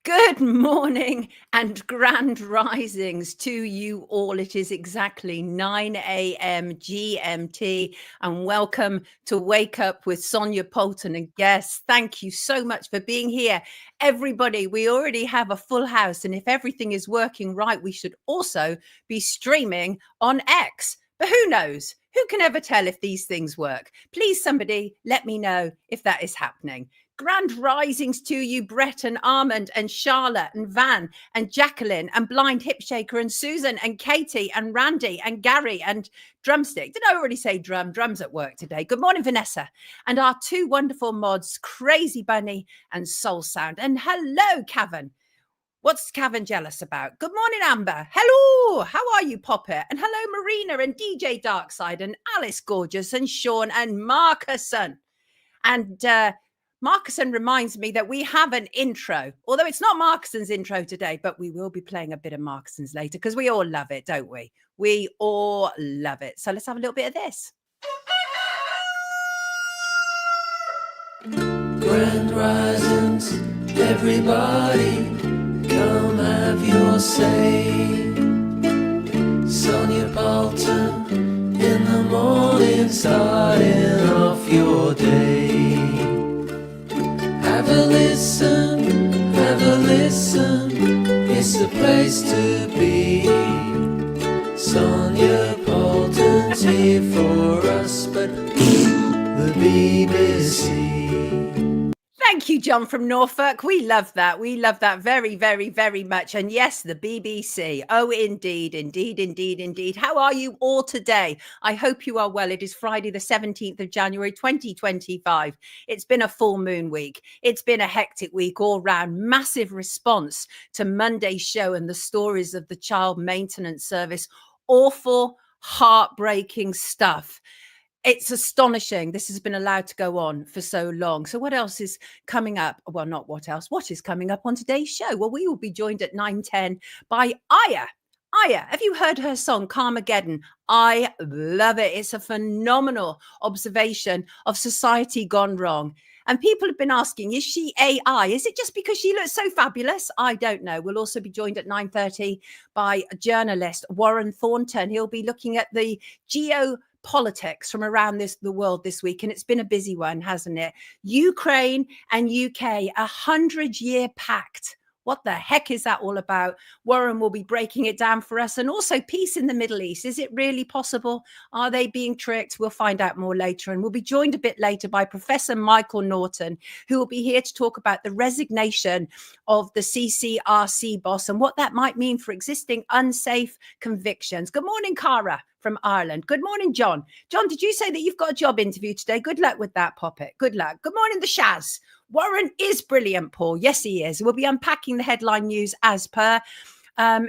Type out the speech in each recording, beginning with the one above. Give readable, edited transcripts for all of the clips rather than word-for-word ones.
Good morning and grand risings to you all. It is exactly 9 a.m. GMT, and welcome to Wake Up with Sonia Poulton. And yes, thank you so much for being here. Everybody, we already have a full house, and if everything is working right, we should also be streaming on X. But who knows? Who can ever tell if these things work? Please, somebody, let me know if that is happening. Grand risings to you, Brett and Armand and Charlotte and Van and Jacqueline and Blind Hipshaker and Susan and Katie and Randy and Gary and Drumstick. Did I already say drums at work today? Good morning, Vanessa. And our two wonderful mods, Crazy Bunny and Soul Sound. And hello, Cavan. What's Cavan jealous about? Good morning, Amber. Hello. How are you, Poppet? And hello, Marina and DJ Darkside and Alice Gorgeous and Sean and Marcuson. And Marcuson reminds me that we have an intro, although it's not Marcuson's intro today, but we will be playing a bit of Marcuson's later because we all love it, don't we? We all love it. So let's have a little bit of this. Grand risings, everybody, come have your say. Sonia Poulton in the morning, starting off your day. Have a listen, it's the place to be. Sonia Poulton's here for us, but the BBC. Thank you, John from Norfolk. We love that. We love that very, very, very much. And yes, the BBC. Oh, indeed, indeed, indeed, indeed. How are you all today? I hope you are well. It is Friday, the 17th of January, 2025. It's been a full moon week. It's been a hectic week all round. Massive response to Monday's show and the stories of the child maintenance service. Awful, heartbreaking stuff. It's astonishing. This has been allowed to go on for so long. So what else is coming up? Well, not what else. What is coming up on today's show? Well, we will be joined at 9:10 by Iyah. Iyah, have you heard her song, Carmageddon? I love it. It's a phenomenal observation of society gone wrong. And people have been asking, is she AI? Is it just because she looks so fabulous? I don't know. We'll also be joined at 9:30 by journalist Warren Thornton. He'll be looking at the GEO-POLITICS from around the world this week. And it's been a busy one, hasn't it? Ukraine and UK, 100-year pact. What the heck is that all about? Warren will be breaking it down for us. And also peace in the Middle East. Is it really possible? Are they being tricked? We'll find out more later. And we'll be joined a bit later by Professor Michael Norton, who will be here to talk about the resignation of the CCRC boss and what that might mean for existing unsafe convictions. Good morning, Cara from Ireland. Good morning, John. John, did you say that you've got a job interview today? Good luck with that, Poppet. Good luck. Good morning, the Shaz. Warren is brilliant, Paul. Yes, he is. We'll be unpacking the headline news as per,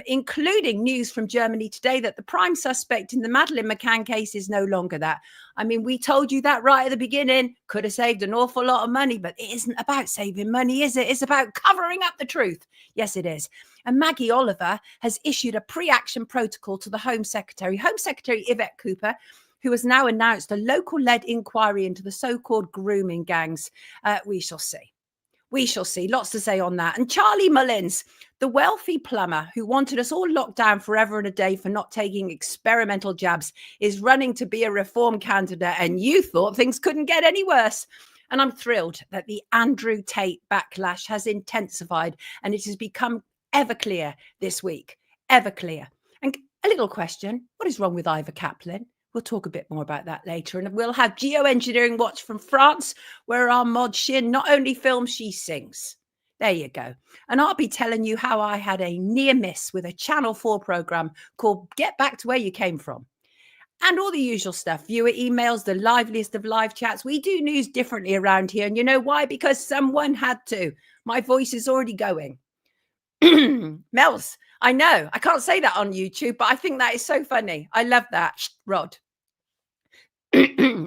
including news from Germany today that the prime suspect in the Madeleine McCann case is no longer that. I mean, we told you that right at the beginning. Could have saved an awful lot of money, but it isn't about saving money, is it? It's about covering up the truth. Yes, it is. And Maggie Oliver has issued a pre-action protocol to the Home Secretary. Home Secretary Yvette Cooper, who has now announced a local-led inquiry into the so-called grooming gangs. We shall see. We shall see. Lots to say on that. And Charlie Mullins, the wealthy plumber who wanted us all locked down forever and a day for not taking experimental jabs, is running to be a reform candidate. And you thought things couldn't get any worse. And I'm thrilled that the Andrew Tate backlash has intensified and it has become ever clear this week. Ever clear. And a little question. What is wrong with Ivor Kaplan? We'll talk a bit more about that later. And we'll have Geoengineering Watch from France, where our Mod Shin not only films, she sings. There you go. And I'll be telling you how I had a near miss with a Channel 4 program called Get Back to Where You Came From. And all the usual stuff, viewer emails, the liveliest of live chats. We do news differently around here. And you know why? Because someone had to. My voice is already going. Mels, I know. I can't say that on YouTube, but I think that is so funny. I love that. Rod.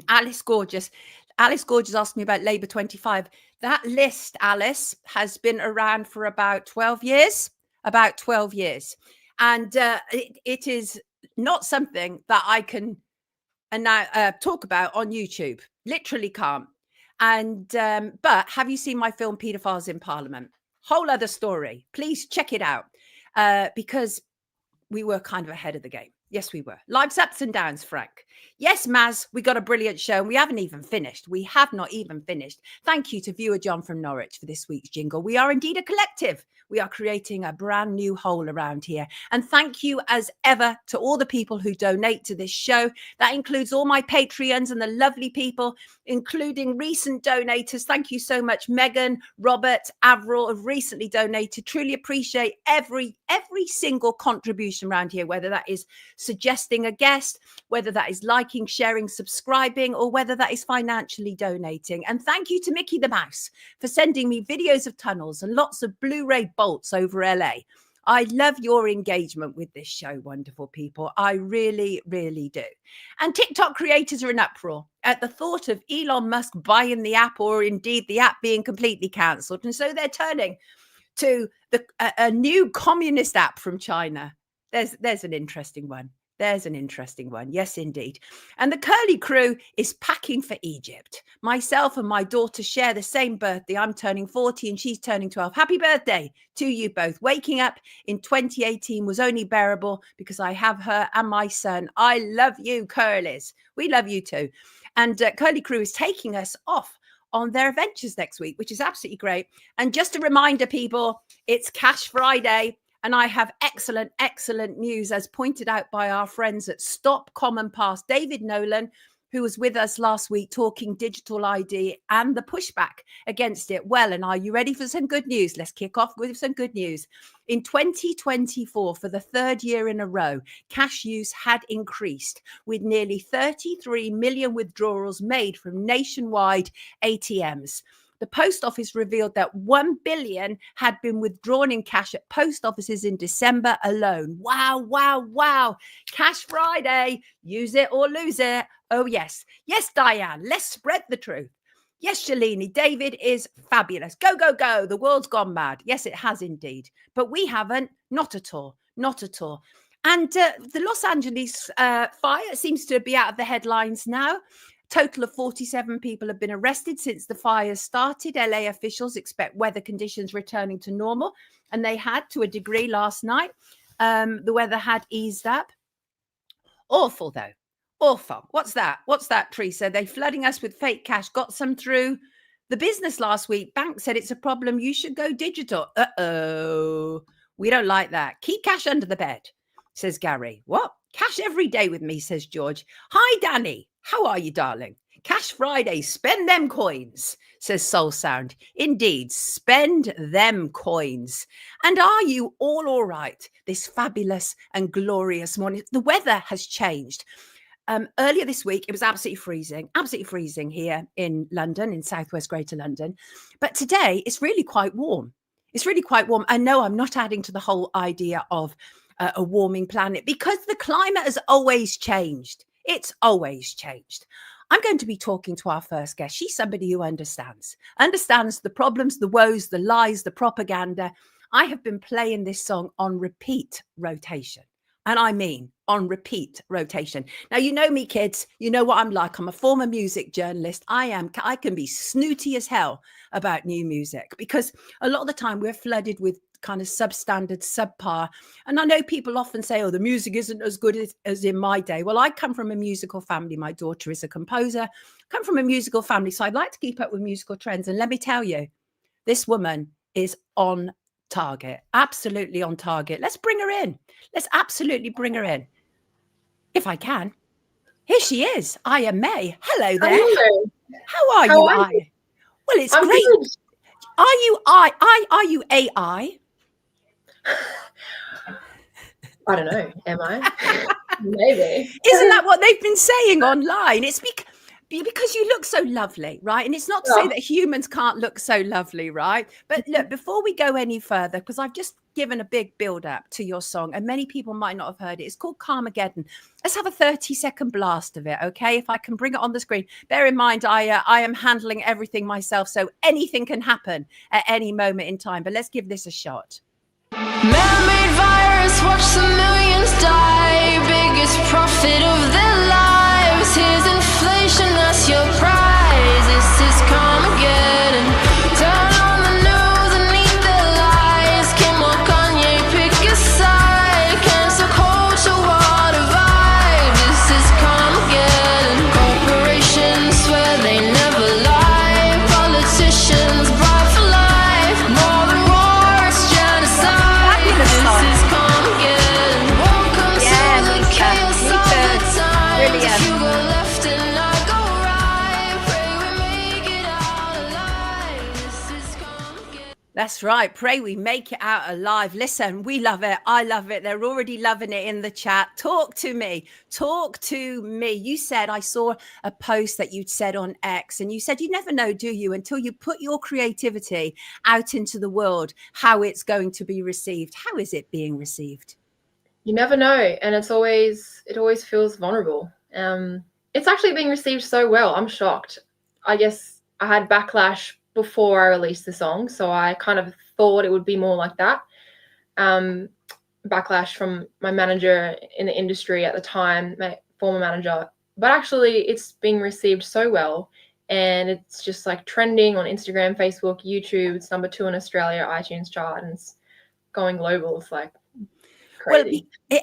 Alice Gorgeous. Alice Gorgeous asked me about Labour 25. That list, Alice, has been around for about 12 years. About 12 years. And it is not something that I can talk about on YouTube. Literally can't. And but have you seen my film Paedophiles in Parliament? whole other story. Please check it out because we were kind of ahead of the game. Yes, we were. Life's ups and downs, Frank. Yes, Maz, we got a brilliant show and we haven't even finished. We have not even finished. Thank you to viewer John from Norwich for this week's jingle. We are indeed a collective. We are creating a brand new whole around here. And thank you as ever to all the people who donate to this show. That includes all my Patreons and the lovely people, including recent donators. Thank you so much. Megan, Robert, Avril have recently donated. Truly appreciate every single contribution around here, whether that is suggesting a guest, whether that is liking, sharing, subscribing, or whether that is financially donating. And thank you to Mickey the Mouse for sending me videos of tunnels and lots of Blu-ray bolts over LA. I love your engagement with this show, wonderful people. I really, really do. And TikTok creators are in uproar at the thought of Elon Musk buying the app, or indeed the app being completely cancelled. And so they're turning to a new communist app from China. There's an interesting one. There's an interesting one. Yes, indeed. And the Curly crew is packing for Egypt. Myself and my daughter share the same birthday. I'm turning 40 and she's turning 12. Happy birthday to you both. Waking up in 2018 was only bearable because I have her and my son. I love you, Curlies. We love you too. And Curly crew is taking us off on their adventures next week, which is absolutely great. And just a reminder, people, it's Cash Friday. And I have excellent, excellent news, as pointed out by our friends at Stop Common Pass. David Nolan, who was with us last week talking digital ID and the pushback against it. Well, and are you ready for some good news? Let's kick off with some good news. In 2024, for the third year in a row, cash use had increased, with nearly 33 million withdrawals made from nationwide ATMs. The post office revealed that 1 billion had been withdrawn in cash at post offices in December alone. Wow, wow, wow. Cash Friday. Use it or lose it. Oh, yes. Yes, Diane. Let's spread the truth. Yes, Shalini. David is fabulous. Go, go, go. The world's gone mad. Yes, it has indeed. But we haven't. Not at all. Not at all. And the Los Angeles fire seems to be out of the headlines now. Total of 47 people have been arrested since the fires started. LA officials expect weather conditions returning to normal, and they had to a degree last night. The weather had eased up. Awful, though. Awful. What's that? What's that, Teresa? They flooding us with fake cash. Got some through the business last week. Bank said it's a problem. You should go digital. Uh-oh. We don't like that. Keep cash under the bed, says Gary. What? Cash every day with me, says George. Hi, Danny. How are you, darling? Cash Friday, spend them coins, says Soul Sound. Indeed, spend them coins. And are you all right this fabulous and glorious morning? The weather has changed. Earlier this week, it was absolutely freezing here in London, in southwest Greater London. But today, it's really quite warm. It's really quite warm. And no, I'm not adding to the whole idea of a warming planet, because the climate has always changed. It's always changed. I'm going to be talking to our first guest. She's somebody who understands the problems, the woes, the lies, the propaganda. I have been playing this song on repeat rotation. And I mean on repeat rotation. Now, you know me, kids. You know what I'm like. I'm a former music journalist. I can be snooty as hell about new music, because a lot of the time we're flooded with kind of substandard, subpar. And I know people often say, oh, the music isn't as good as in my day. Well, I come from a musical family. My daughter is a composer. I come from a musical family. So I'd like to keep up with musical trends. And let me tell you, this woman is on target. Absolutely on target. Let's bring her in. Let's absolutely bring her in. If I can. Here she is, Iyah May. Hello there. Hello. How are you, Iyah? Well, it's I'm great. good. Are you AI? I don't know. Am I? Maybe. Isn't that what they've been saying online? It's because you look so lovely, right? And it's not to say that humans can't look so lovely, right? But look, before we go any further, because I've just given a big build up to your song and many people might not have heard it. It's called Carmageddon. Let's have a 30-second blast of it, okay? If I can bring it on the screen. Bear in mind, I am handling everything myself, so anything can happen at any moment in time. But let's give this a shot. Man-made virus, watch the millions die. Biggest profit of their lives. Here's inflation, that's your prize. This is Carmageddon. Turn on the news and eat the That's right. Pray we make it out alive. Listen, we love it. I love it. They're already loving it in the chat. Talk to me. Talk to me. You said, I saw a post that you'd said on X, and you said, you never know, do you, until you put your creativity out into the world, how it's going to be received. How is it being received? You never know. And it always feels vulnerable. It's actually being received so well. I'm shocked. I guess I had backlash before I released the song, so I kind of thought it would be more like that. Backlash from my manager in the industry at the time, my former manager, but actually it's being received so well, and it's just like trending on Instagram, Facebook, YouTube. It's number 2 in Australia iTunes chart, and it's going global. It's like crazy. Well,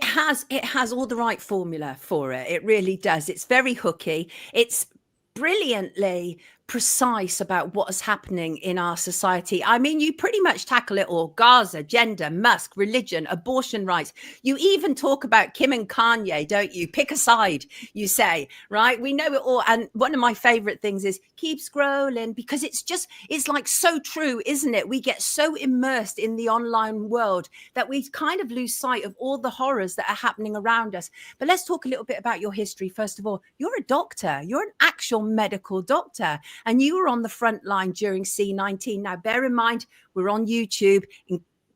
it has all the right formula for it. It really does. It's very hooky. It's brilliantly precise about what is happening in our society. I mean, you pretty much tackle it all: Gaza, gender, Musk, religion, abortion rights. You even talk about Kim and Kanye, don't you? Pick a side, you say, right? We know it all. And one of my favorite things is keep scrolling, because it's like so true, isn't it? We get so immersed in the online world that we kind of lose sight of all the horrors that are happening around us. But let's talk a little bit about your history. First of all, you're a doctor. You're an actual medical doctor. And you were on the front line during C-19. Now, bear in mind, we're on YouTube,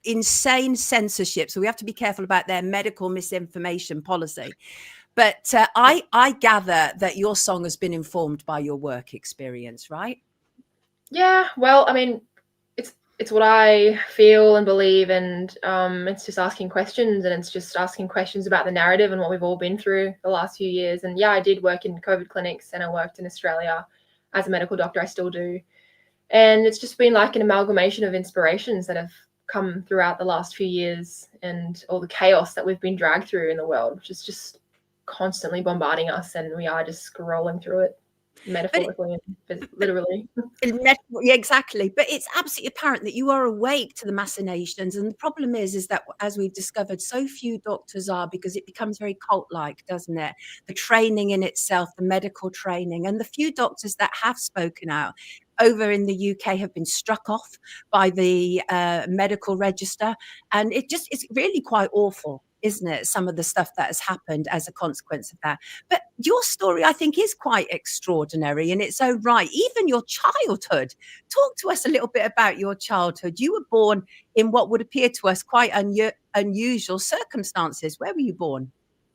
insane censorship. So we have to be careful about their medical misinformation policy. But I gather that your song has been informed by your work experience, right? Yeah, well, I mean, it's what I feel and believe, and it's just asking questions, and it's just asking questions about the narrative and what we've all been through the last few years. And yeah, I did work in COVID clinics, and I worked in Australia as a medical doctor. I still do. And it's just been like an amalgamation of inspirations that have come throughout the last few years, and all the chaos that we've been dragged through in the world, which is just constantly bombarding us, and we are just scrolling through it, metaphorically and literally. Yeah, exactly. But it's absolutely apparent that you are awake to the machinations. And the problem is that, as we've discovered, so few doctors are, because it becomes very cult-like, doesn't it? The training in itself, the medical training, and the few doctors that have spoken out over in the UK have been struck off by the medical register. And it's really quite awful, isn't it? Some of the stuff that has happened as a consequence of that. But your story, I think, is quite extraordinary in its own right. Even your childhood. Talk to us a little bit about your childhood. You were born in what would appear to us quite unusual circumstances. Where were you born?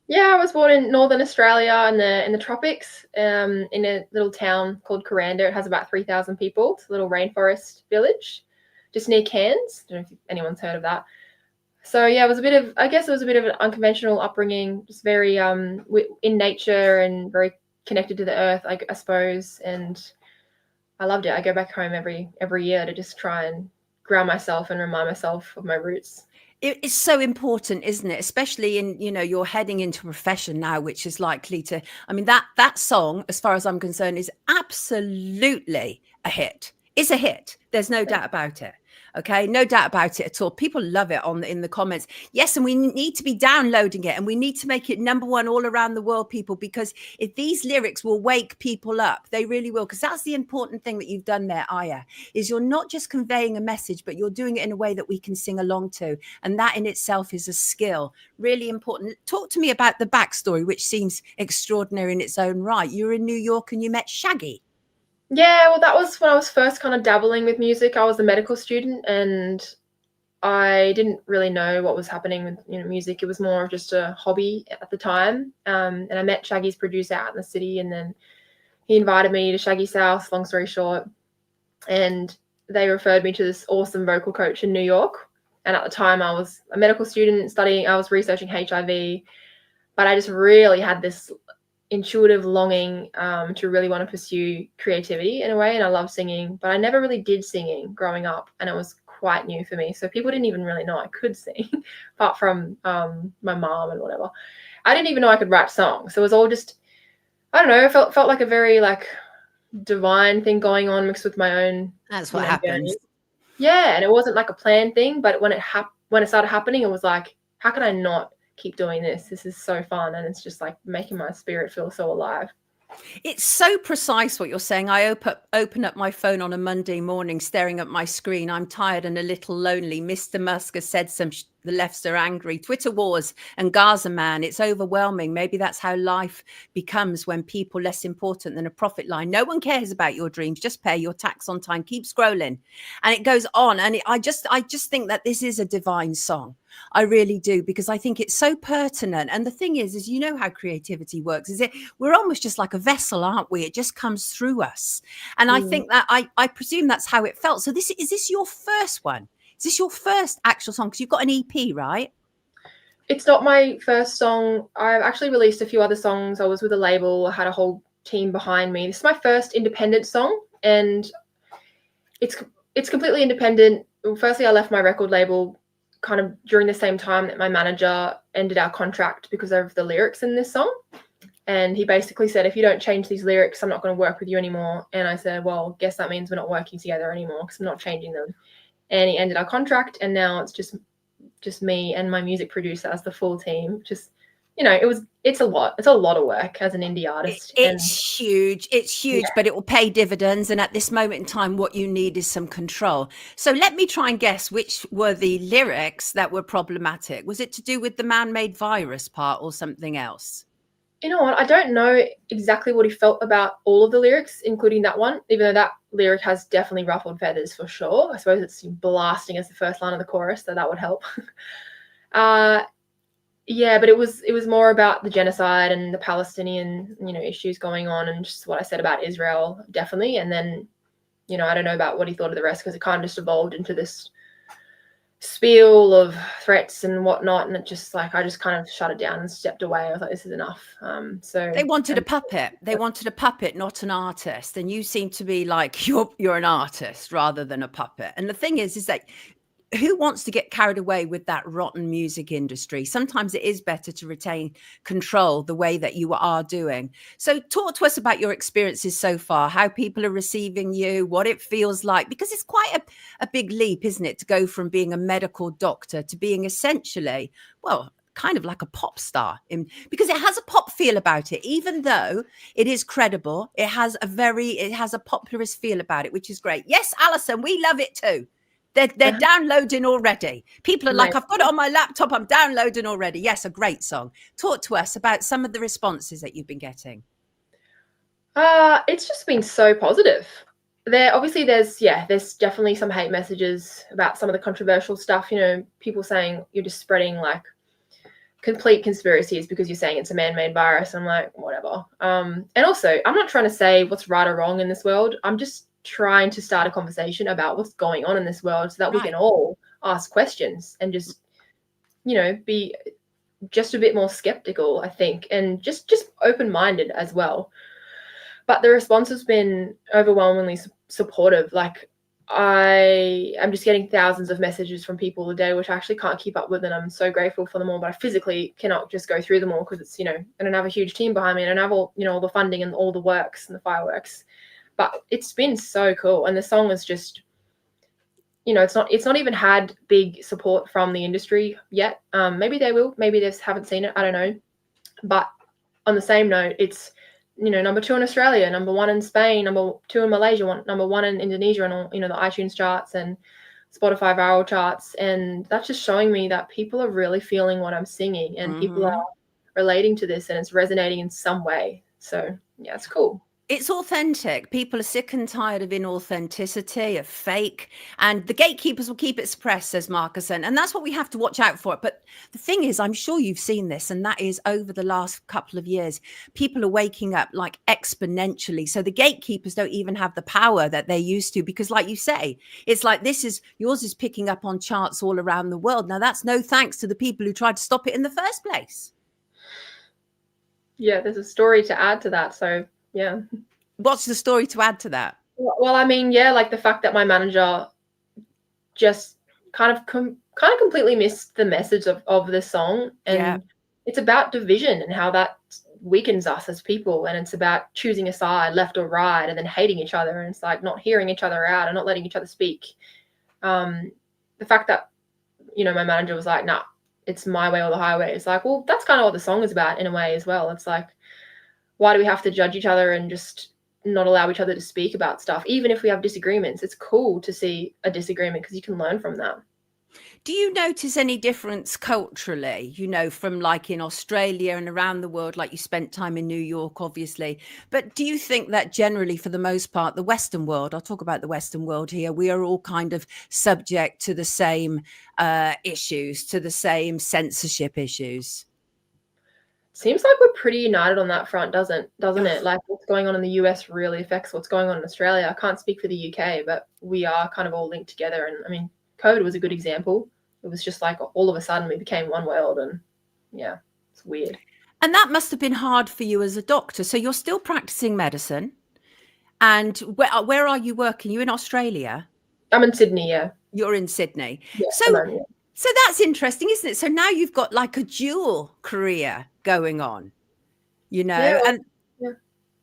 Yeah, I was born in Northern Australia in the tropics, in a little town called Kuranda. It has about 3,000 people. It's a little rainforest village just near Cairns. I don't know if anyone's heard of that. So yeah, it was a bit of an unconventional upbringing, just very in nature and very connected to the earth, I suppose. And I loved it. I go back home every year to just try and ground myself and remind myself of my roots. It is so important, isn't it? Especially in, you're heading into a profession now, which is likely to, I mean, that song, as far as I'm concerned, is absolutely a hit. It's a hit. There's no doubt about it. Okay, no doubt about it at all. People love it in the comments. Yes, and we need to be downloading it, and we need to make it #1 all around the world, people, because if these lyrics will wake people up, they really will. Because that's the important thing that you've done there, Iyah, is you're not just conveying a message, but you're doing it in a way that we can sing along to, and that in itself is a skill. Really important. Talk to me about the backstory, which seems extraordinary in its own right. You were in New York and you met Shaggy. Yeah, well, that was when I was first kind of dabbling with music. I was a medical student, and I didn't really know what was happening with music. It was more of just a hobby at the time. And I met Shaggy's producer out in the city, and then he invited me to Shaggy's house, long story short. And they referred me to this awesome vocal coach in New York. And at the time, I was a medical student studying. I was researching HIV, but I just really had this intuitive longing to really want to pursue creativity in a way. And I love singing, but I never really did singing growing up, and it was quite new for me. So people didn't even really know I could sing, apart from my mom and whatever. I didn't even know I could write songs. So it was all just, I don't know, it felt like a very divine thing going on, mixed with my own. That's what happens. Yeah, and it wasn't like a planned thing, but when it started happening, it was like, how can I not keep doing this? This is so fun, and it's just like making my spirit feel so alive. It's so precise what you're saying. I open up my phone on a Monday morning, staring at my screen. I'm tired and a little lonely. Mr. Musk has said the lefts are angry. Twitter wars and Gaza man. It's overwhelming. Maybe that's how life becomes when people less important than a profit line. No one cares about your dreams. Just pay your tax on time. Keep scrolling, and it goes on. And I just think that this is a divine song. I really do, because I think it's so pertinent. And the thing is you know how creativity works, is we're almost just like a vessel, aren't we? It just comes through us. And I think that I presume that's how it felt. So is this your first one? Is this your first actual song? Because you've got an EP, right? It's not my first song. I've actually released a few other songs. I was with a label. I had a whole team behind me. This is my first independent song, and it's completely independent. Firstly, I left my record label kind of during the same time that my manager ended our contract because of the lyrics in this song. And he basically said, if you don't change these lyrics, I'm not going to work with you anymore. And I said, well, guess that means we're not working together anymore because I'm not changing them. And he ended our contract, and now it's just me and my music producer as the full team. Just, you know, it's a lot of work as an indie artist. It's huge, but it will pay dividends. And at this moment in time, what you need is some control. So let me try and guess which were the lyrics that were problematic. Was it to do with the man-made virus part or something else? You know what? I don't know exactly what he felt about all of the lyrics, including that one, even though that lyric has definitely ruffled feathers for sure. I suppose it's blasting as the first line of the chorus, so that would help. Yeah, but it was more about the genocide and the Palestinian, issues going on, and just what I said about Israel, definitely. And then, I don't know about what he thought of the rest, because it kind of just evolved into this spiel of threats and whatnot, and it just I just kind of shut it down and stepped away. I was like, this is enough. So they wanted a puppet. They wanted a puppet, not an artist. And you seem to be like you're an artist rather than a puppet. And the thing is that who wants to get carried away with that rotten music industry? Sometimes it is better to retain control the way that you are doing. So talk to us about your experiences so far, how people are receiving you, what it feels like, because it's quite a big leap, isn't it, to go from being a medical doctor to being essentially, well, kind of like a pop star, because it has a pop feel about it, even though it is credible. It has a popularist feel about it, which is great. Yes, Alison, we love it too. They're downloading already. People are like, I've got it on my laptop. I'm downloading already. Yes, a great song. Talk to us about some of the responses that you've been getting. It's just been so positive. There's definitely some hate messages about some of the controversial stuff. People saying you're just spreading complete conspiracies because you're saying it's a man-made virus. I'm like, whatever. And also, I'm not trying to say what's right or wrong in this world. I'm just trying to start a conversation about what's going on in this world so that we can all ask questions and just, be just a bit more skeptical, I think, and just open-minded as well. But the response has been overwhelmingly supportive. I'm just getting thousands of messages from people a day, which I actually can't keep up with, and I'm so grateful for them all, but I physically cannot just go through them all because it's, I don't have a huge team behind me, and I don't have all, all the funding and all the works and the fireworks. But it's been so cool. And the song is just, it's not even had big support from the industry yet. Maybe they will, maybe they haven't seen it. I don't know. But on the same note, it's, number 2 in Australia, number 1 in Spain, number 2 in Malaysia, number 1 in Indonesia, and all, the iTunes charts and Spotify viral charts. And that's just showing me that people are really feeling what I'm singing, and people are relating to this, and it's resonating in some way. So yeah, it's cool. It's authentic. People are sick and tired of inauthenticity, of fake, and the gatekeepers will keep it suppressed, says Marcuson. And that's what we have to watch out for. But the thing is, I'm sure you've seen this, and that is over the last couple of years, people are waking up exponentially. So the gatekeepers don't even have the power that they used to, because like you say, it's like yours is picking up on charts all around the world. Now that's no thanks to the people who tried to stop it in the first place. Yeah, there's a story to add to that. So yeah. What's the story to add to that? Well, I mean, the fact that my manager just kind of completely missed the message of the song. And it's about division and how that weakens us as people. And it's about choosing a side, left or right, and then hating each other. And it's like not hearing each other out and not letting each other speak. The fact that, my manager was like, nah, it's my way or the highway. It's like, well, that's kind of what the song is about in a way as well. It's like, why do we have to judge each other and just not allow each other to speak about stuff? Even if we have disagreements, it's cool to see a disagreement because you can learn from that. Do you notice any difference culturally, from like in Australia and around the world, like you spent time in New York, obviously, but do you think that generally, for the most part, the Western world, I'll talk about the Western world here, we are all kind of subject to the same issues, to the same censorship issues? Seems like we're pretty united on that front, doesn't it? Like what's going on in the US really affects what's going on in Australia. I can't speak for the UK, but we are kind of all linked together. And I mean, COVID was a good example. It was just like all of a sudden we became one world, and yeah, it's weird. And that must have been hard for you as a doctor. So you're still practicing medicine. And where are you working? You in Australia? I'm in Sydney, yeah. You're in Sydney. Yeah, So that's interesting, isn't it? So now you've got like a dual career going on, Yeah, and yeah.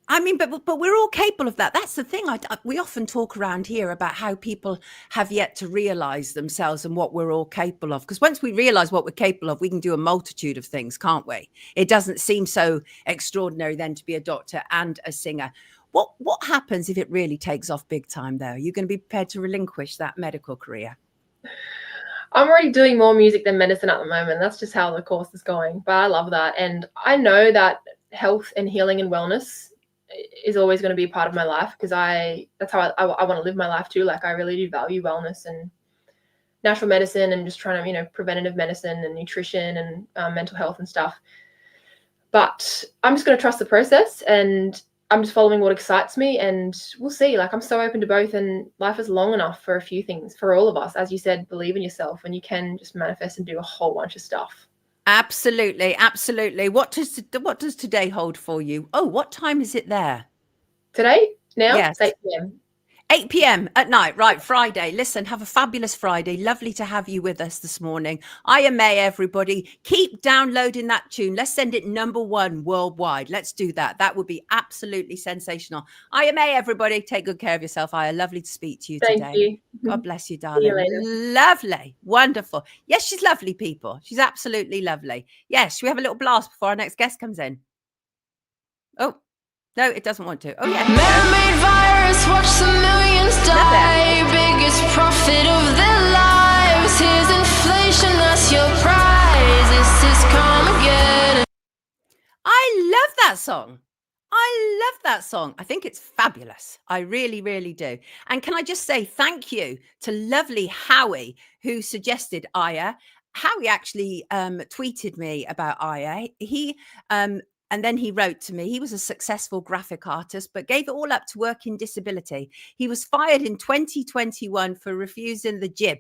I mean, but we're all capable of that. That's the thing. We often talk around here about how people have yet to realize themselves and what we're all capable of. Because once we realize what we're capable of, we can do a multitude of things, can't we? It doesn't seem so extraordinary then to be a doctor and a singer. What happens if it really takes off big time, though? Are you going to be prepared to relinquish that medical career? I'm already doing more music than medicine at the moment. That's just how the course is going. But I love that. And I know that health and healing and wellness is always going to be a part of my life, because that's how I want to live my life too. Like I really do value wellness and natural medicine and just trying to, preventative medicine and nutrition and mental health and stuff. But I'm just going to trust the process, and I'm just following what excites me, and we'll see. Like I'm so open to both, and life is long enough for a few things for all of us. As you said, believe in yourself and you can just manifest and do a whole bunch of stuff. Absolutely. Absolutely. What does today hold for you? Oh, what time is it there? Today? Now? Yes. It's 8 p.m. 8 p.m. at night. Right. Friday. Listen, have a fabulous Friday. Lovely to have you with us this morning. Iyah May, everybody. Keep downloading that tune. Let's send it #1 worldwide. Let's do that. That would be absolutely sensational. Iyah May, everybody. Take good care of yourself, Iyah. Lovely to speak to you today. Thank you. God bless you, See darling. you later. Lovely. Wonderful. Yes, she's lovely, people. She's absolutely lovely. Yes. Should we have a little blast before our next guest comes in? Oh, no, it doesn't want to. Oh, yeah. Man-made virus, watch the millions die. Biggest profit of their lives. Here's inflation, that's your prize. This is Carmageddon. I love that song. I love that song. I think it's fabulous. I really, really do. And can I just say thank you to lovely Howie, who suggested Iyah. Howie actually tweeted me about Iyah. And then he wrote to me. He was a successful graphic artist, but gave it all up to work in disability. He was fired in 2021 for refusing the jib.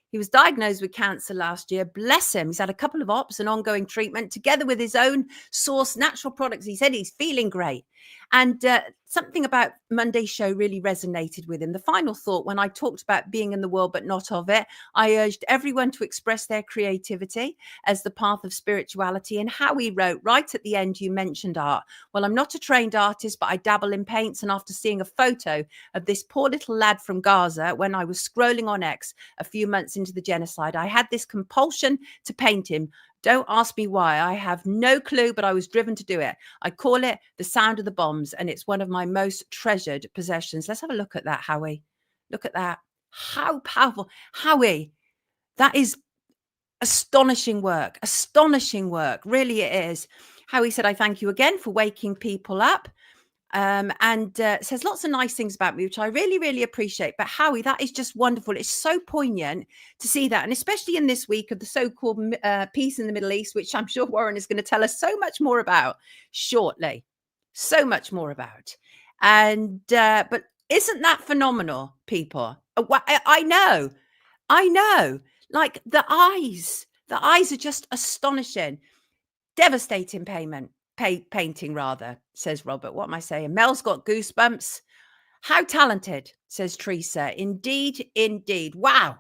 He was diagnosed with cancer last year. Bless him. He's had a couple of ops and ongoing treatment together with his own source natural products. He said he's feeling great. And something about Monday's show really resonated with him. The final thought, when I talked about being in the world but not of it, I urged everyone to express their creativity as the path of spirituality. And Howie wrote right at the end, you mentioned art. Well, I'm not a trained artist, but I dabble in paints. And after seeing a photo of this poor little lad from Gaza when I was scrolling on X a few months into the genocide, I had this compulsion to paint him. Don't ask me why. I have no clue, but I was driven to do it. I call it the sound of the bombs, and it's one of my most treasured possessions. Let's have a look at that, Howie. Look at that. How powerful. Howie, that is astonishing work. Astonishing work. Really it is. Howie said, I thank you again for waking people up. And says lots of nice things about me, which I really, really appreciate. But Howie, that is just wonderful. It's so poignant to see that. And especially in this week of the so-called peace in the Middle East, which I'm sure Warren is going to tell us so much more about shortly. So much more about. And but isn't that phenomenal, people? I know. Like the eyes are just astonishing. Devastating painting rather, says Robert. What am I saying? Mel's got goosebumps. How talented, says Teresa. Indeed. Wow.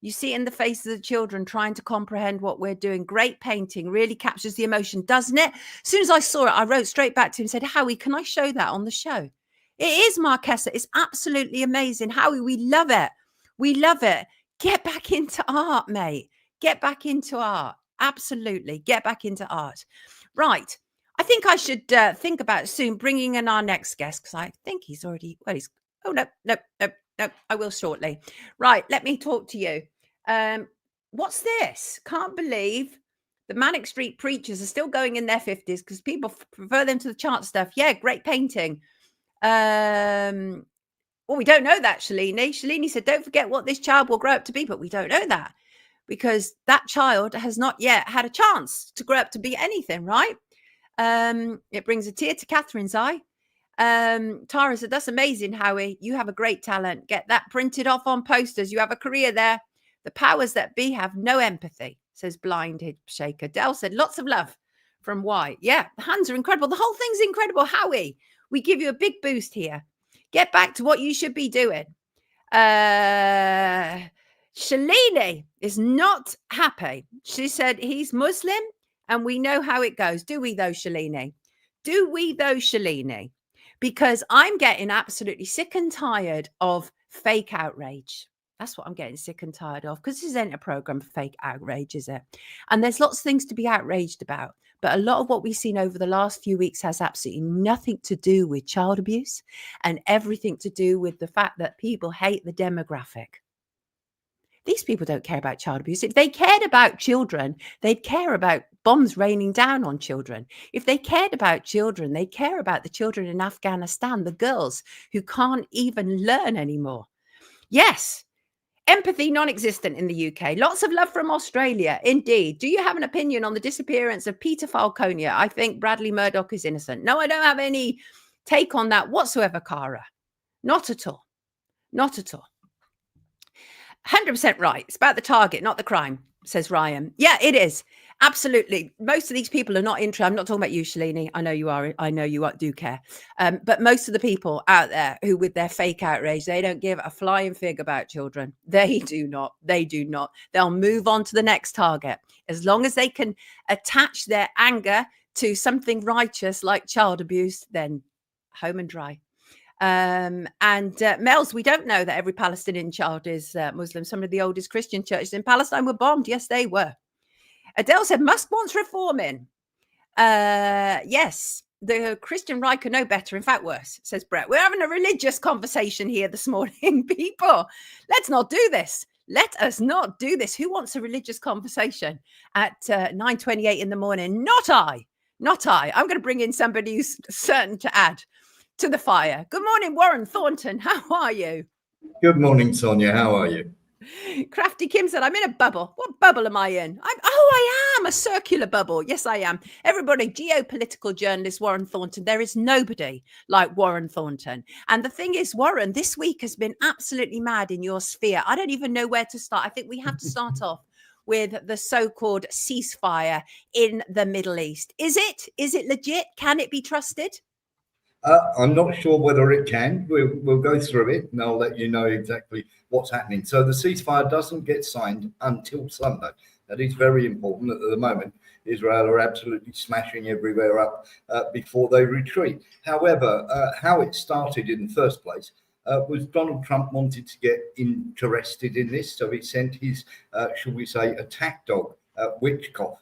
You see it in the faces of the children trying to comprehend what we're doing. Great painting, really captures the emotion, doesn't it? As soon as I saw it, I wrote straight back to him and said, Howie, can I show that on the show? It is, Marquesa. It's absolutely amazing. Howie, we love it. We love it. Get back into art, mate. Get back into art. Absolutely. Get back into art. Right. I think I should think about soon bringing in our next guest, because I think he's already, well, he's, oh, no, I will shortly. Right, let me talk to you. What's this? Can't believe the Manic Street Preachers are still going in their 50s because people prefer them to the chart stuff. Yeah, great painting. Well, we don't know that, Shalini. Shalini said, don't forget what this child will grow up to be, but we don't know that because that child has not yet had a chance to grow up to be anything, right? It brings a tear to Catherine's eye. Tara said, that's amazing, Howie. You have a great talent. Get that printed off on posters. You have a career there. The powers that be have no empathy, says Blind Hip Shaker. Dell said, lots of love from White. Yeah, the hands are incredible. The whole thing's incredible, Howie. We give you a big boost here. Get back to what you should be doing. Shalini is not happy. She said he's Muslim and we know how it goes. Do we though, Shalini? Do we though, Shalini? Because I'm getting absolutely sick and tired of fake outrage. That's what I'm getting sick and tired of, because this isn't a program for fake outrage, is it? And there's lots of things to be outraged about. But a lot of what we've seen over the last few weeks has absolutely nothing to do with child abuse and everything to do with the fact that people hate the demographic. These people don't care about child abuse. If they cared about children, they'd care about bombs raining down on children. If they cared about children, they care about the children in Afghanistan, the girls who can't even learn anymore. Yes. Empathy non-existent in the UK. Lots of love from Australia. Indeed. Do you have an opinion on the disappearance of Peter Falconia? I think Bradley Murdoch is innocent. No, I don't have any take on that whatsoever, Cara. Not at all. Not at all. 100% right. It's about the target, not the crime, says Ryan. Yeah, it is. Absolutely. Most of these people are not interested. I'm not talking about you, Shalini. I know you are. I know you do care. But most of the people out there who, with their fake outrage, they don't give a flying fig about children. They do not. They do not. They'll move on to the next target. As long as they can attach their anger to something righteous like child abuse, then home and dry. Mels, we don't know that every Palestinian child is Muslim. Some of the oldest Christian churches in Palestine were bombed. Yes, they were. Adele said, Musk wants reforming. Yes, the Christian right could know better. In fact, worse, says Brett. We're having a religious conversation here this morning, people. Let's not do this. Let us not do this. Who wants a religious conversation at 9:28 in the morning? Not I. Not I. I'm going to bring in somebody who's certain to add to the fire. Good morning, Warren Thornton. How are you? Good morning, Sonia. How are you? Crafty Kim said, I'm in a bubble. What bubble am I in? I am a circular bubble. Yes, I am. Everybody, geopolitical journalist Warren Thornton. There is nobody like Warren Thornton. And the thing is, Warren, this week has been absolutely mad in your sphere. I don't even know where to start. I think we have to start off with the so-called ceasefire in the Middle East. Is it legit? Can it be trusted? I'm not sure whether it can. We'll go through it and I'll let you know exactly what's happening. So the ceasefire doesn't get signed until Sunday. That is very important. At the moment, Israel are absolutely smashing everywhere up before they retreat. However, how it started in the first place was Donald Trump wanted to get interested in this. So he sent his, shall we say, attack dog, Witchcock,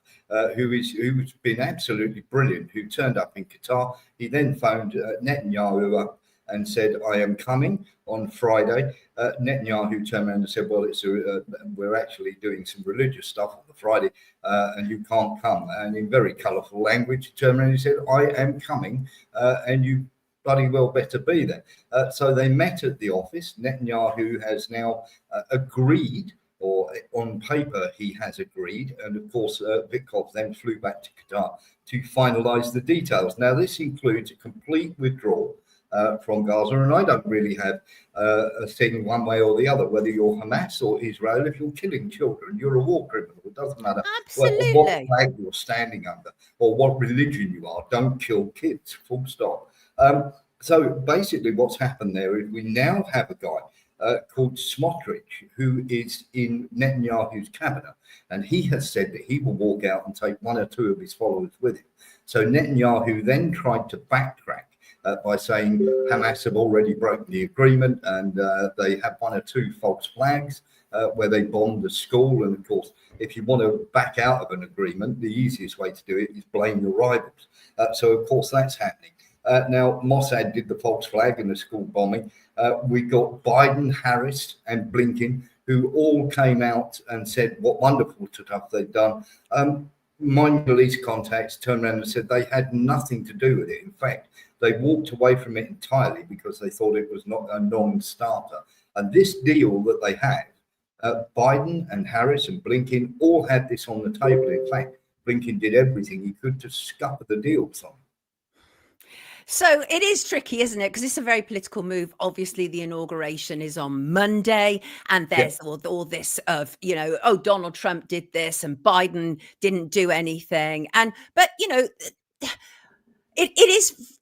who's been absolutely brilliant, who turned up in Qatar. He then phoned Netanyahu up and said, I am coming on Friday. Netanyahu turned around and said, well, we're actually doing some religious stuff on the Friday and you can't come. And in very colourful language, he turned around and he said, I am coming and you bloody well better be there. So they met at the office. Netanyahu has now agreed, or on paper he has agreed, and of course Vitkov then flew back to Qatar to finalise the details. Now this includes a complete withdrawal from Gaza, and I don't really have a thing one way or the other, whether you're Hamas or Israel. If you're killing children, you're a war criminal. It doesn't matter what flag you're standing under or what religion you are. Don't kill kids, full stop. So basically what's happened there is we now have a guy called Smotrich, who is in Netanyahu's cabinet, and he has said that he will walk out and take one or two of his followers with him. So Netanyahu then tried to backtrack by saying Hamas have already broken the agreement and they have one or two false flags. where they bombed a school. And of course, if you want to back out of an agreement, the easiest way to do it is blame your rivals. So of course that's happening. Now, Mossad did the false flag in the school bombing. We got Biden, Harris, and Blinken, who all came out and said what wonderful stuff they'd done. My Middle East contacts turned around and said they had nothing to do with it. In fact, they walked away from it entirely because they thought it was not a non-starter. And this deal that they had, Biden and Harris and Blinken all had this on the table. In fact, Blinken did everything he could to scupper the deal from. So it is tricky, isn't it? Because it's a very political move. Obviously, the inauguration is on Monday, and there's all this of, oh, Donald Trump did this and Biden didn't do anything. But it is.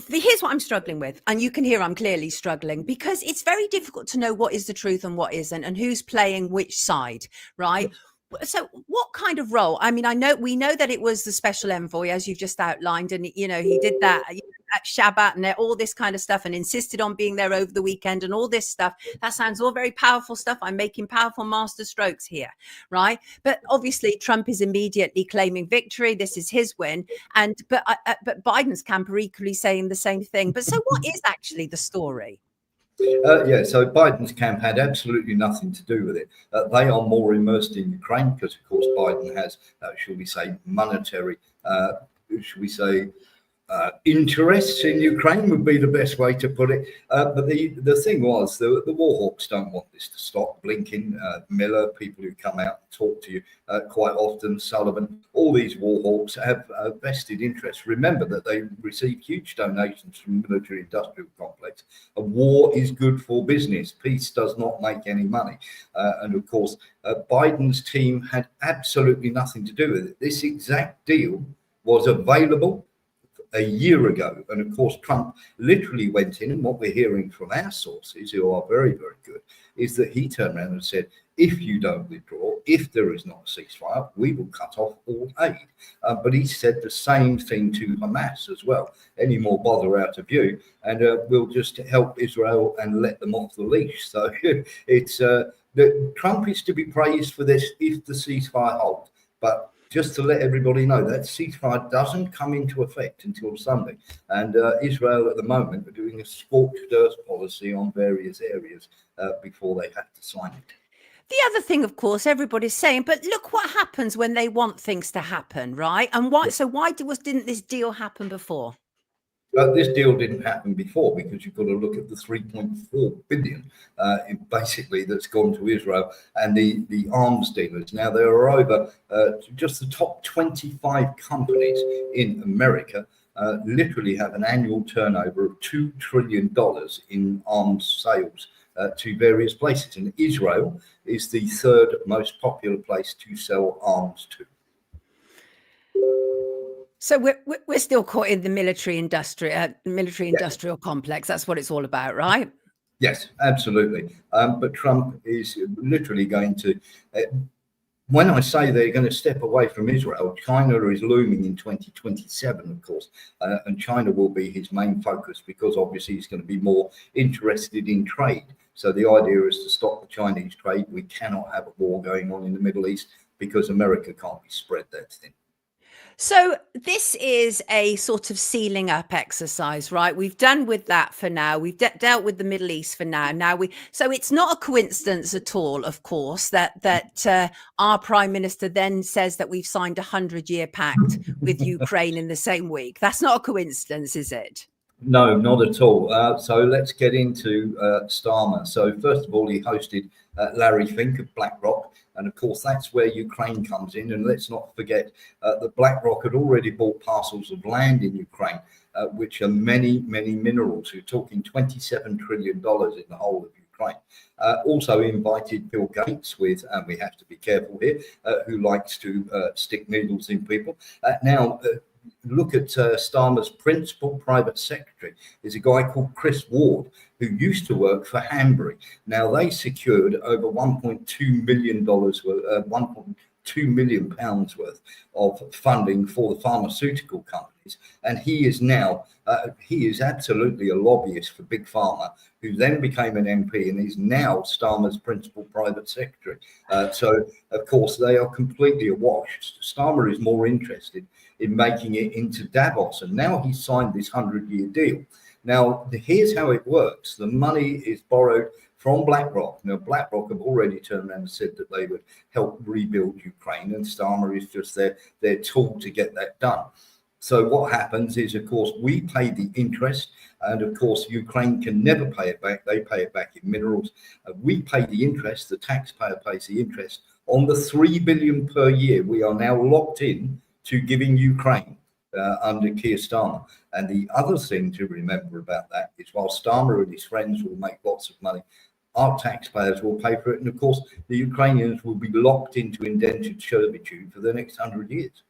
Here's what I'm struggling with, and you can hear I'm clearly struggling, because it's very difficult to know what is the truth and what isn't, and who's playing which side, right? So what kind of role? I mean, we know that it was the special envoy, as you've just outlined, and he did that at Shabbat and all this kind of stuff, and insisted on being there over the weekend and all this stuff. That sounds all very powerful stuff. I'm making powerful master strokes here, right? But obviously Trump is immediately claiming victory. This is his win, but Biden's camp are equally saying the same thing. But so what is actually the story? So Biden's camp had absolutely nothing to do with it. They are more immersed in Ukraine because, of course, Biden has, shall we say, monetary, interests in Ukraine would be the best way to put it. But the thing was, the Warhawks don't want this to stop. Blinken, Miller, people who come out and talk to you quite often, Sullivan, all these Warhawks have a vested interest. Remember that they receive huge donations from the military-industrial complex. A war is good for business. Peace does not make any money. And of course, Biden's team had absolutely nothing to do with it. This exact deal was available a year ago. And of course, Trump literally went in, and what we're hearing from our sources, who are very, very good, is that he turned around and said, if you don't withdraw, if there is not a ceasefire, we will cut off all aid. But he said the same thing to Hamas as well. Any more bother out of you, and we'll just help Israel and let them off the leash. So it's that Trump is to be praised for this if the ceasefire holds. But just to let everybody know, that ceasefire doesn't come into effect until Sunday. And Israel at the moment are doing a scorched earth policy on various areas before they have to sign it. The other thing, of course, everybody's saying, but look what happens when they want things to happen, right? And why? So why didn't this deal happen before? This deal didn't happen before because you've got to look at the 3.4 billion basically that's gone to Israel and the arms dealers. Now, there are over just the top 25 companies in America literally have an annual turnover of $2 trillion in arms sales to various places. And Israel is the third most popular place to sell arms to. So we're still caught in the military industrial complex. That's what it's all about, right? Yes, absolutely. But Trump is literally going to. When I say they're going to step away from Israel, China is looming in 2027, of course, and China will be his main focus because obviously he's going to be more interested in trade. So the idea is to stop the Chinese trade. We cannot have a war going on in the Middle East because America can't be spread that thin. So this is a sort of sealing up exercise, right? We've done with that for now. We've dealt with the Middle East for now. So it's not a coincidence at all, of course, that our Prime Minister then says that we've signed a 100-year pact with Ukraine in the same week. That's not a coincidence, is it? No, not at all. So let's get into Starmer. So first of all, he hosted Larry Fink of BlackRock. And of course, that's where Ukraine comes in. And let's not forget that BlackRock had already bought parcels of land in Ukraine, which are many, many minerals. We're talking $27 trillion in the whole of Ukraine. Also invited Bill Gates with, and we have to be careful here, who likes to stick needles in people. Look at Starmer's principal private secretary is a guy called Chris Ward, who used to work for Hanbury. Now, they secured over $1.2 million, £2 million worth of funding for the pharmaceutical companies. And he is now, he is absolutely a lobbyist for Big Pharma, who then became an MP and is now Starmer's principal private secretary. So, of course, they are completely awash. Starmer is more interested in making it into Davos. And now he's signed this 100-year deal. Now, here's how it works. The money is borrowed from BlackRock. Now, BlackRock have already turned around and said that they would help rebuild Ukraine, and Starmer is just their tool to get that done. So what happens is, of course, we pay the interest, and of course, Ukraine can never pay it back. They pay it back in minerals. We pay the interest, the taxpayer pays the interest on the $3 billion per year. We are now locked in to giving Ukraine under Keir Starmer. And the other thing to remember about that is, while Starmer and his friends will make lots of money, our taxpayers will pay for it. And of course, the Ukrainians will be locked into indentured servitude for the next 100 years.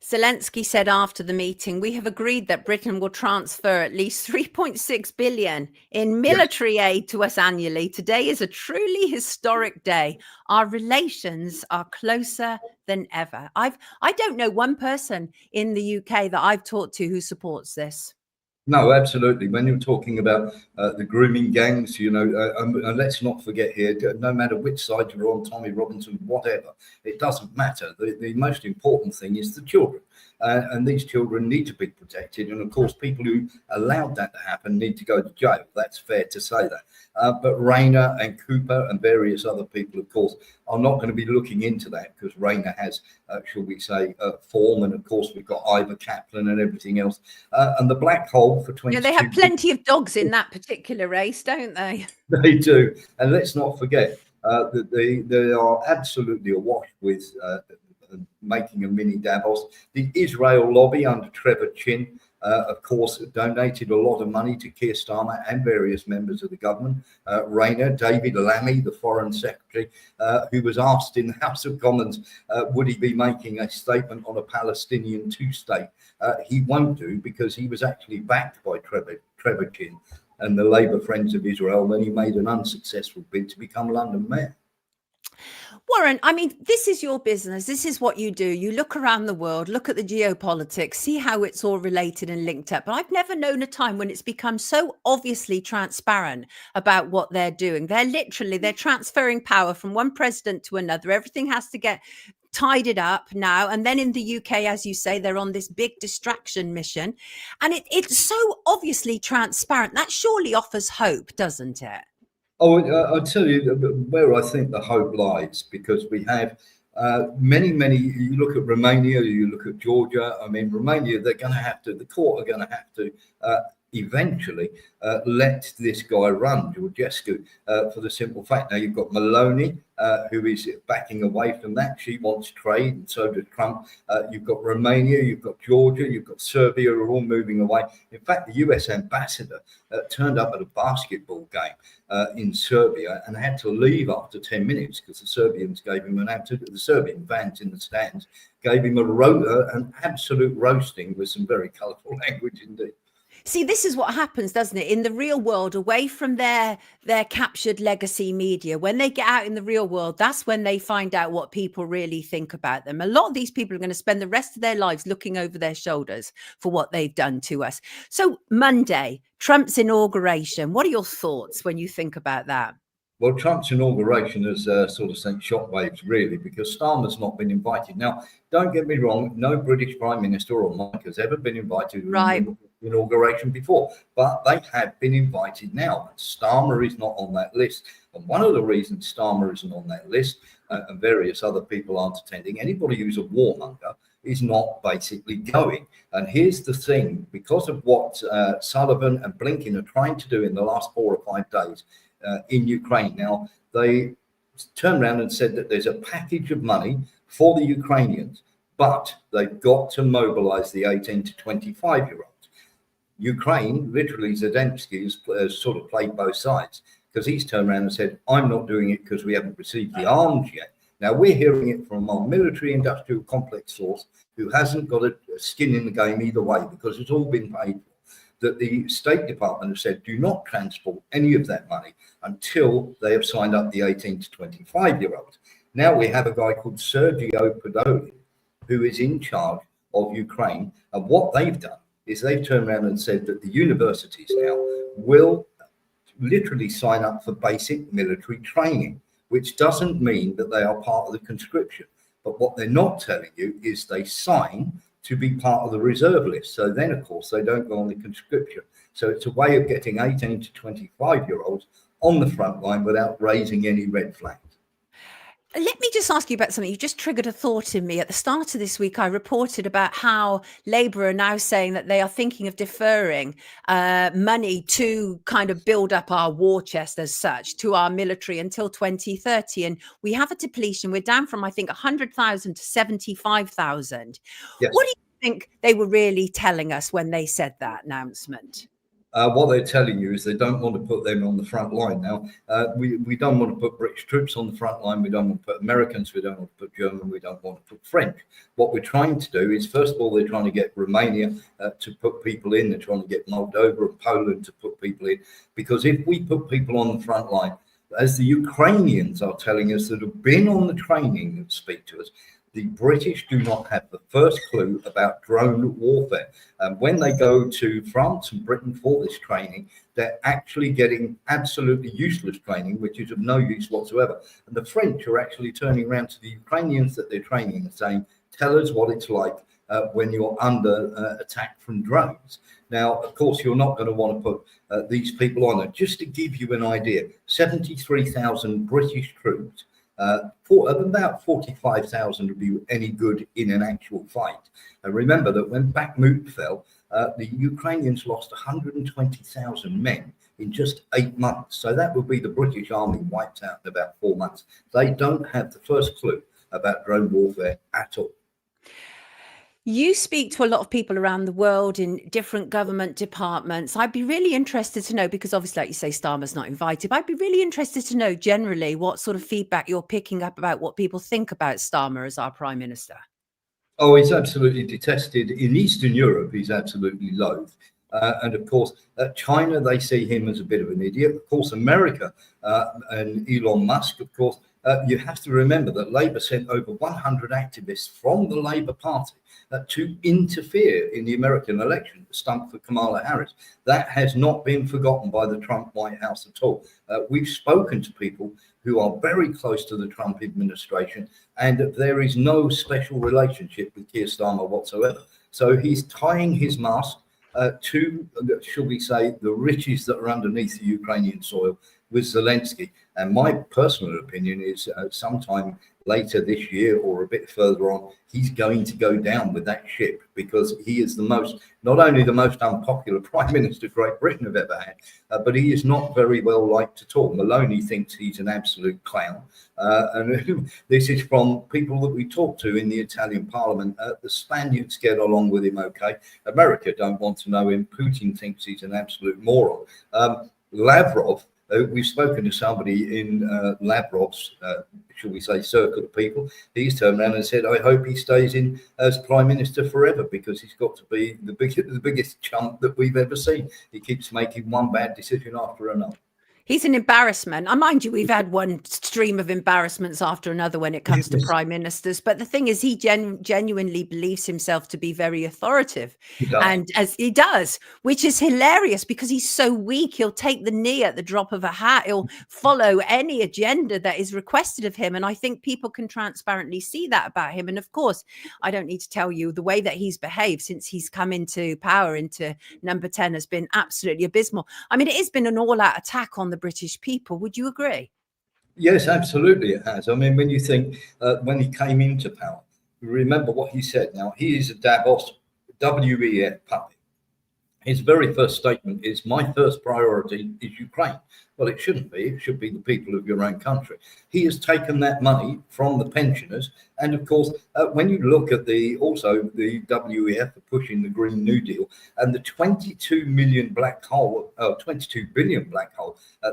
Zelensky said after the meeting, we have agreed that Britain will transfer at least 3.6 billion in military aid to us annually. Today is a truly historic day. Our relations are closer than ever. I don't know one person in the UK that I've talked to who supports this. No, absolutely. When you're talking about the grooming gangs, you know, and let's not forget here, no matter which side you're on, Tommy Robinson, whatever, it doesn't matter. The most important thing is the children. And these children need to be protected. And of course, people who allowed that to happen need to go to jail. That's fair to say that. But Rayner and Cooper and various other people, of course, are not going to be looking into that, because Rayner has, shall we say, form. And of course, we've got Ivor Kaplan and everything else. And the black hole for 22. Yeah, they have plenty of dogs in that particular race, don't they? They do. And let's not forget that they are absolutely awash with making a mini Davos. The Israel lobby under Trevor Chin, of course, donated a lot of money to Keir Starmer and various members of the government. Rayner, David Lammy, the Foreign Secretary, who was asked in the House of Commons, would he be making a statement on a Palestinian two-state? He won't do, because he was actually backed by Trevor Chin and the Labour Friends of Israel when he made an unsuccessful bid to become London mayor. Warren, I mean, this is your business. This is what you do. You look around the world, look at the geopolitics, see how it's all related and linked up. But I've never known a time when it's become so obviously transparent about what they're doing. They're transferring power from one president to another. Everything has to get tidied up now. And then in the UK, as you say, they're on this big distraction mission. And it's so obviously transparent. That surely offers hope, doesn't it? Oh, I'll tell you where I think the hope lies, because we have many, you look at Romania, you look at Georgia. I mean, Romania, the court are going to have to eventually let this guy run, Georgescu, for the simple fact. Now, you've got Maloney, who is backing away from that. She wants trade, and so does Trump. You've got Romania, you've got Georgia, you've got Serbia, are all moving away. In fact, the US ambassador turned up at a basketball game in Serbia and had to leave after 10 minutes because the Serbians gave him the Serbian fans in the stands gave him an absolute roasting with some very colourful language indeed. See, this is what happens, doesn't it? In the real world, away from their captured legacy media, when they get out in the real world, that's when they find out what people really think about them. A lot of these people are going to spend the rest of their lives looking over their shoulders for what they've done to us. So Monday, Trump's inauguration. What are your thoughts when you think about that? Well, Trump's inauguration has sort of sent shockwaves, really, because Starmer's not been invited. Now, don't get me wrong, no British Prime Minister or Mike has ever been invited to an inauguration before, but they have been invited now. Starmer is not on that list. And one of the reasons Starmer isn't on that list, and various other people aren't attending, anybody who's a warmonger is not basically going. And here's the thing, because of what Sullivan and Blinken are trying to do in the last 4 or 5 days, in Ukraine. Now, they turned around and said that there's a package of money for the Ukrainians, but they've got to mobilize the 18 to 25-year-olds. Ukraine, literally, Zelensky has sort of played both sides, because he's turned around and said, I'm not doing it because we haven't received the arms yet. Now, we're hearing it from our military industrial complex source, who hasn't got a skin in the game either way, because it's all been paid for, that the State Department have said, do not transport any of that money until they have signed up the 18 to 25-year-olds. Now we have a guy called Sergio Podolak, who is in charge of Ukraine. And what they've done is they've turned around and said that the universities now will literally sign up for basic military training, which doesn't mean that they are part of the conscription. But what they're not telling you is they sign to be part of the reserve list. So then, of course, they don't go on the conscription. So it's a way of getting 18 to 25-year-olds on the front line without raising any red flags. Let me just ask you about something. You just triggered a thought in me. At the start of this week, I reported about how Labour are now saying that they are thinking of deferring money to kind of build up our war chest as such, to our military until 2030. And we have a depletion. We're down from, I think, 100,000 to 75,000. Yes. What do you think they were really telling us when they said that announcement? What they're telling you is they don't want to put them on the front line. Now, we don't want to put British troops on the front line. We don't want to put Americans. We don't want to put German. We don't want to put French. What we're trying to do is, first of all, they're trying to get Romania to put people in. They're trying to get Moldova and Poland to put people in. Because if we put people on the front line, as the Ukrainians are telling us that have been on the training that speak to us, the British do not have the first clue about drone warfare. When they go to France and Britain for this training, they're actually getting absolutely useless training, which is of no use whatsoever. And the French are actually turning around to the Ukrainians that they're training and saying, tell us what it's like when you're under attack from drones. Now, of course, you're not going to want to put these people on it. Just to give you an idea, 73,000 British troops, about 45,000 would be any good in an actual fight. And remember that when Bakhmut fell, the Ukrainians lost 120,000 men in just 8 months. So that would be the British army wiped out in about 4 months. They don't have the first clue about drone warfare at all. You speak to a lot of people around the world in different government departments. I'd be really interested to know, because obviously, like you say, Starmer's not invited, but I'd be really interested to know generally what sort of feedback you're picking up about what people think about Starmer as our Prime Minister. Oh, he's absolutely detested. In Eastern Europe, he's absolutely loathed. And of course, China, they see him as a bit of an idiot. Of course, America and Elon Musk, of course, you have to remember that Labour sent over 100 activists from the Labour Party to interfere in the American election, to stump for Kamala Harris. That has not been forgotten by the Trump White House at all. We've spoken to people who are very close to the Trump administration, and there is no special relationship with Keir Starmer whatsoever. So he's tying his mast to, shall we say, the riches that are underneath the Ukrainian soil with Zelensky. And my personal opinion is sometime later this year or a bit further on, he's going to go down with that ship, because he is the most, not only the most unpopular Prime Minister Great Britain have ever had, but he is not very well liked at all. Maloney thinks he's an absolute clown. And this is from people that we talk to in the Italian Parliament. The Spaniards get along with him okay. America don't want to know him. Putin thinks he's an absolute moron. Lavrov, we've spoken to somebody in Lavrov's, shall we say, circle of people. He's turned around and said, I hope he stays in as Prime Minister forever, because he's got to be the biggest chump that we've ever seen. He keeps making one bad decision after another. He's an embarrassment. I mind you, we've had one stream of embarrassments after another when it comes to prime ministers. But the thing is, he genuinely believes himself to be very authoritative. And as he does, which is hilarious, because he's so weak. He'll take the knee at the drop of a hat. He'll follow any agenda that is requested of him. And I think people can transparently see that about him. And of course, I don't need to tell you, the way that he's behaved since he's come into power, into number 10, has been absolutely abysmal. I mean, it has been an all-out attack on the British people. Would you agree? Yes, absolutely it has. I mean, when you think when he came into power, remember what he said. Now, he is a Davos WEF puppet. His very first statement is, my first priority is Ukraine. Well, it shouldn't be. It should be the people of your own country. He has taken that money from the pensioners. And of course, when you look at the WEF are pushing the Green New Deal, and the 22 billion black hole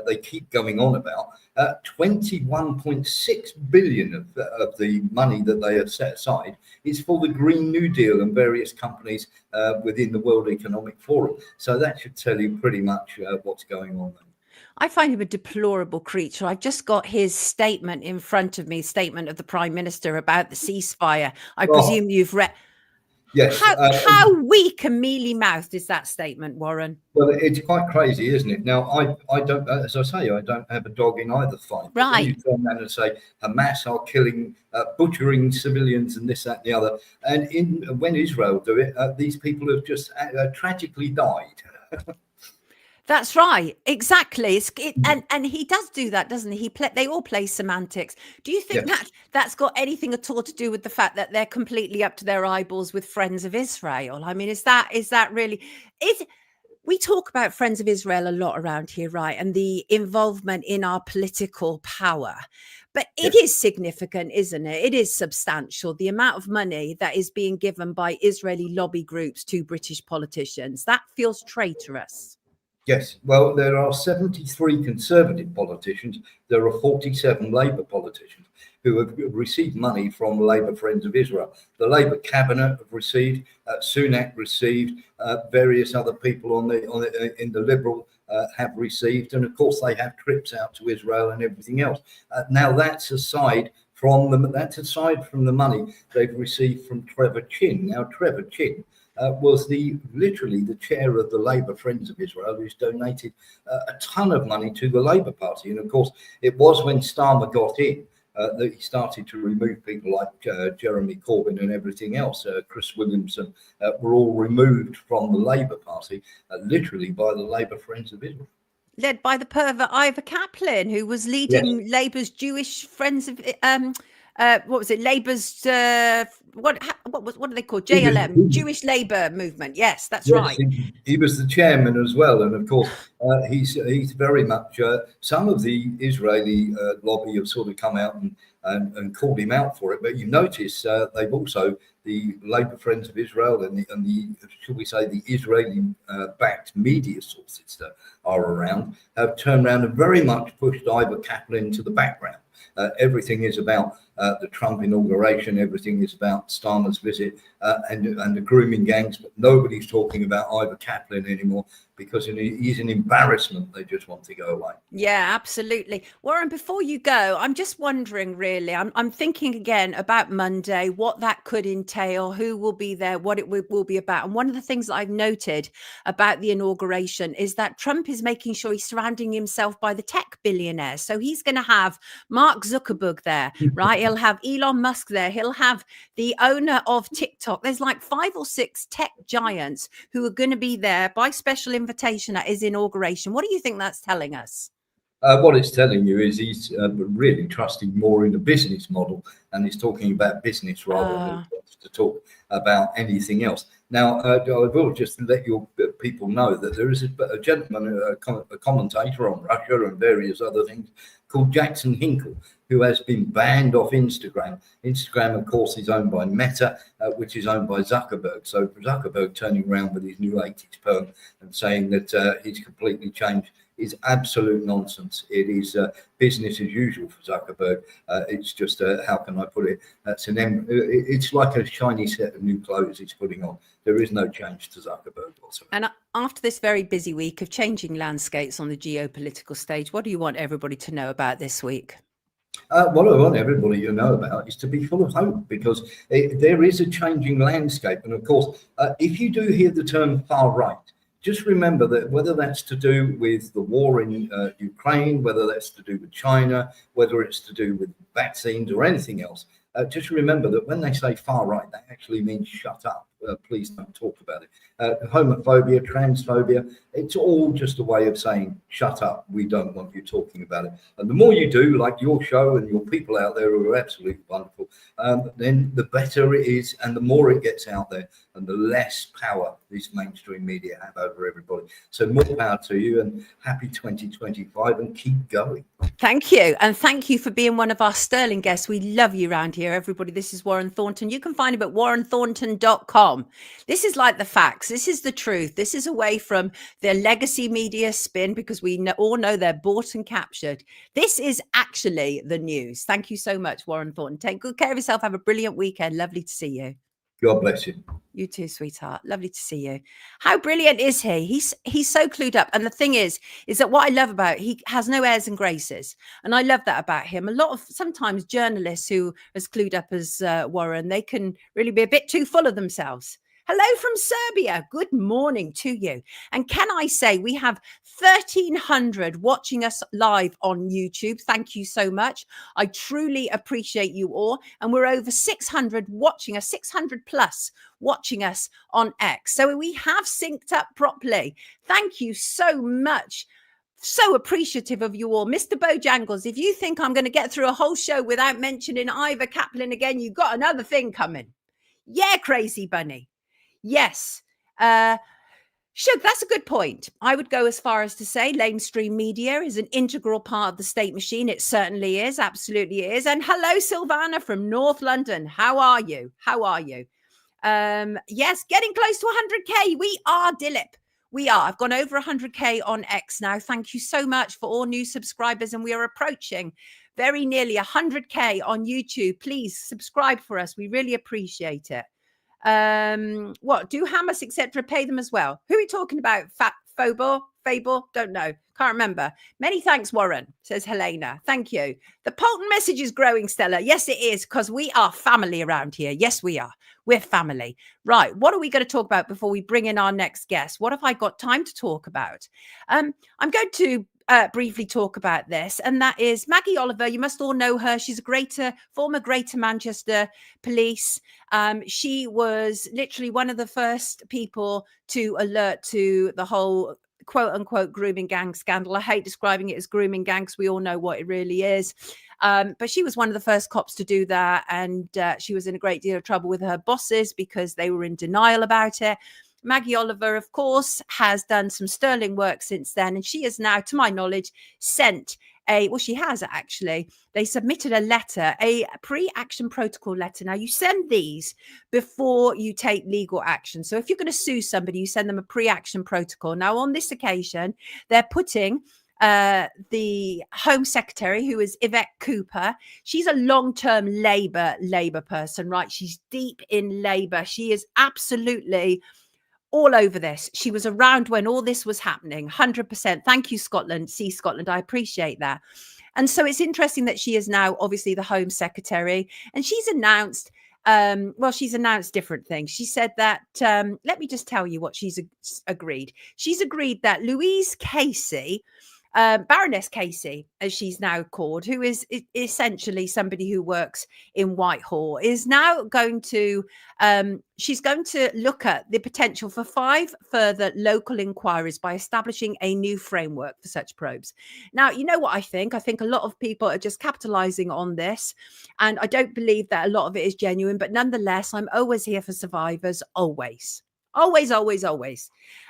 they keep going on about, 21.6 billion of the money that they have set aside is for the Green New Deal and various companies within the World Economic Forum. So that should tell you pretty much what's going on there. I find him a deplorable creature. I've just got his statement in front of me, statement of the Prime Minister about the ceasefire. I Oh, presume you've read. yes. How weak and mealy-mouthed is that statement, Warren? Well, it's quite crazy, isn't it? Now, I don't, as I say, I don't have a dog in either fight. But when you Right. turn around and say Hamas are killing, butchering civilians and this, that, and the other, and when Israel do it, these people have just tragically died. That's right. Exactly. And he does do that, doesn't he? They all play semantics. Do you think Yes. that's got anything at all to do with the fact that they're completely up to their eyeballs with Friends of Israel? I mean, is that really we talk about Friends of Israel a lot around here, right? And the involvement in our political power. But it Yes. is significant, isn't it? It is substantial. The amount of money that is being given by Israeli lobby groups to British politicians, that feels traitorous. Yes, well, there are 73 Conservative politicians. There are 47 Labour politicians who have received money from Labour Friends of Israel. The Labour cabinet have received, Sunak received, various other people in the Liberal have received, and of course they have trips out to Israel and everything else. Now that's aside from the money they've received from Trevor Chin. Now Trevor Chin was literally the chair of the Labour Friends of Israel, who's donated a ton of money to the Labour Party. And of course, it was when Starmer got in that he started to remove people like Jeremy Corbyn and everything else. Chris Williamson were all removed from the Labour Party, literally by the Labour Friends of Israel. Led by the pervert Ivor Kaplan, who was leading Labour's Jewish Friends of what was it? Labour's what are they called? JLM, Jewish Labour Movement. Yes, that's right. He was the chairman as well, and of course he's very much. Some of the Israeli lobby have sort of come out and called him out for it, but you notice they've also, the Labour Friends of Israel and the should we say the Israeli backed media sources that are around have turned around and very much pushed Ivor Kaplan into the background. Everything is about the Trump inauguration. Everything is about Starmer's visit and the grooming gangs. But nobody's talking about Ivor Kaplan anymore because he's an embarrassment. They just want to go away. Yeah, absolutely. Warren, before you go, I'm just wondering, really, I'm thinking again about Monday, what that could entail, who will be there, what it will be about. And one of the things that I've noted about the inauguration is that Trump is making sure he's surrounding himself by the tech billionaires. So he's going to have Mark Zuckerberg there, right? He'll have Elon Musk there. He'll have the owner of TikTok. There's like 5 or 6 tech giants who are going to be there by special invitation at his inauguration. What do you think that's telling us? What it's telling you is he's really trusting more in the business model, and he's talking about business rather than to talk about anything else. Now, I will just let your people know that there is a gentleman, a commentator on Russia and various other things, called Jackson Hinkle, who has been banned off Instagram. Instagram, of course, is owned by Meta, which is owned by Zuckerberg. So Zuckerberg turning around with his new 80s perm and saying that he's completely changed is absolute nonsense. It is business as usual for Zuckerberg. It's just, how can I put it? It's like a shiny set of new clothes he's putting on. There is no change to Zuckerberg whatsoever. And after this very busy week of changing landscapes on the geopolitical stage, what do you want everybody to know about this week? What I want everybody to know about is to be full of hope, because there is a changing landscape. And of course, if you do hear the term far right, just remember that whether that's to do with the war in Ukraine, whether that's to do with China, whether it's to do with vaccines or anything else, just remember that when they say far right, that actually means shut up. Please don't talk about it. Homophobia, transphobia, it's all just a way of saying, shut up. We don't want you talking about it. And the more you do, like your show and your people out there who are absolutely wonderful, then the better it is and the more it gets out there and the less power these mainstream media have over everybody. So more power to you and happy 2025 and keep going. Thank you. And thank you for being one of our sterling guests. We love you around here, everybody. This is Warren Thornton. You can find him at warrenthornton.com. This is like the facts. This is the truth. This is away from their legacy media spin, because we all know they're bought and captured. This is actually the news. Thank you so much, Warren Thornton. Take good care of yourself. Have a brilliant weekend. Lovely to see you. God bless you. You too, sweetheart. Lovely to see you. How brilliant is he? He's so clued up. And the thing is that what I love about he has no airs and graces. And I love that about him. A lot of sometimes journalists who are as clued up as Warren, they can really be a bit too full of themselves. Hello from Serbia. Good morning to you. And can I say we have 1,300 watching us live on YouTube. Thank you so much. I truly appreciate you all. And we're over 600 watching us, 600 plus watching us on X. So we have synced up properly. Thank you so much. So appreciative of you all. Mr. Bojangles, if you think I'm going to get through a whole show without mentioning Ivor Kaplan again, you've got another thing coming. Yeah, Crazy Bunny. Yes. Shug, that's a good point. I would go as far as to say mainstream media is an integral part of the state machine. It certainly is. Absolutely is. And hello, Silvana from North London. How are you? How are you? Yes, getting close to 100K. We are, Dilip. We are. I've gone over 100K on X now. Thank you so much for all new subscribers. And we are approaching very nearly 100K on YouTube. Please subscribe for us. We really appreciate it. What do Hamas etc pay them as well? Who are we talking about? Fable, don't know, can't remember. Many thanks, Warren, says Helena. Thank you. The Poulton message is growing, Stella. Yes, it is, because we are family around here. Yes, we are. We're family. Right, what are we going to talk about before we bring in our next guest? What have I got time to talk about? I'm going to briefly talk about this, and that is Maggie Oliver. You must all know her. She's a former Greater Manchester police. She was literally one of the first people to alert to the whole quote unquote grooming gang scandal. I hate describing it as grooming gang because we all know what it really is. But she was one of the first cops to do that. And she was in a great deal of trouble with her bosses because they were in denial about it. Maggie Oliver, of course, has done some sterling work since then. And she has now, to my knowledge, sent she has actually. They submitted a letter, a pre-action protocol letter. Now, you send these before you take legal action. So if you're going to sue somebody, you send them a pre-action protocol. Now, on this occasion, they're putting the Home Secretary, who is Yvette Cooper. She's a long-term Labour person, right? She's deep in Labour. She is absolutely all over this. She was around when all this was happening, 100%. Thank you, Scotland. See Scotland. I appreciate that. And so it's interesting that she is now obviously the Home Secretary, and she's announced, she's announced different things. She said that, let me just tell you what she's agreed. She's agreed that Louise Casey, Baroness Casey, as she's now called, who is essentially somebody who works in Whitehall, is now going to, she's going to look at the potential for 5 further local inquiries by establishing a new framework for such probes. Now, you know what I think? I think a lot of people are just capitalizing on this, and I don't believe that a lot of it is genuine, but nonetheless, I'm always here for survivors, always. Always.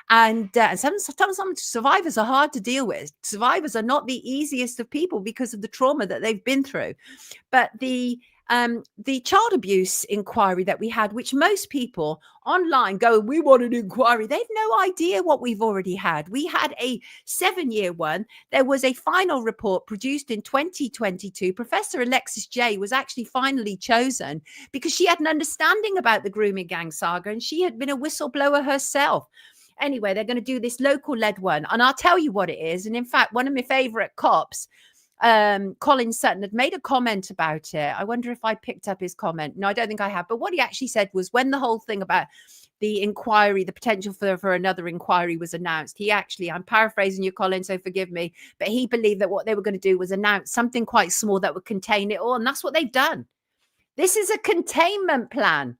And sometimes survivors are hard to deal with. Survivors are not the easiest of people because of the trauma that they've been through. But the child abuse inquiry that we had, which most people online go, we want an inquiry. They've no idea what we've already had. We had a 7-year one. There was a final report produced in 2022. Professor Alexis J was actually finally chosen because she had an understanding about the grooming gang saga, and she had been a whistleblower herself. Anyway, they're going to do this local-led one, and I'll tell you what it is. And in fact, one of my favorite cops, Colin Sutton, had made a comment about it. I wonder if I picked up his comment. No, I don't think I have. But what he actually said was, when the whole thing about the inquiry, the potential for another inquiry was announced, he actually, I'm paraphrasing you, Colin, so forgive me, but he believed that what they were going to do was announce something quite small that would contain it all. And that's what they've done. This is a containment plan.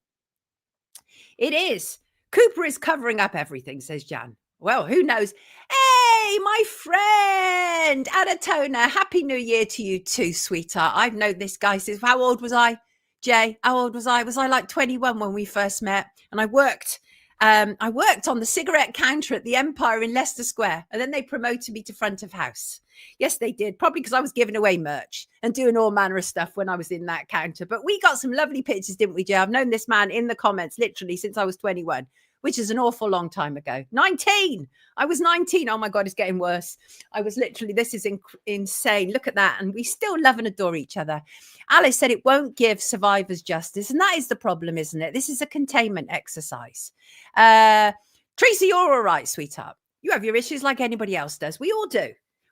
It is. Cooper is covering up everything, says Jan. Well, who knows? Hey, my friend, Adatona, Happy New Year to you too, sweetheart. I've known this guy since, how old was I? Jay, how old was I? Was I like 21 when we first met? And I worked on the cigarette counter at the Empire in Leicester Square. And then they promoted me to front of house. Yes, they did. Probably because I was giving away merch and doing all manner of stuff when I was in that counter. But we got some lovely pictures, didn't we, Jay? I've known this man in the comments literally since I was 21. which is an awful long time ago. 19. I was 19. Oh my God, it's getting worse. I was literally, this is insane. Look at that. And we still love and adore each other. Alice said it won't give survivors justice. And that is the problem, isn't it? This is a containment exercise. Tracy, you're all right, sweetheart. You have your issues like anybody else does. We all do.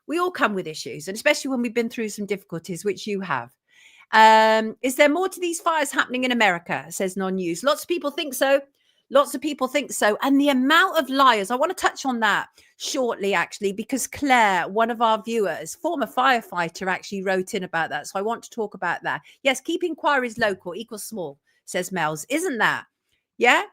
We all come with issues, and especially when we've been through some difficulties, which you have. Is there more to these fires happening in America, says Non-News. Lots of people think so. Lots of people think so. And the amount of liars, I want to touch on that shortly, actually, because Claire, one of our viewers, former firefighter, actually wrote in about that. So I want to talk about that. Yes, keep inquiries local equals small, says Mel's. Isn't that? Yeah.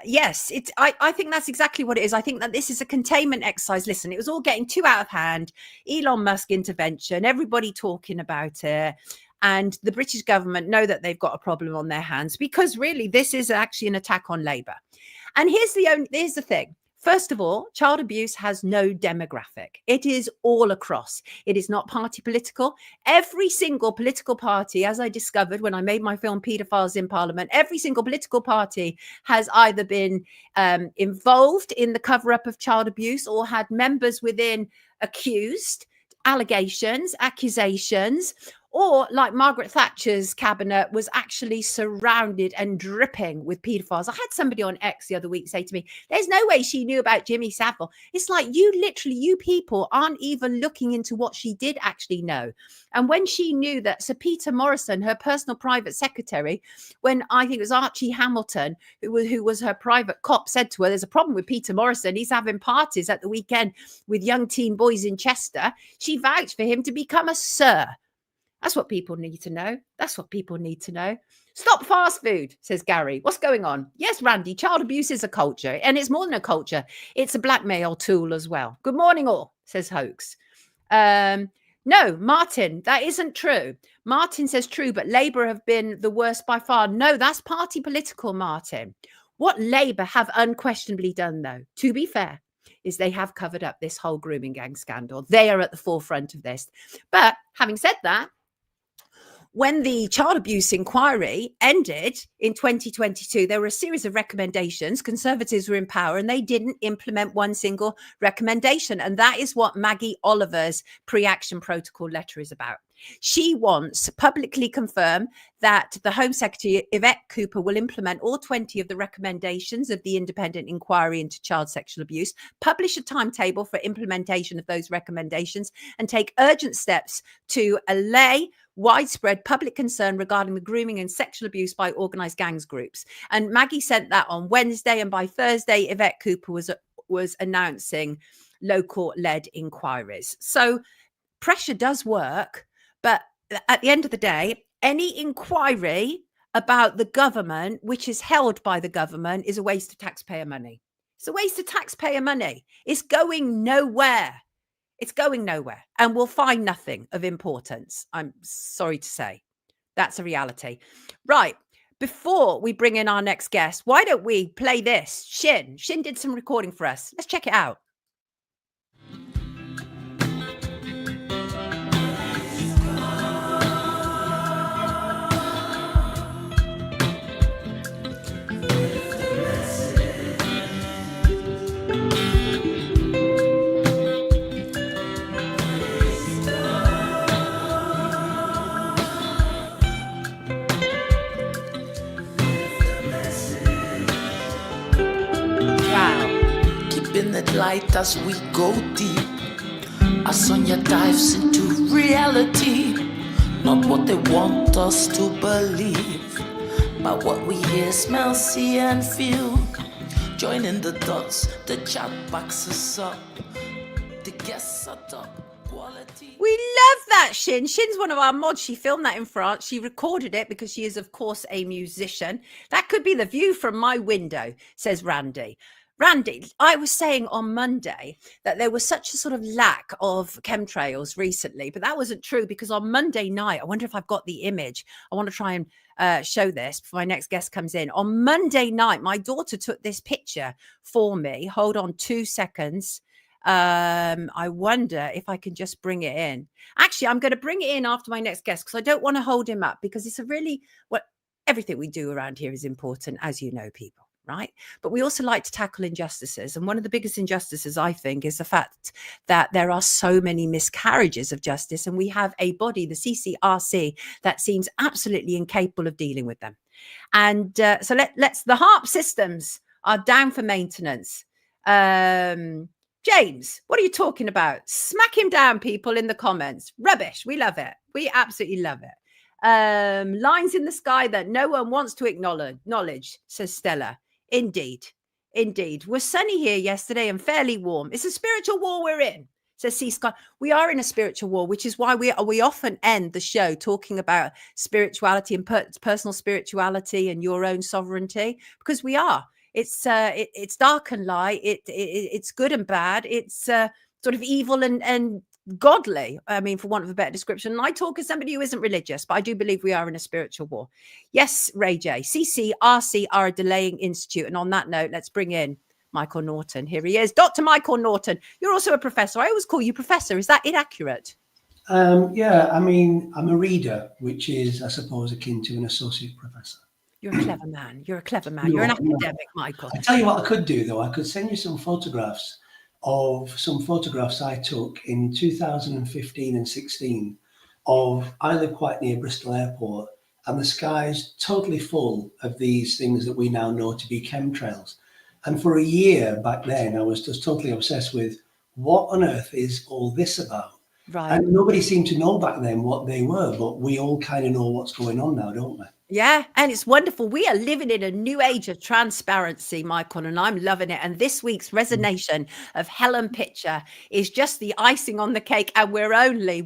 Yes, I think that's exactly what it is. I think that this is a containment exercise. Listen, it was all getting too out of hand. Elon Musk intervention, everybody talking about it. And the British government know that they've got a problem on their hands, because really this is actually an attack on Labour. And here's the thing. First of all, child abuse has no demographic. It is all across. It is not party political. Every single political party, as I discovered when I made my film Paedophiles in Parliament, every single political party has either been involved in the cover-up of child abuse or had members within accused, allegations, accusations, or like Margaret Thatcher's cabinet was actually surrounded and dripping with paedophiles. I had somebody on X the other week say to me, there's no way she knew about Jimmy Savile. It's like you people aren't even looking into what she did actually know. And when she knew that Sir Peter Morrison, her personal private secretary, when I think it was Archie Hamilton, who was her private cop, said to her, there's a problem with Peter Morrison. He's having parties at the weekend with young teen boys in Chester. She vouched for him to become a sir. That's what people need to know. That's what people need to know. Stop fast food, says Gary. What's going on? Yes, Randy, child abuse is a culture, and it's more than a culture. It's a blackmail tool as well. Good morning, all, says Hoax. No, Martin, that isn't true. Martin says true, but Labour have been the worst by far. No, that's party political, Martin. What Labour have unquestionably done, though, to be fair, is they have covered up this whole grooming gang scandal. They are at the forefront of this. But having said that, when the child abuse inquiry ended in 2022, there were a series of recommendations. Conservatives were in power and they didn't implement one single recommendation. And that is what Maggie Oliver's pre-action protocol letter is about. She wants to publicly confirm that the Home Secretary, Yvette Cooper, will implement all 20 of the recommendations of the independent inquiry into child sexual abuse, publish a timetable for implementation of those recommendations, and take urgent steps to allay widespread public concern regarding the grooming and sexual abuse by organised gangs groups. And Maggie sent that on Wednesday, and by Thursday, Yvette Cooper was announcing local-led inquiries. So pressure does work, but at the end of the day, any inquiry about the government, which is held by the government, is a waste of taxpayer money. It's a waste of taxpayer money. It's going nowhere. It's going nowhere, and we'll find nothing of importance. I'm sorry to say. That's a reality. Right. Before we bring in our next guest, why don't we play this? Shin did some recording for us. Let's check it out. In the light as we go deep, as Sonia dives into reality, not what they want us to believe, but what we hear, smell, see and feel. Joining the dots, the chat backs us up, the guests are top quality. We love that, Shin. Shin's one of our mods. She filmed that in France. She recorded it because she is, of course, a musician. That could be the view from my window, says Randy. Randy, I was saying on Monday that there was such a sort of lack of chemtrails recently, but that wasn't true because on Monday night, I wonder if I've got the image. I want to try and show this before my next guest comes in. On Monday night, my daughter took this picture for me. Hold on 2 seconds. I wonder if I can just bring it in. Actually, I'm going to bring it in after my next guest because I don't want to hold him up because it's a really, everything we do around here is important, as you know, people. Right. But we also like to tackle injustices. And one of the biggest injustices, I think, is the fact that there are so many miscarriages of justice. And we have a body, the CCRC, that seems absolutely incapable of dealing with them. And so let's, the HARP systems are down for maintenance. James, what are you talking about? Smack him down, people, in the comments. Rubbish. We love it. We absolutely love it. Lines in the sky that no one wants to acknowledge, says Stella. Indeed. Was sunny here yesterday and fairly warm. It's a spiritual war we're in, says C Sky. We are in a spiritual war, which is why we often end the show talking about spirituality and personal spirituality and your own sovereignty, because we are. It's dark and light. It's good and bad. It's sort of evil and godly, I mean, for want of a better description. And I talk as somebody who isn't religious, but I do believe we are in a spiritual war. Yes, Ray J. CCRC are a delaying institute. And on that note, let's bring in Michael Norton. Here he is. Dr. Michael Norton. You're also a professor. I always call you professor. Is that inaccurate? Yeah, I mean, I'm a reader, which is, I suppose, akin to an associate professor. You're a clever man. You're an academic, Michael. I tell you what I could do, though. I could send you some photographs I took in 2015 and 16 of, I live quite near Bristol Airport, and the sky's totally full of these things that we now know to be chemtrails. And for a year back then, I was just totally obsessed with what on earth is all this about? Right. And nobody seemed to know back then what they were, but we all kind of know what's going on now, don't we? Yeah, and it's wonderful. We are living in a new age of transparency, Michael, and I'm loving it. And this week's resignation of Helen Pitcher is just the icing on the cake. And we're only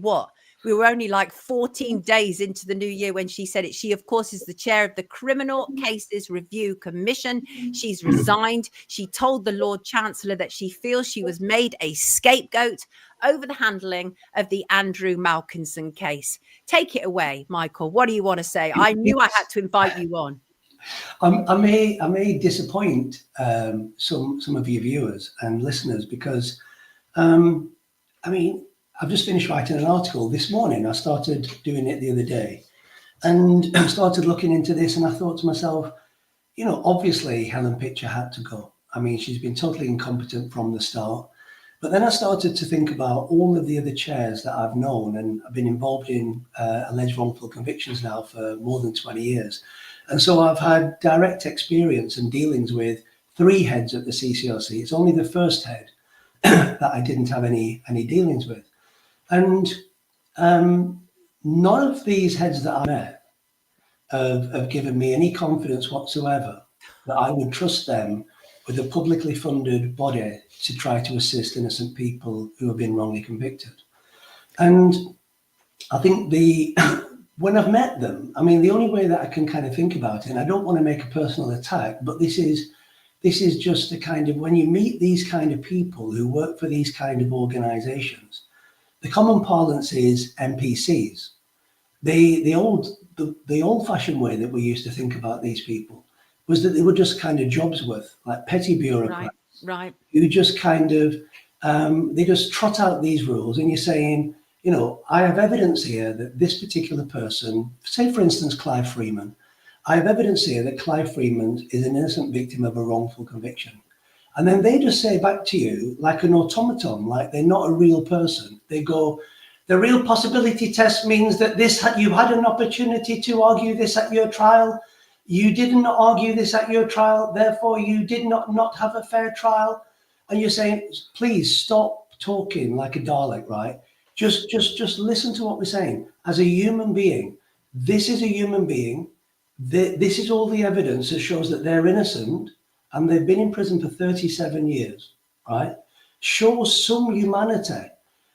we were only like 14 days into the new year when she said it. She, of course, is the chair of the Criminal Cases Review Commission. She's resigned. She told the Lord Chancellor that she feels she was made a scapegoat over the handling of the Andrew Malkinson case. Take it away, Michael. What do you want to say? I knew I had to invite you on. I may disappoint some of your viewers and listeners because, I mean, I've just finished writing an article this morning. I started doing it the other day and started looking into this, and I thought to myself, you know, obviously Helen Pitcher had to go. I mean, she's been totally incompetent from the start. But then I started to think about all of the other chairs that I've known, and I've been involved in alleged wrongful convictions now for more than 20 years. And so I've had direct experience and dealings with 3 heads at the CCRC. It's only the first head that I didn't have any dealings with. And none of these heads that I met have given me any confidence whatsoever that I would trust them with a publicly funded body to try to assist innocent people who have been wrongly convicted. And I think when I've met them, I mean, the only way that I can kind of think about it, and I don't want to make a personal attack, but this is just the kind of, when you meet these kind of people who work for these kind of organizations, the common parlance is NPCs. The old-fashioned way that we used to think about these people was that they were just kind of jobsworth, like petty bureaucrats, right? Who just kind of, they just trot out these rules, and you're saying, you know, I have evidence here that this particular person, say for instance, Clive Freeman, I have evidence here that Clive Freeman is an innocent victim of a wrongful conviction. And then they just say back to you, like an automaton, like they're not a real person. They go, the real possibility test means that you had an opportunity to argue this at your trial. You didn't argue this at your trial, therefore you did not have a fair trial. And you're saying, please stop talking like a Dalek, right? Just listen to what we're saying. As a human being, this is a human being. This is all the evidence that shows that they're innocent, and they've been in prison for 37 years, right? Show some humanity.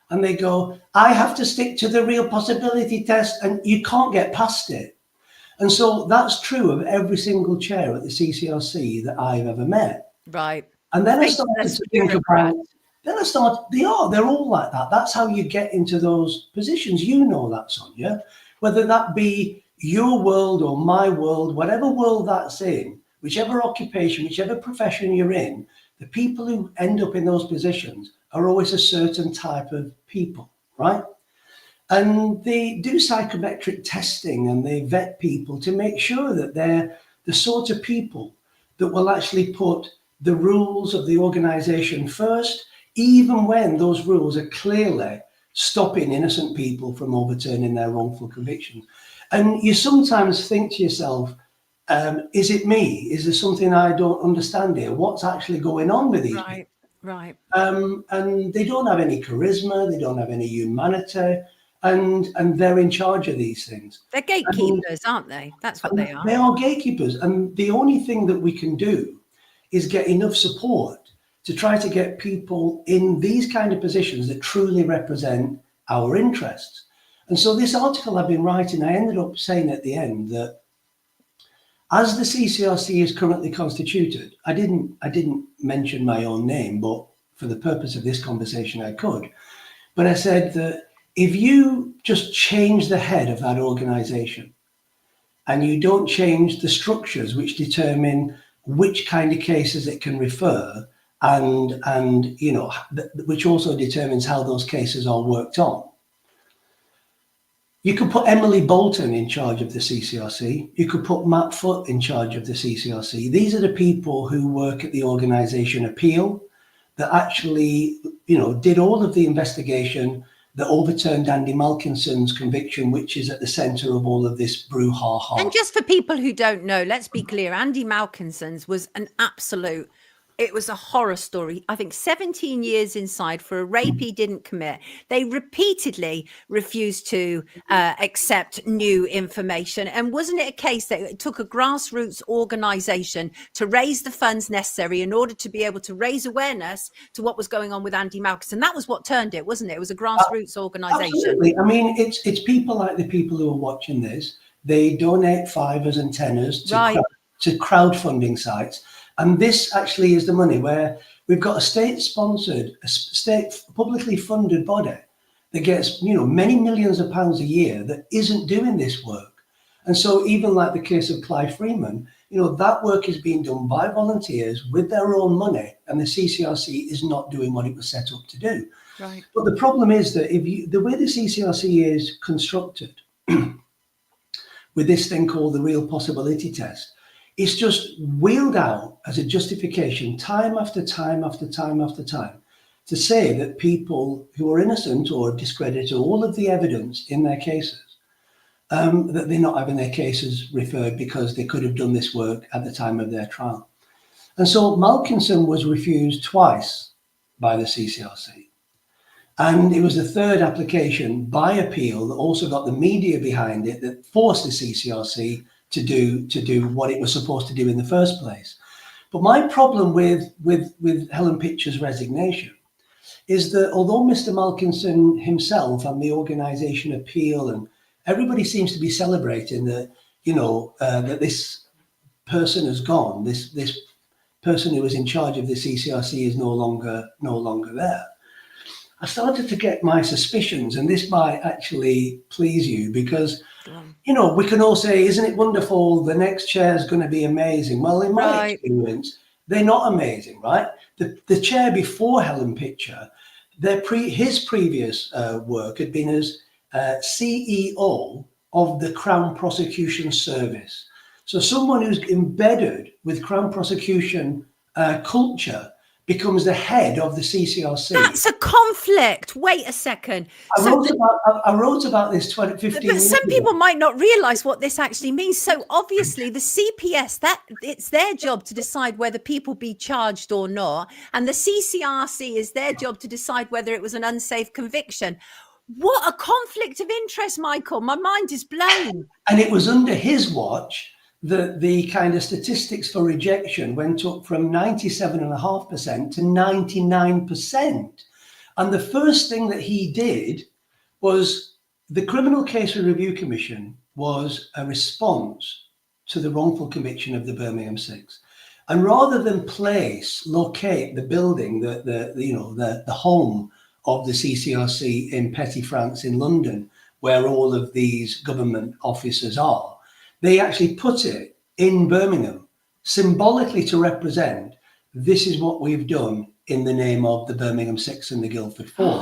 And they go, I have to stick to the real possibility test, and you can't get past it. And so that's true of every single chair at the CCRC that I've ever met. Right. And then I started to think about, they're all like that. That's how you get into those positions. You know that, Sonia, whether that be your world or my world, whatever world that's in, whichever occupation, whichever profession you're in, the people who end up in those positions are always a certain type of people, right? And they do psychometric testing and they vet people to make sure that they're the sort of people that will actually put the rules of the organization first, even when those rules are clearly stopping innocent people from overturning their wrongful convictions. And you sometimes think to yourself, is it me? Is there something I don't understand here? What's actually going on with these people? Right. And they don't have any charisma, they don't have any humanity, and they're in charge of these things. They're gatekeepers, aren't they? That's what they are. They are gatekeepers. And the only thing that we can do is get enough support to try to get people in these kind of positions that truly represent our interests. And so this article I've been writing, I ended up saying at the end that as the CCRC is currently constituted, I didn't mention my own name, but for the purpose of this conversation, I could. But I said that if you just change the head of that organization and you don't change the structures which determine which kind of cases it can refer and you know, which also determines how those cases are worked on. You could put Emily Bolton in charge of the CCRC. You could put Matt Foote in charge of the CCRC. These are the people who work at the organisation Appeal that actually, you know, did all of the investigation that overturned Andy Malkinson's conviction, which is at the centre of all of this brouhaha. And just for people who don't know, let's be clear, Andy Malkinson's was an absolute, it was a horror story. I think 17 years inside for a rape he didn't commit. They repeatedly refused to accept new information. And wasn't it a case that it took a grassroots organisation to raise the funds necessary in order to be able to raise awareness to what was going on with Andy Malkinson? That was what turned it, wasn't it? It was a grassroots organisation. Absolutely. I mean, it's people like the people who are watching this. They donate fivers and tenors to crowdfunding sites. And this actually is the money where we've got a state-sponsored, a state publicly funded body that gets, you know, many millions of pounds a year that isn't doing this work. And so even like the case of Clive Freeman, you know, that work is being done by volunteers with their own money, and the CCRC is not doing what it was set up to do. Right. But the problem is that the way the CCRC is constructed with this thing called the real possibility test, it's just wheeled out as a justification time after time after time after time to say that people who are innocent or discredit all of the evidence in their cases, that they're not having their cases referred because they could have done this work at the time of their trial. And so Malkinson was refused twice by the CCRC. And it was the third application by Appeal that also got the media behind it that forced the CCRC to do what it was supposed to do in the first place. But my problem with Helen Pitcher's resignation is that although Mr. Malkinson himself and the organisation Appeal and everybody seems to be celebrating that, you know, that this person has gone, this person who was in charge of the CCRC is no longer there. I started to get my suspicions, and this might actually please you because, you know, we can all say, isn't it wonderful? The next chair is going to be amazing. Well, in my experience, they're not amazing, right? The chair before Helen Pitcher, his previous work had been as CEO of the Crown Prosecution Service. So someone who's embedded with Crown Prosecution culture becomes the head of the CCRC. That's a conflict. Wait a second. I wrote about this 15 but years some ago. people might not realise what this actually means. So obviously the CPS, that it's their job to decide whether people be charged or not. And the CCRC is their job to decide whether it was an unsafe conviction. What a conflict of interest, Michael. My mind is blown. And it was under his watch that the kind of statistics for rejection went up from 97.5% to 99%. And the first thing that he did was the Criminal Case Review Commission was a response to the wrongful conviction of the Birmingham Six. And rather than locate the building, the home of the CCRC in Petty France in London, where all of these government officers are, they actually put it in Birmingham, symbolically to represent this is what we've done in the name of the Birmingham Six and the Guildford Four.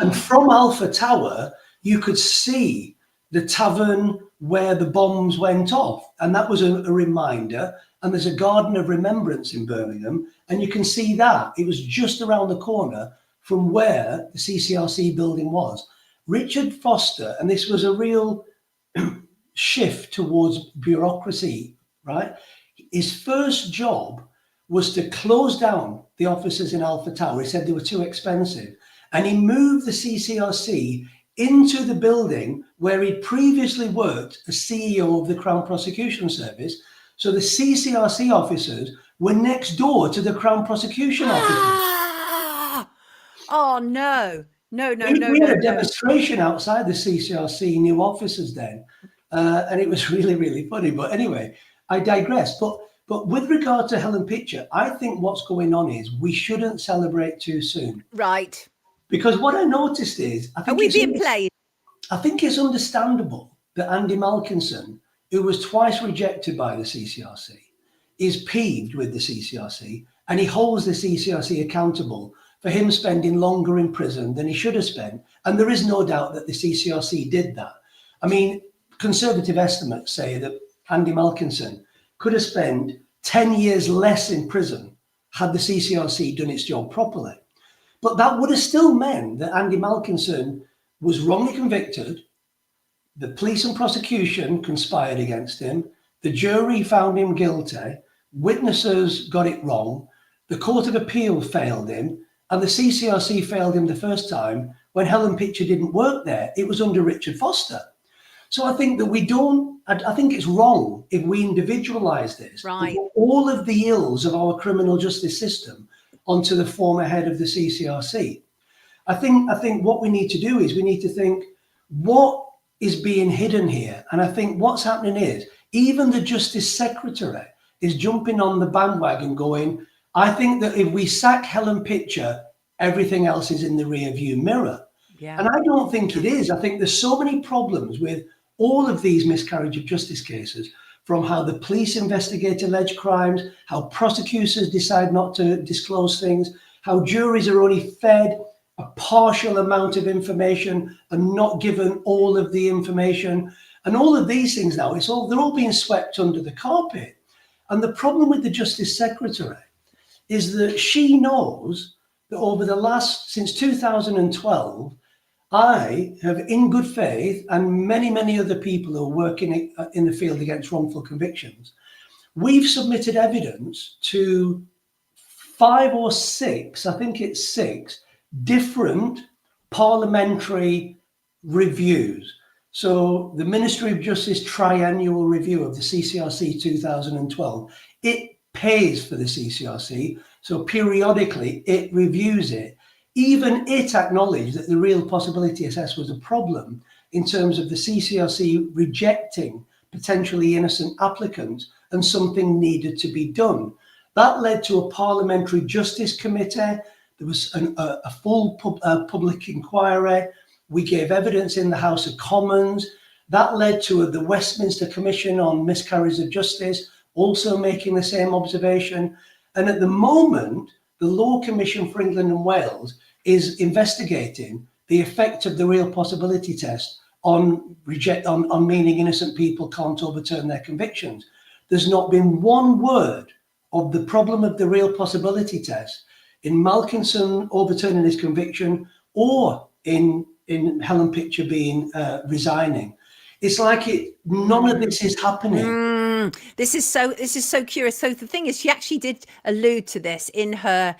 And from Alpha Tower, you could see the tavern where the bombs went off. And that was a reminder. And there's a Garden of Remembrance in Birmingham. And you can see that. It was just around the corner from where the CCRC building was. Richard Foster, and this was a real shift towards bureaucracy, right? His first job was to close down the offices in Alpha Tower. He said they were too expensive. And he moved the CCRC into the building where he previously worked as CEO of the Crown Prosecution Service. So the CCRC officers were next door to the Crown Prosecution officers. Oh, no. No. We had a demonstration outside the CCRC new offices then. And it was really, really funny. But anyway, I digress. But with regard to Helen Pitcher, I think what's going on is we shouldn't celebrate too soon. Right. Because what I noticed is, I think are we being played? I think it's understandable that Andy Malkinson, who was twice rejected by the CCRC, is peeved with the CCRC, and he holds the CCRC accountable for him spending longer in prison than he should have spent. And there is no doubt that the CCRC did that. I mean, conservative estimates say that Andy Malkinson could have spent 10 years less in prison had the CCRC done its job properly. But that would have still meant that Andy Malkinson was wrongly convicted. The police and prosecution conspired against him. The jury found him guilty. Witnesses got it wrong. The Court of Appeal failed him. And the CCRC failed him the first time when Helen Pitcher didn't work there. It was under Richard Foster. So I think that I think it's wrong if we individualize this. Right. All of the ills of our criminal justice system onto the former head of the CCRC. I think what we need to do is we need to think what is being hidden here. And I think what's happening is even the Justice Secretary is jumping on the bandwagon going, I think that if we sack Helen Pitcher, everything else is in the rear view mirror. Yeah. And I don't think it is. I think there's so many problems with all of these miscarriage of justice cases, from how the police investigate alleged crimes, how prosecutors decide not to disclose things, how juries are only fed a partial amount of information and not given all of the information. And all of these things now, they're all being swept under the carpet. And the problem with the Justice Secretary is that she knows that since 2012, I have, in good faith, and many, many other people who are working in the field against wrongful convictions, we've submitted evidence to 5 or 6, I think it's 6, different parliamentary reviews. So the Ministry of Justice triennial review of the CCRC 2012, it pays for the CCRC. So periodically it reviews it. Even it acknowledged that the real possibility assessment was a problem in terms of the CCRC rejecting potentially innocent applicants, and something needed to be done. That led to a parliamentary justice committee. There was a full public inquiry. We gave evidence in the House of Commons. That led to the Westminster Commission on Miscarriage of Justice also making the same observation. And at the moment, the Law Commission for England and Wales is investigating the effect of the real possibility test on meaning innocent people can't overturn their convictions. There's not been one word of the problem of the real possibility test in Malkinson overturning his conviction or in Helen Pitcher resigning. It's like none of this is happening. This is so curious. So the thing is, she actually did allude to this in her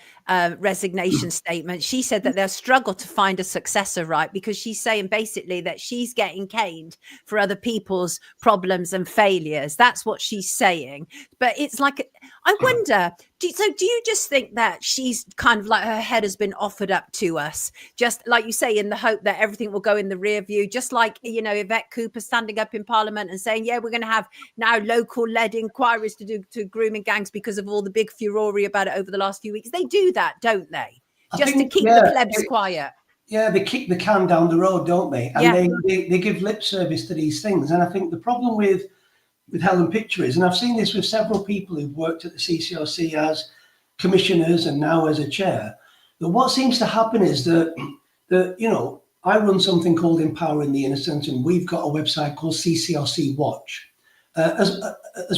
resignation statement. She said that they'll struggle to find a successor, right? Because she's saying basically that she's getting caned for other people's problems and failures. That's what she's saying. But it's like, I wonder, do you just think that she's kind of like her head has been offered up to us, just like you say, in the hope that everything will go in the rear view, just like, Yvette Cooper standing up in Parliament and saying, yeah, we're going to have now local-led inquiries to do to grooming gangs because of all the big furore about it over the last few weeks. They do that, don't they? Just to keep the plebs quiet. Yeah, they kick the can down the road, don't they? And they give lip service to these things. And I think the problem with Helen Pitcher is, and I've seen this with several people who've worked at the CCRC as commissioners and now as a chair, that what seems to happen is that I run something called Empowering the Innocent, and we've got a website called CCRC Watch, as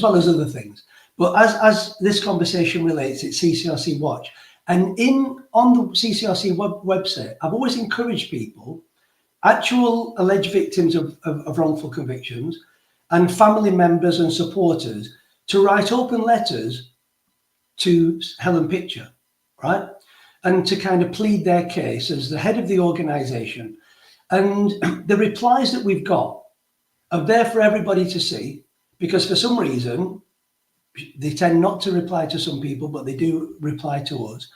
well as other things. But as this conversation relates, it's CCRC Watch. And on the CCRC website, I've always encouraged people, actual alleged victims of wrongful convictions, and family members and supporters, to write open letters to Helen Pitcher, right? And to kind of plead their case as the head of the organisation. And the replies that we've got are there for everybody to see, because for some reason, they tend not to reply to some people, but they do reply to us.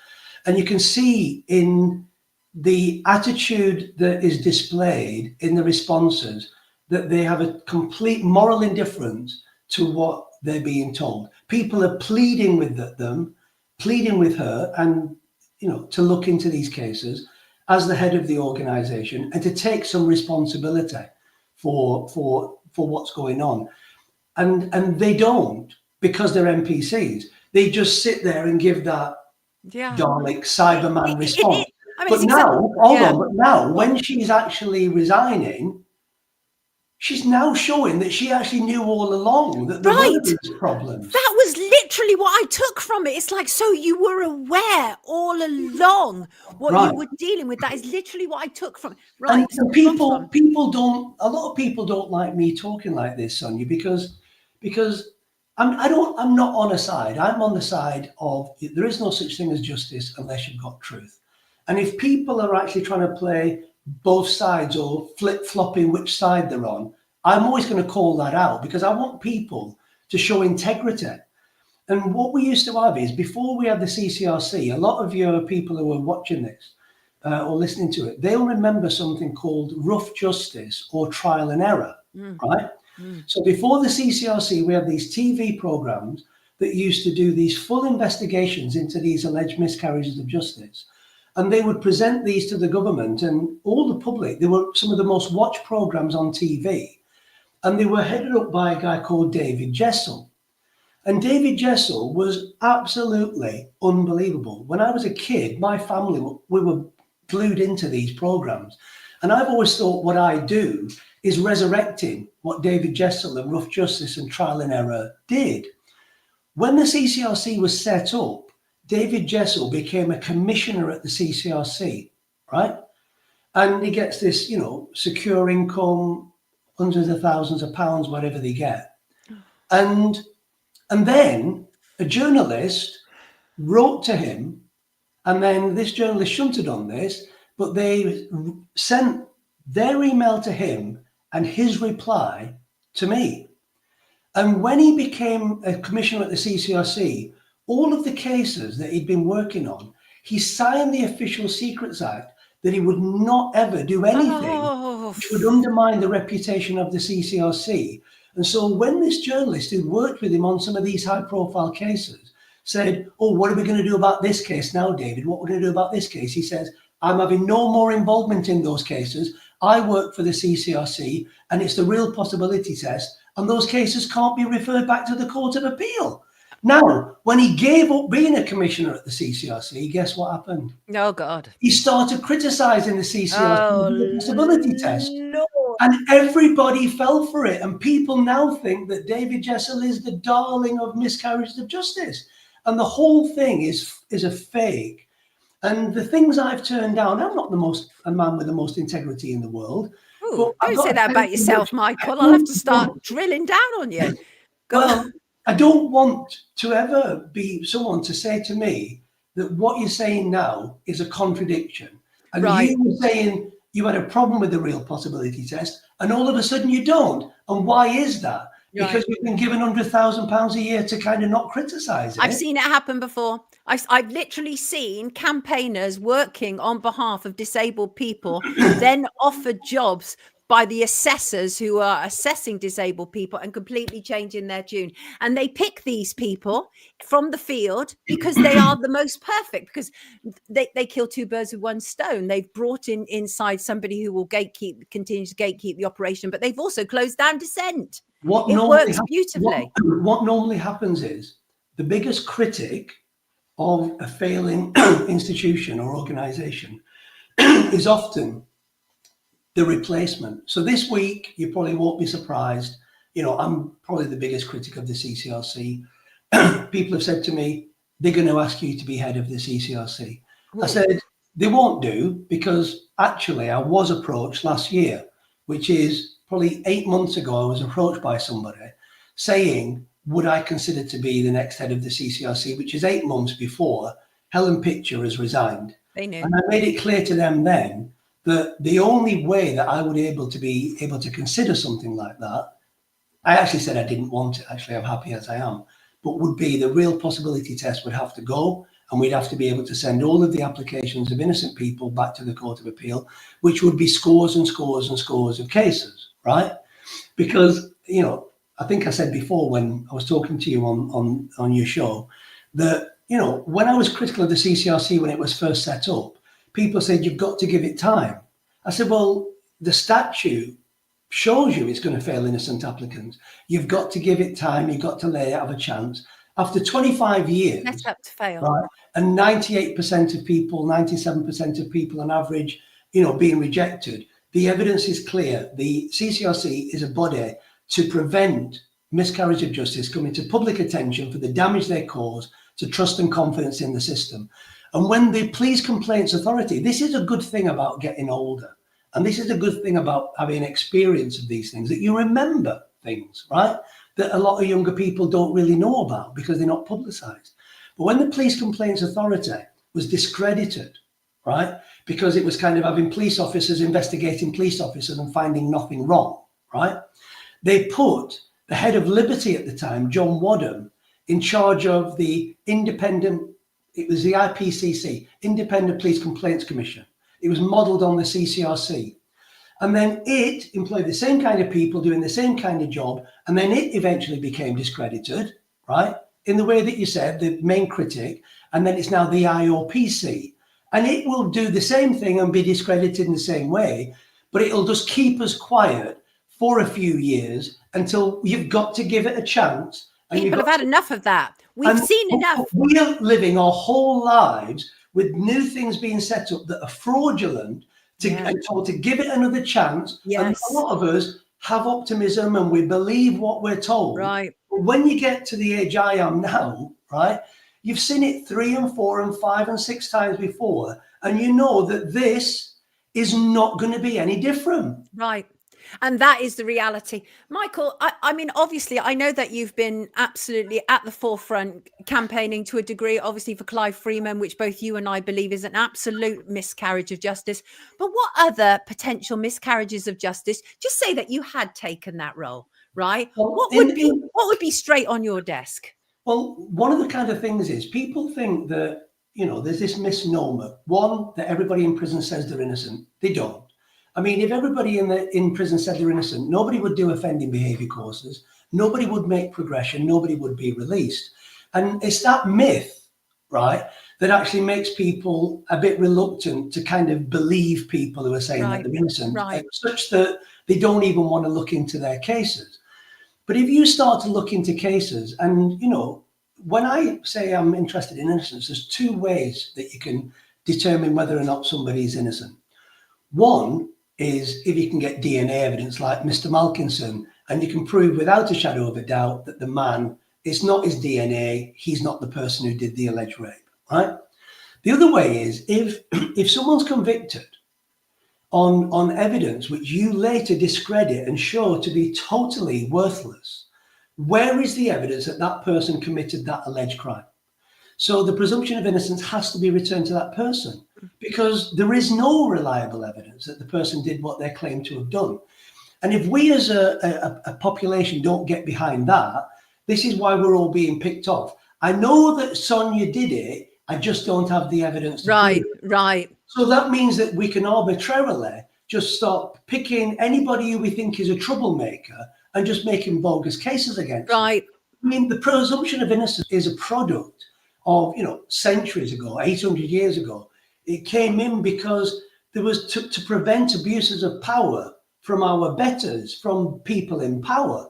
And you can see in the attitude that is displayed in the responses that they have a complete moral indifference to what they're being told. People are pleading with them, pleading with her, and to look into these cases as the head of the organisation and to take some responsibility for what's going on. And they don't, because they're NPCs. They just sit there and give that Dalek Cyberman response. But now, when she's actually resigning, she's now showing that she actually knew all along that there were these problems. That was literally what I took from it. It's like, so you were aware all along what you were dealing with. That is literally what I took from it. Right. And a lot of people don't like me talking like this, Sonia, because I'm not on a side. I'm on the side of there is no such thing as justice unless you've got truth. And if people are actually trying to play both sides or flip-flopping which side they're on, I'm always going to call that out, because I want people to show integrity. And what we used to have is, before we had the CCRC, a lot of your people who are watching this or listening to it, they'll remember something called rough justice or trial and error, right? So before the CCRC, we had these TV programs that used to do these full investigations into these alleged miscarriages of justice. And they would present these to the government and all the public. They were some of the most watched programs on TV. And they were headed up by a guy called David Jessel. And David Jessel was absolutely unbelievable. When I was a kid, my family, we were glued into these programs. And I've always thought what I do is resurrecting what David Jessel and Rough Justice and Trial and Error did. When the CCRC was set up, David Jessel became a commissioner at the CCRC, right? And he gets this, secure income, hundreds of thousands of pounds, whatever they get. And then a journalist wrote to him, and then this journalist shunted on this, but they sent their email to him and his reply to me. And when he became a commissioner at the CCRC, all of the cases that he'd been working on, he signed the Official Secrets Act that he would not ever do anything which would undermine the reputation of the CCRC. And so when this journalist who worked with him on some of these high-profile cases said, "Oh, what are we going to do about this case now, David? What are we going to do about this case?" He says, "I'm having no more involvement in those cases. I work for the CCRC, and it's the real possibility test, and those cases can't be referred back to the Court of Appeal." Now, when he gave up being a commissioner at the CCRC, guess what happened? Oh, God. He started criticising the CCRC the possibility test. And everybody fell for it. And people now think that David Jessel is the darling of miscarriages of justice. And the whole thing is a fake. And the things I've turned down, I'm not a man with the most integrity in the world. Ooh, don't say that about yourself, Michael. I'll have to start drilling down on you. Well, I don't want to ever be someone to say to me that what you're saying now is a contradiction. And you were saying you had a problem with the real possibility test, and all of a sudden you don't. And why is that? Because you've been given £100,000 a year to kind of not criticise it. I've seen it happen before. I've literally seen campaigners working on behalf of disabled people then offered jobs by the assessors who are assessing disabled people and completely changing their tune. And they pick these people from the field because they are the most perfect, because they kill two birds with one stone. They've brought inside somebody who will continue to gatekeep the operation, but they've also closed down dissent. It works beautifully. What normally happens is the biggest critic of a failing institution or organization is often the replacement. So this week, you probably won't be surprised. You know, I'm probably the biggest critic of the CCRC. People have said to me, they're going to ask you to be head of the CCRC. I said, they won't do, because actually I was approached last year, which is probably 8 months ago. I was approached by somebody saying, would I consider to be the next head of the CCRC, which is 8 months before Helen Pitcher has resigned. They knew. And I made it clear to them then that the only way that I would be able to consider something like that, I actually said I didn't want it, actually I'm happy as I am, but would be the real possibility test would have to go, and we'd have to be able to send all of the applications of innocent people back to the Court of Appeal, which would be scores and scores and scores of cases, right? Because, you know, I think I said before when I was talking to you on your show that, you know, when I was critical of the CCRC when it was first set up, people said, you've got to give it time. I said, well, the statute shows you it's going to fail innocent applicants. You've got to give it time. You've got to let it have a chance. After 25 years, Set up to fail. right, and 98% of people, 97% of people on average, you know, being rejected, the evidence is clear. The CCRC is a body to prevent miscarriage of justice coming to public attention for the damage they cause to trust and confidence in the system. And when the Police Complaints Authority, this is a good thing about getting older, and this is a good thing about having experience of these things, that you remember things, right, that a lot of younger people don't really know about because they're not publicised. But when the Police Complaints Authority was discredited, right, because it was kind of having police officers investigating police officers and finding nothing wrong, right, they put the head of Liberty at the time, John Wadham, in charge of the independent, it was the IPCC, Independent Police Complaints Commission. It was modelled on the CCRC. And then it employed the same kind of people doing the same kind of job. And then it eventually became discredited, right? In the way that you said, the main critic. And then it's now the IOPC. And it will do the same thing and be discredited in the same way. But it'll just keep us quiet for a few years until you've got to give it a chance. People have had enough of that. We've seen enough. We are living our whole lives with new things being set up that are fraudulent, and told to give it another chance. Yes. And a lot of us have optimism and we believe what we're told. Right. But when you get to the age I am now, right, you've seen it 3 and 4 and 5 and 6 times before, and you know that this is not going to be any different. Right. And that is the reality. Michael, I mean, obviously, I know that you've been absolutely at the forefront campaigning to a degree, obviously, for Clive Freeman, which both you and I believe is an absolute miscarriage of justice. But what other potential miscarriages of justice? Just say that you had taken that role, right? Well, what would be straight on your desk? Well, one of the kind of things is people think that, you know, there's this misnomer. One, that everybody in prison says they're innocent. They don't. I mean, if everybody in prison said they're innocent, nobody would do offending behaviour courses, nobody would make progression, nobody would be released. And it's that myth, right, that actually makes people a bit reluctant to kind of believe people who are saying that they're innocent, such that they don't even want to look into their cases. But if you start to look into cases, and, you know, when I say I'm interested in innocence, there's 2 ways that you can determine whether or not somebody is innocent. One is if you can get DNA evidence like Mr. Malkinson, and you can prove without a shadow of a doubt that the man, it's not his DNA, he's not the person who did the alleged rape, right? The other way is if someone's convicted on evidence which you later discredit and show to be totally worthless, where is the evidence that that person committed that alleged crime? So the presumption of innocence has to be returned to that person, because there is no reliable evidence that the person did what they claim to have done. And if we as a population don't get behind that, this is why we're all being picked off. I know that Sonia did it, I just don't have the evidence. Right. So that means that we can arbitrarily just start picking anybody who we think is a troublemaker and just making bogus cases against them. Right. I mean, the presumption of innocence is a product of, you know, centuries ago, 800 years ago. It came in because there was to prevent abuses of power from our betters, from people in power.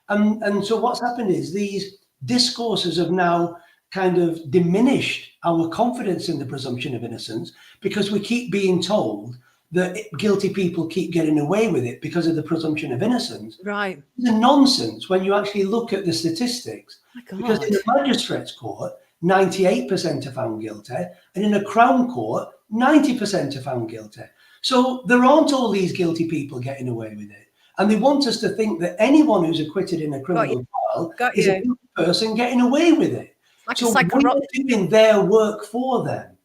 And so what's happened is these discourses have now kind of diminished our confidence in the presumption of innocence, because we keep being told that guilty people keep getting away with it because of the presumption of innocence. Right. It's a nonsense when you actually look at the statistics. My God. Because in a magistrate's court, 98% are found guilty, and in a Crown court, 90% are found guilty. So there aren't all these guilty people getting away with it. And they want us to think that anyone who's acquitted in a criminal trial is a guilty person getting away with it. Like so we're doing their work for them.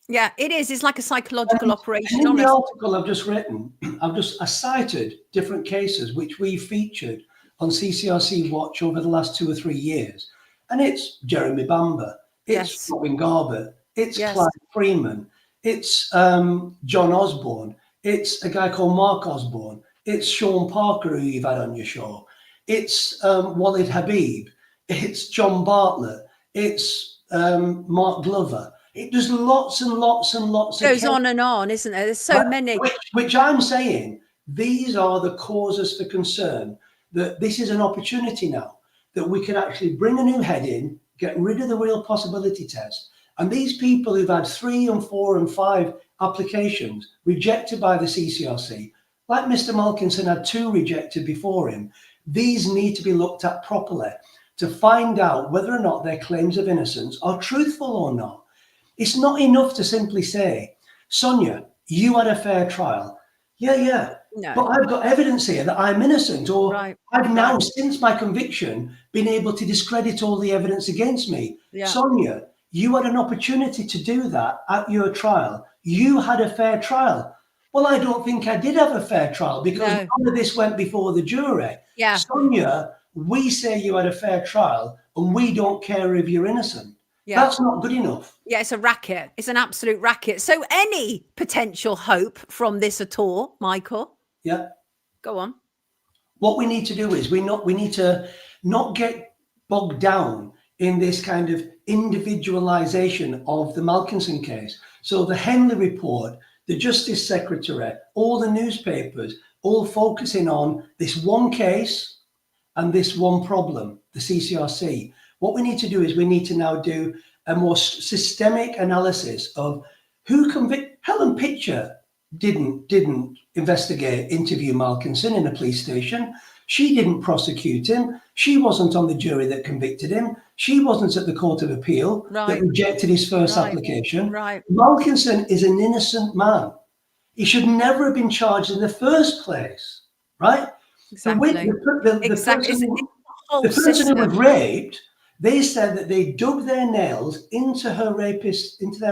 Yeah, it is. It's like a psychological operation. And in the article I've just written, I cited different cases which we featured on CCRC Watch over the last 2 or 3 years. And it's Jeremy Bamber, it's Robin Garbutt, it's Clive Freeman, it's John Osborne, it's a guy called Mark Osborne, it's Sean Parker, who you've had on your show, it's Walid Habib, it's John Bartlett, it's Mark Glover. There's lots and lots and lots. It goes on and on, isn't there? There's so many. Which I'm saying, these are the causes for concern, that this is an opportunity now that we can actually bring a new head in, get rid of the real possibility test. And these people who've had 3 and 4 and 5 applications rejected by the CCRC, like Mr. Malkinson had 2 rejected before him, these need to be looked at properly to find out whether or not their claims of innocence are truthful or not. It's not enough to simply say, Sonia, you had a fair trial. Yeah. No. But I've got evidence here that I'm innocent, or I've now, since my conviction, been able to discredit all the evidence against me. Yeah. Sonia, you had an opportunity to do that at your trial. You had a fair trial. Well, I don't think I did have a fair trial because none of this went before the jury. Yeah. Sonia, we say you had a fair trial and we don't care if you're innocent. Yeah. That's not good enough. Yeah, it's a racket. It's an absolute racket. So any potential hope from this at all, Michael? Yeah. Go on. What we need to do is we need to not get bogged down in this kind of individualization of the Malkinson case. So the Henley report, the Justice Secretary, all the newspapers, all focusing on this one case and this one problem, the CCRC. What we need to do is we need to now do a more systemic analysis of who convicted. Helen Pitcher didn't interview Malkinson in a police station. She didn't prosecute him. She wasn't on the jury that convicted him. She wasn't at the Court of Appeal that rejected his first application. Malkinson is an innocent man. He should never have been charged in the first place, right? Exactly. The person who was raped, they said that they dug their nails into their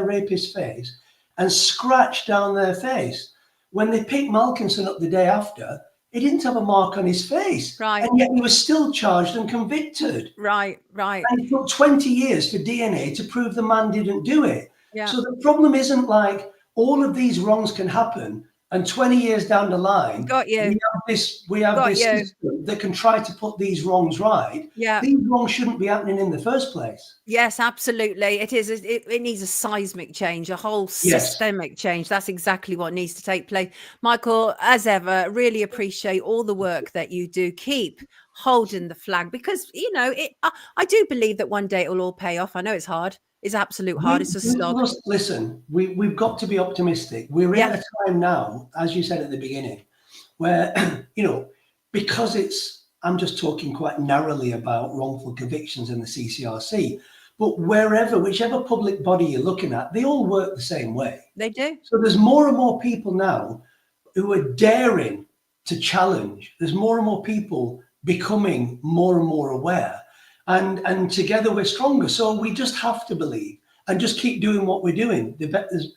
rapist's face and scratched down their face. When they picked Malkinson up the day after, he didn't have a mark on his face. Right. And yet he was still charged and convicted. Right. And it took 20 years for DNA to prove the man didn't do it. Yeah. So the problem isn't like all of these wrongs can happen and 20 years down the line, we have this system that can try to put these wrongs right. Yeah. These wrongs shouldn't be happening in the first place. Yes, absolutely. It is. It needs a seismic change, a whole systemic change. That's exactly what needs to take place. Michael, as ever, really appreciate all the work that you do. Keep holding the flag because, I do believe that one day it will all pay off. I know it's hard. It's absolute hard. It's a slog. Listen, we've got to be optimistic. We're in a time now, as you said at the beginning, where, because I'm just talking quite narrowly about wrongful convictions in the CCRC, but whichever public body you're looking at, they all work the same way. They do. So there's more and more people now who are daring to challenge. There's more and more people becoming more and more aware. And together we're stronger. So we just have to believe and just keep doing what we're doing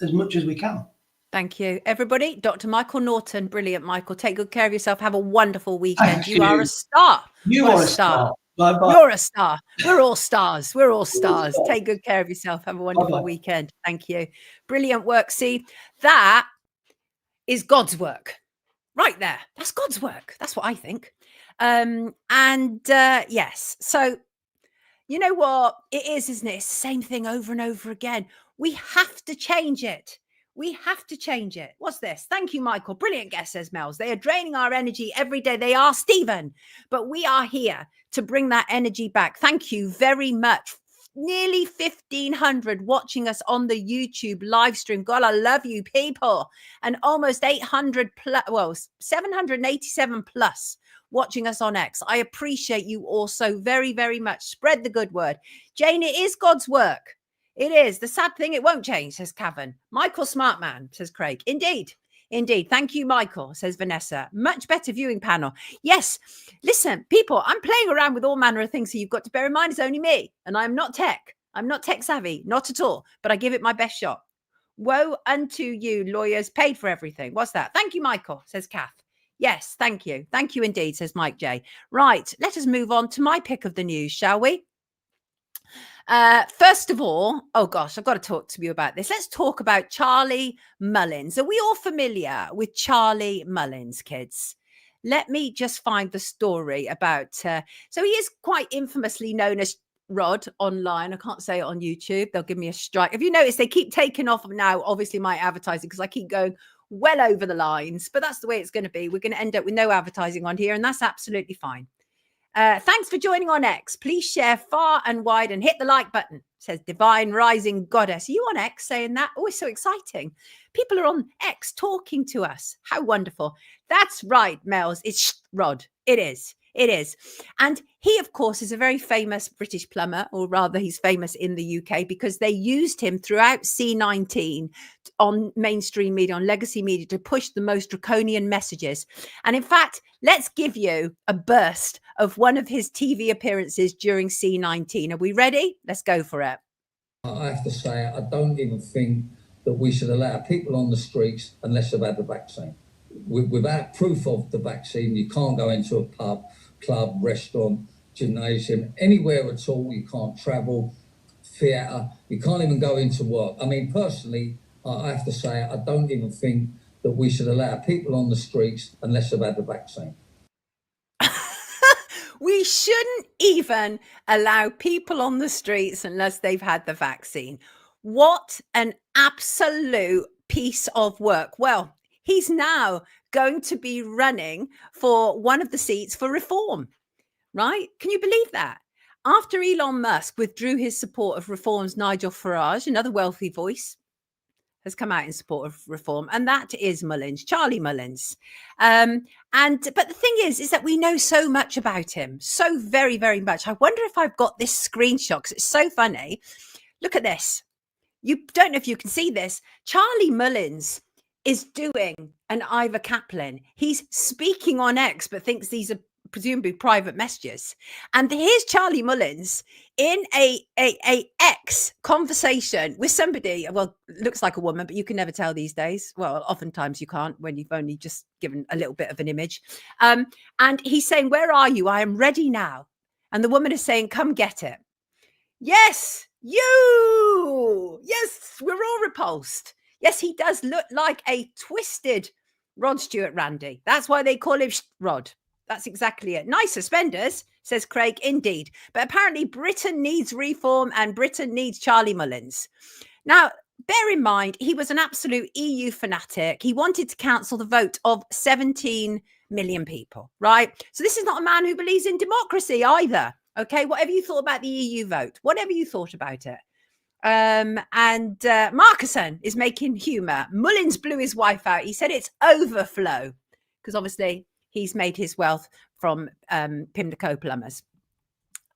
as much as we can. Thank you, everybody. Dr. Michael Norton. Brilliant, Michael. Take good care of yourself. Have a wonderful weekend. You are a star. You are a star. Bye-bye. You're a star. We're all stars. We're all stars. Take good care of yourself. Have a wonderful weekend. Thank you. Brilliant work. See, that is God's work right there. That's God's work. That's what I think. Yes. So, you know what it is, isn't it? It's the same thing over and over again. We have to change it. We have to change it. What's this? Thank you, Michael. Brilliant guest, says Mel's. They are draining our energy every day. They are, Stephen. But we are here to bring that energy back. Thank you very much nearly 1,500 watching us on the YouTube live stream. God, I love you people. And almost 800 plus, well, 787 plus watching us on X. I appreciate you all so very, very much. Spread the good word. Jane, it is God's work. It is. The sad thing, it won't change, says Cavan. Michael Smartman, says Craig. Indeed. Indeed. Thank you, Michael, says Vanessa. Much better viewing panel. Yes. Listen, people, I'm playing around with all manner of things. So you've got to bear in mind it's only me. And I'm not tech. I'm not tech savvy. Not at all. But I give it my best shot. Woe unto you, lawyers, paid for everything. What's that? Thank you, Michael, says Kath. Yes, thank you. Thank you indeed, says Mike J. Right, let us move on to my pick of the news, shall we? First of all, oh gosh, I've got to talk to you about this. Let's talk about Charlie Mullins. Are we all familiar with Charlie Mullins, kids? Let me just find the story about, so he is quite infamously known as Rod online. I can't say it on YouTube. They'll give me a strike. Have you noticed they keep taking off now, obviously, my advertising because I keep going well over the lines, but that's the way it's going to be. We're going to end up with no advertising on here, and that's absolutely fine. Thanks for joining on X. Please share far and wide and hit the like button, says Divine Rising Goddess. Are you on X saying that? Oh, it's so exciting. People are on X talking to us. How wonderful. That's right, Mels. It's Rod. It is. It is. And he, of course, is a very famous British plumber, or rather he's famous in the UK because they used him throughout C19 on mainstream media, on legacy media, to push the most draconian messages. And in fact, let's give you a burst of one of his TV appearances during C19. Are we ready? Let's go for it. I have to say, I don't even think that we should allow people on the streets unless they've had the vaccine. Without proof of the vaccine, you can't go into a pub, club, restaurant, gymnasium, anywhere at all. You can't travel, theatre, you can't even go into work. I mean, personally, I have to say, I don't even think that we should allow people on the streets unless they've had the vaccine. We shouldn't even allow people on the streets unless they've had the vaccine. What an absolute piece of work. Well, he's now going to be running for one of the seats for Reform, right? Can you believe that? After Elon Musk withdrew his support of Reform's Nigel Farage, another wealthy voice, has come out in support of Reform, and that is Mullins, Charlie Mullins. But the thing is that we know so much about him, so very, very much. I wonder if I've got this screenshot because it's so funny. Look at this. You don't know if you can see this. Charlie Mullins is doing an Ivor Kaplan. He's speaking on X, but thinks these are presumably private messages. And here's Charlie Mullins in a X conversation with somebody, well, looks like a woman, but you can never tell these days. Well, oftentimes you can't when you've only just given a little bit of an image. And he's saying, "Where are you? I am ready now." And the woman is saying, "Come get it." Yes, you. Yes, we're all repulsed. Yes, he does look like a twisted Rod Stewart Randy. That's why they call him Rod. That's exactly it. Nice suspenders, says Craig. Indeed. But apparently Britain needs reform and Britain needs Charlie Mullins. Now, bear in mind, he was an absolute EU fanatic. He wanted to cancel the vote of 17 million people, right? So this is not a man who believes in democracy either. Okay, whatever you thought about the EU vote, whatever you thought about it. Marcuson is making humour. Mullins blew his wife out. He said it's overflow because obviously he's made his wealth from Pimlico plumbers.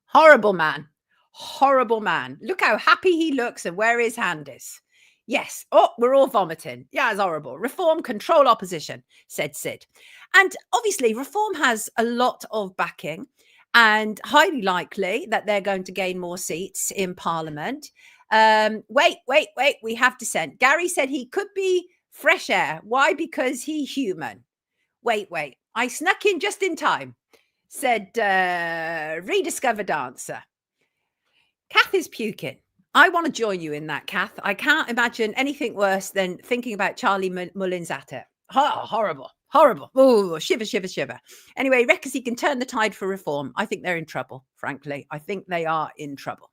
Horrible man. Horrible man. Look how happy he looks and where his hand is. Yes. Oh, we're all vomiting. Yeah, it's horrible. Reform, control opposition, said Sid. And obviously Reform has a lot of backing and highly likely that they're going to gain more seats in Parliament. Wait, we have dissent. Gary said he could be fresh air. Why? Because he's human. Wait, I snuck in just in time, said rediscovered answer. Kath is puking. I want to join you in that, Kath. I can't imagine anything worse than thinking about Charlie Mullins at it. Horrible. Oh, shiver. Anyway, reckons he can turn the tide for Reform. I think they're in trouble, frankly. I think they are in trouble.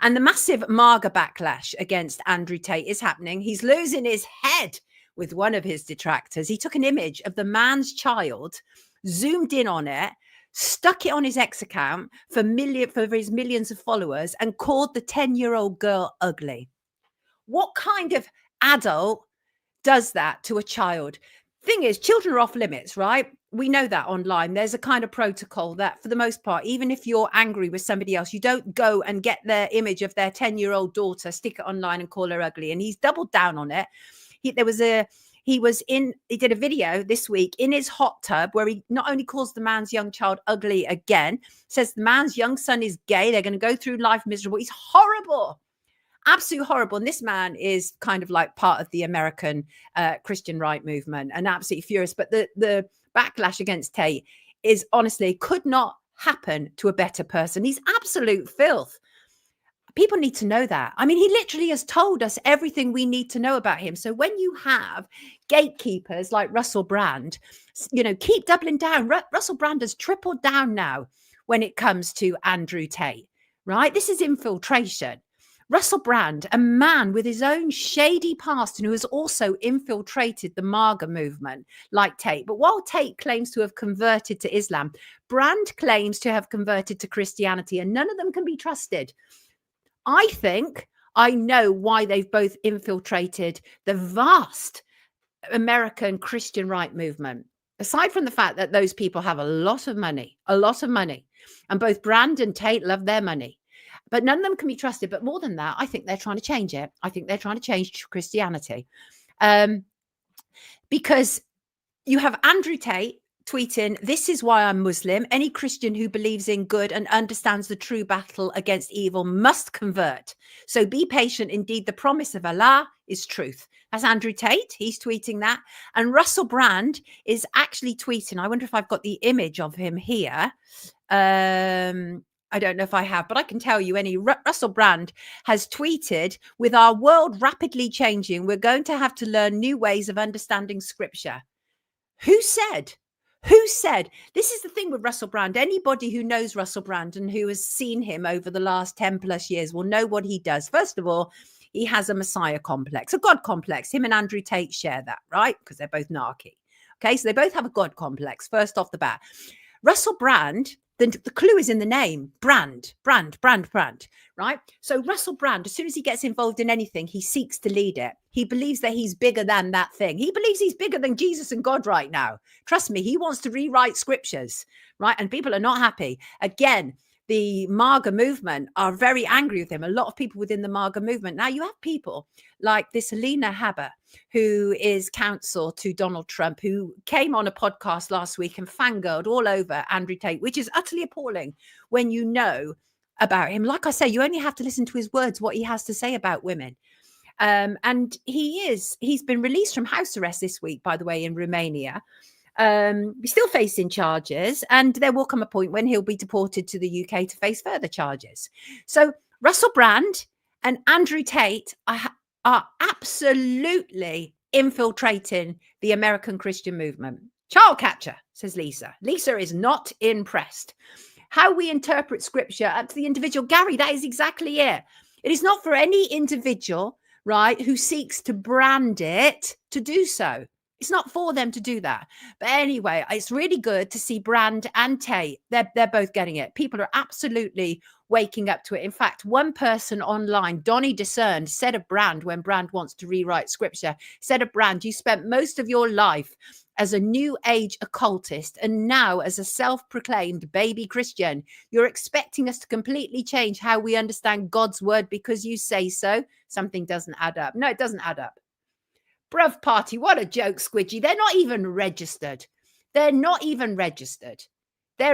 And the massive MAGA backlash against Andrew Tate is happening. He's losing his head with one of his detractors. He took an image of the man's child, zoomed in on it, stuck it on his ex account for his millions of followers, and called the 10-year-old girl ugly. What kind of adult does that to a child? Thing is, children are off limits, right? We know that online. There's a kind of protocol that, for the most part, even if you're angry with somebody else, you don't go and get their image of their 10-year-old daughter, stick it online and call her ugly. And he's doubled down on it. He did a video this week in his hot tub where he not only calls the man's young child ugly again, says the man's young son is gay. They're going to go through life miserable. He's horrible. Absolutely horrible. And this man is kind of like part of the American Christian right movement and absolutely furious. But the backlash against Tate is honestly could not happen to a better person. He's absolute filth. People need to know that. I mean, he literally has told us everything we need to know about him. So when you have gatekeepers like Russell Brand, keep doubling down. Russell Brand has tripled down now when it comes to Andrew Tate, right? This is infiltration. Russell Brand, a man with his own shady past and who has also infiltrated the MAGA movement like Tate. But while Tate claims to have converted to Islam, Brand claims to have converted to Christianity, and none of them can be trusted. I think I know why they've both infiltrated the vast American Christian right movement. Aside from the fact that those people have a lot of money, and both Brand and Tate love their money. But none of them can be trusted. But more than that, I think they're trying to change it. I think they're trying to change Christianity. Because you have Andrew Tate tweeting, "This is why I'm Muslim. Any Christian who believes in good and understands the true battle against evil must convert. So be patient. Indeed, the promise of Allah is truth." That's Andrew Tate. He's tweeting that. And Russell Brand is actually tweeting. I wonder if I've got the image of him here. I don't know if I have, but I can tell you Russell Brand has tweeted, "With our world rapidly changing, we're going to have to learn new ways of understanding scripture." Who said? This is the thing with Russell Brand. Anybody who knows Russell Brand and who has seen him over the last 10 plus years will know what he does. First of all, he has a Messiah complex, a God complex. Him and Andrew Tate share that, right? Because they're both narky. Okay, so they both have a God complex, first off the bat. Russell Brand, the clue is in the name, Brand, right? So Russell Brand, as soon as he gets involved in anything, he seeks to lead it. He believes that he's bigger than that thing. He believes he's bigger than Jesus and God right now. Trust me, he wants to rewrite scriptures, right? And people are not happy. Again, the MAGA movement are very angry with him. A lot of people within the MAGA movement. Now you have people like this Alina Habba, who is counsel to Donald Trump, who came on a podcast last week and fangirled all over Andrew Tate, which is utterly appalling when you know about him. Like I say, you only have to listen to his words, what he has to say about women. And he's been released from house arrest this week, by the way, in Romania. He's still facing charges, and there will come a point when he'll be deported to the UK to face further charges. So Russell Brand and Andrew Tate are absolutely infiltrating the American Christian movement. Child catcher, says Lisa. Lisa is not impressed. How we interpret scripture up to the individual. Gary, that is exactly it. It is not for any individual, right, who seeks to brand it to do so. It's not for them to do that. But anyway, it's really good to see Brand and Tate. They're both getting it. People are absolutely waking up to it. In fact, one person online, Donnie Discerned, said of Brand, when Brand wants to rewrite scripture, said of Brand, "You spent most of your life as a new age occultist, and now as a self-proclaimed baby Christian, you're expecting us to completely change how we understand God's word because you say so. Something doesn't add up." No, it doesn't add up. Bruv party, what a joke, Squidgy. They're not even registered. They're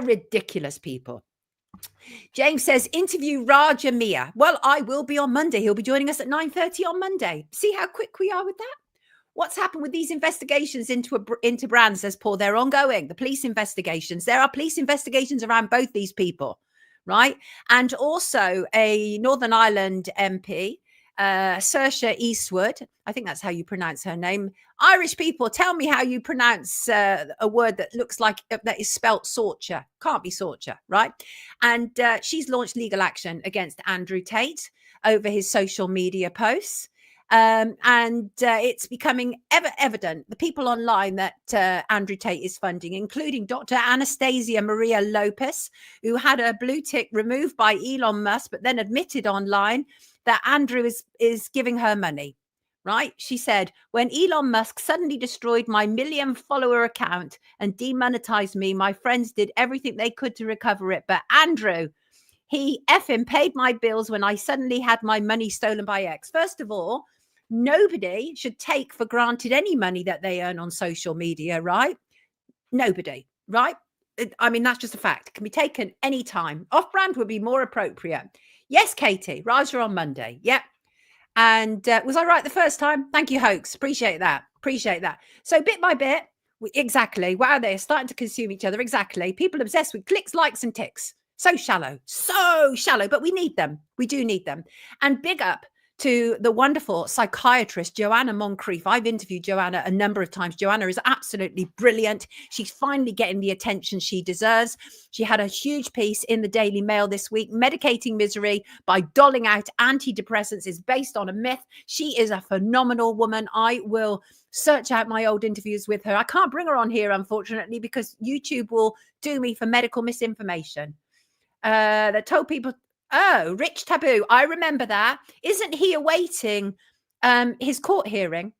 ridiculous people. James says, interview Raja Mia. Well, I will be on Monday. He'll be joining us at 9:30 on Monday. See how quick we are with that? What's happened with these investigations into Brand, says Paul? They're ongoing. The police investigations. There are police investigations around both these people, right? And also a Northern Ireland MP, Saoirse Eastwood, I think that's how you pronounce her name. Irish people, tell me how you pronounce a word that looks like that is spelt Sorcha. Can't be Sorcha, right? And she's launched legal action against Andrew Tate over his social media posts. It's becoming ever evident, the people online that Andrew Tate is funding, including Dr. Anastasia Maria Lopez, who had a blue tick removed by Elon Musk, but then admitted online that Andrew is giving her money. Right? She said, when Elon Musk suddenly destroyed my 1 million follower account and demonetized me, my friends did everything they could to recover it. But Andrew, he effing paid my bills when I suddenly had my money stolen by X. First of all, nobody should take for granted any money that they earn on social media, right? Nobody, right? I mean, that's just a fact. It can be taken anytime. Off-brand would be more appropriate. Yes, Katie, Raja on Monday. Yep. And was I right the first time? Thank you, Hoax. Appreciate that. So bit by bit, exactly. Wow, they're starting to consume each other. Exactly. People obsessed with clicks, likes, and ticks. So shallow, but we need them. We do need them. And big up to the wonderful psychiatrist, Joanna Moncrief. I've interviewed Joanna a number of times. Joanna is absolutely brilliant. She's finally getting the attention she deserves. She had a huge piece in the Daily Mail this week. Medicating misery by doling out antidepressants is based on a myth. She is a phenomenal woman. I will search out my old interviews with her. I can't bring her on here, unfortunately, because YouTube will do me for medical misinformation. They told people, oh, Rich Taboo, I remember that. Isn't he awaiting his court hearing?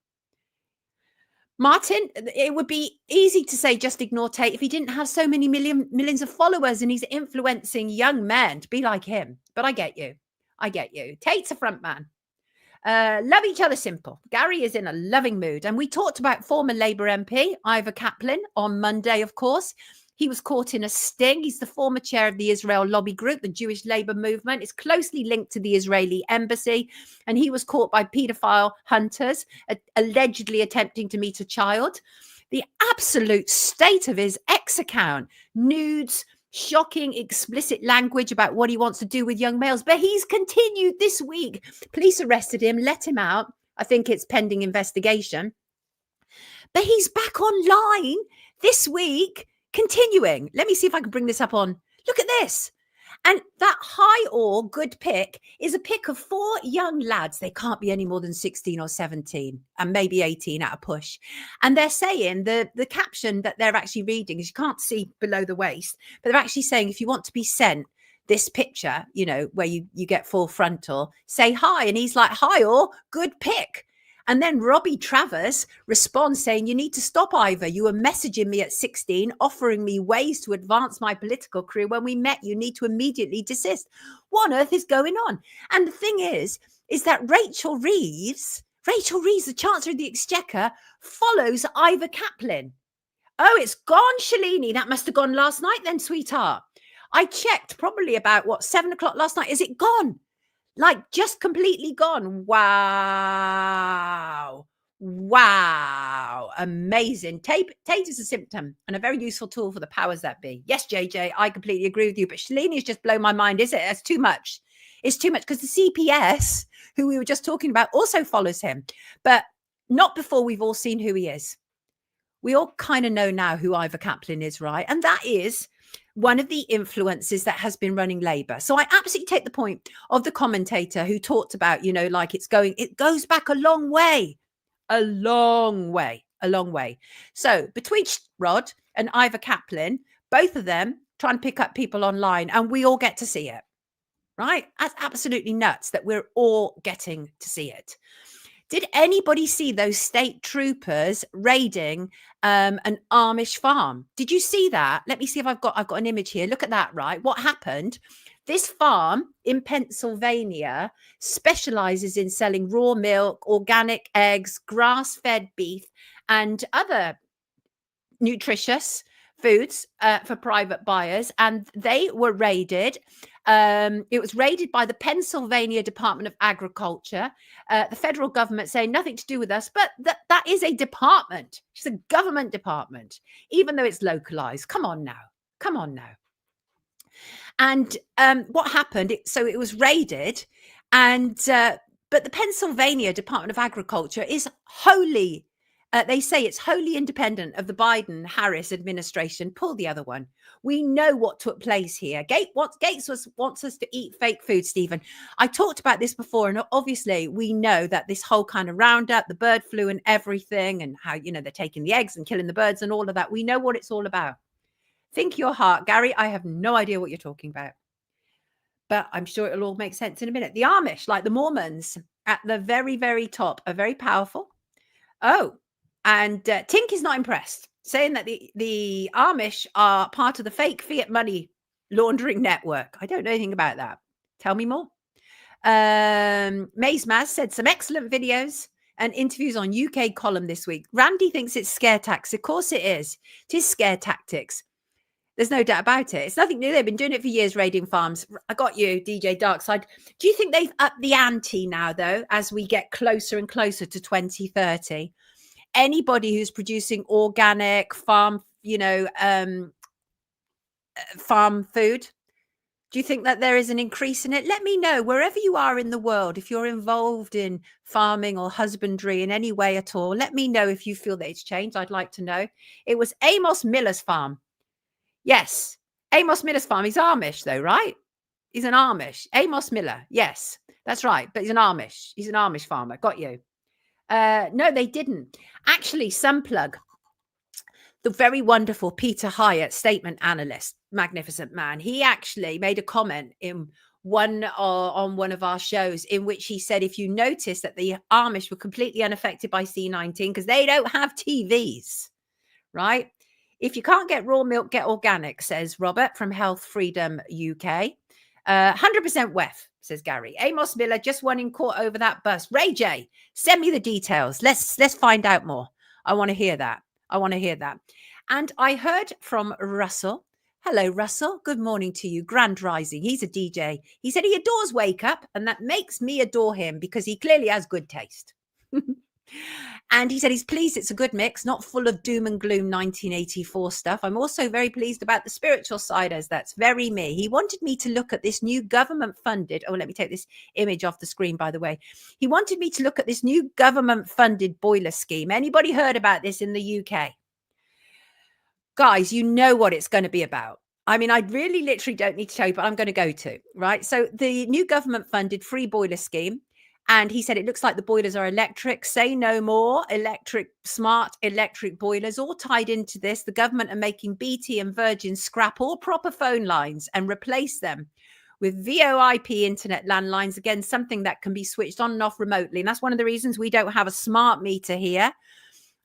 Martin, it would be easy to say just ignore Tate if he didn't have so many millions of followers and he's influencing young men to be like him. But I get you. Tate's a front man. Love each other simple. Gary is in a loving mood. And we talked about former Labour MP, Iyah Kaplan, on Monday, of course. He was caught in a sting. He's the former chair of the Israel lobby group, the Jewish Labour movement. It's closely linked to the Israeli embassy. And he was caught by paedophile hunters, allegedly attempting to meet a child. The absolute state of his X account, nudes, shocking, explicit language about what he wants to do with young males. But he's continued this week. Police arrested him, let him out. I think it's pending investigation. But he's back online this week. Continuing, let me see if I can bring this up on. Look at this. And that high or good pick is a pick of 4 young lads. They can't be any more than 16 or 17 and maybe 18 at a push. And they're saying the caption that they're actually reading is, you can't see below the waist, but they're actually saying, if you want to be sent this picture, you know, where you get full frontal, say hi. And he's like, hi or good pick. And then Robbie Travers responds saying, you need to stop, Ivor. You were messaging me at 16, offering me ways to advance my political career. When we met, you need to immediately desist. What on earth is going on? And the thing is that Rachel Reeves, the Chancellor of the Exchequer, follows Iyah Kaplan. Oh, it's gone, Shalini. That must have gone last night then, sweetheart. I checked probably about, 7 o'clock last night. Is it gone? Like, just completely gone. Wow. Amazing. Tate is a symptom and a very useful tool for the powers that be. Yes, JJ, I completely agree with you. But Shalini has just blown my mind, is it? It's too much. It's too much because the CPS, who we were just talking about, also follows him. But not before we've all seen who he is. We all kind of know now who Iyah Kaplan is, right? And that is one of the influences that has been running Labour. So I absolutely take the point of the commentator who talked about, you know, like it goes back a long way. So between Rod and Iyah Kaplan, both of them try and pick up people online and we all get to see it, right? That's absolutely nuts that we're all getting to see it. Did anybody see those state troopers raiding an Amish farm? Did you see that? Let me see if I've got an image here. Look at that, right? What happened? This farm in Pennsylvania specializes in selling raw milk, organic eggs, grass-fed beef, and other nutritious foods for private buyers. And they were raided. It was raided by the Pennsylvania Department of Agriculture. The federal government saying nothing to do with us, but that is a department. It's a government department, even though it's localized. Come on now. And what happened? It was raided, and but the Pennsylvania Department of Agriculture is wholly They say it's wholly independent of the Biden-Harris administration. Pull the other one. We know what took place here. Gates wants us to eat fake food, Stephen. I talked about this before, and obviously we know that this whole kind of roundup, the bird flu and everything, and how, they're taking the eggs and killing the birds and all of that. We know what it's all about. Think your heart, Gary. I have no idea what you're talking about, but I'm sure it'll all make sense in a minute. The Amish, like the Mormons, at the very, very top, are very powerful. Oh, and Tink is not impressed, saying that the Amish are part of the fake fiat money laundering network. I don't know anything about that. Tell me more. Maze Maz said some excellent videos and interviews on UK column this week. Randy thinks it's scare tactics. Of course it is. It is scare tactics. There's no doubt about it. It's nothing new. They've been doing it for years, raiding farms. I got you, DJ Darkside. Do you think they've upped the ante now, though, as we get closer and closer to 2030? Anybody who's producing organic farm, farm food, do you think that there is an increase in it? Let me know wherever you are in the world. If you're involved in farming or husbandry in any way at all, let me know if you feel that it's changed. I'd like to know. It was Amos Miller's farm. Yes, Amos Miller's farm. He's Amish, though, right? He's an Amish. Amos Miller. Yes, that's right. But he's an Amish. He's an Amish farmer. Got you. No, they didn't. Actually, Sunplug, the very wonderful Peter Hyatt, statement analyst, magnificent man, he actually made a comment on one of our shows in which he said, if you notice that the Amish were completely unaffected by C19 because they don't have TVs, right? If you can't get raw milk, get organic, says Robert from Health Freedom UK. 100% WEF, says Gary. Amos Miller just won in court over that bus. Ray J, send me the details. Let's find out more. I want to hear that. And I heard from Russell. Hello, Russell. Good morning to you. Grand rising. He's a DJ. He said he adores Wake Up, and that makes me adore him because he clearly has good taste. And he said he's pleased it's a good mix, not full of doom and gloom 1984 stuff. I'm also very pleased about the spiritual side, as that's very me. He wanted me to look at this new government-funded... Oh, let me take this image off the screen, by the way. He wanted me to look at this new government-funded boiler scheme. Anybody heard about this in the UK? Guys, you know what it's going to be about. I mean, I really literally don't need to tell you, but I'm going to go to, right? So the new government-funded free boiler scheme. And he said, it looks like the boilers are electric. Say no more. Smart electric boilers all tied into this. The government are making BT and Virgin scrap all proper phone lines and replace them with VoIP internet landlines. Again, something that can be switched on and off remotely. And that's one of the reasons we don't have a smart meter here.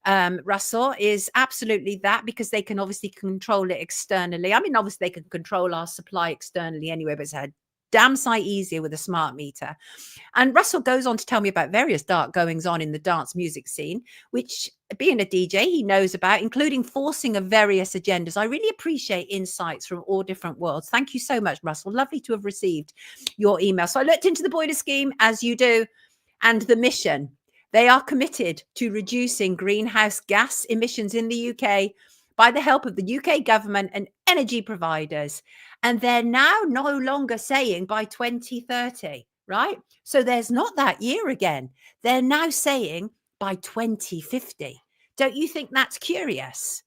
Russell, is absolutely that, because they can obviously control it externally. I mean, obviously they can control our supply externally anyway, but it's a damn sight easier with a smart meter. And Russell goes on to tell me about various dark goings on in the dance music scene, which, being a DJ, he knows about, including forcing of various agendas. I really appreciate insights from all different worlds. Thank you so much, Russell. Lovely to have received your email. So I looked into the boiler scheme, as you do, and the mission. They are committed to reducing greenhouse gas emissions in the UK by the help of the UK government and energy providers. And they're now no longer saying by 2030, right? So there's not that year again. They're now saying by 2050. Don't you think that's curious,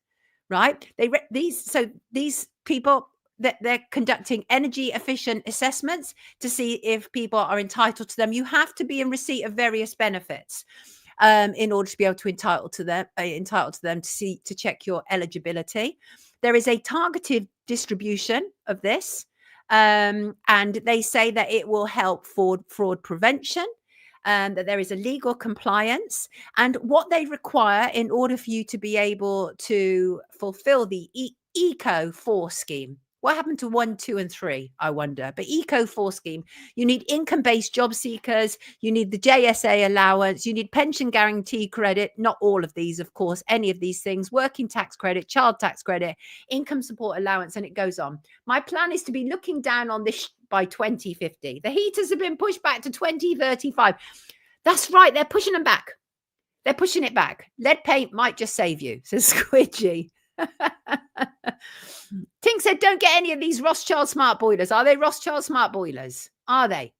right? These people, they're conducting energy efficient assessments to see if people are entitled to them. You have to be in receipt of various benefits in order to be able to entitled to them to check your eligibility. There is a targeted distribution of this, and they say that it will help fraud prevention, and that there is a legal compliance, and what they require in order for you to be able to fulfill the Eco-4 scheme. What happened to 1, 2, and 3? I wonder. But Eco-4 scheme, you need income-based job seekers, you need the JSA allowance, you need pension guarantee credit, not all of these, of course, any of these things, working tax credit, child tax credit, income support allowance, and it goes on. My plan is to be looking down on this by 2050. The heaters have been pushed back to 2035. That's right, they're pushing them back. They're pushing it back. Lead paint might just save you, says Squidgy. Tink said, don't get any of these Rothschild smart boilers. Are they Rothschild smart boilers? Are they?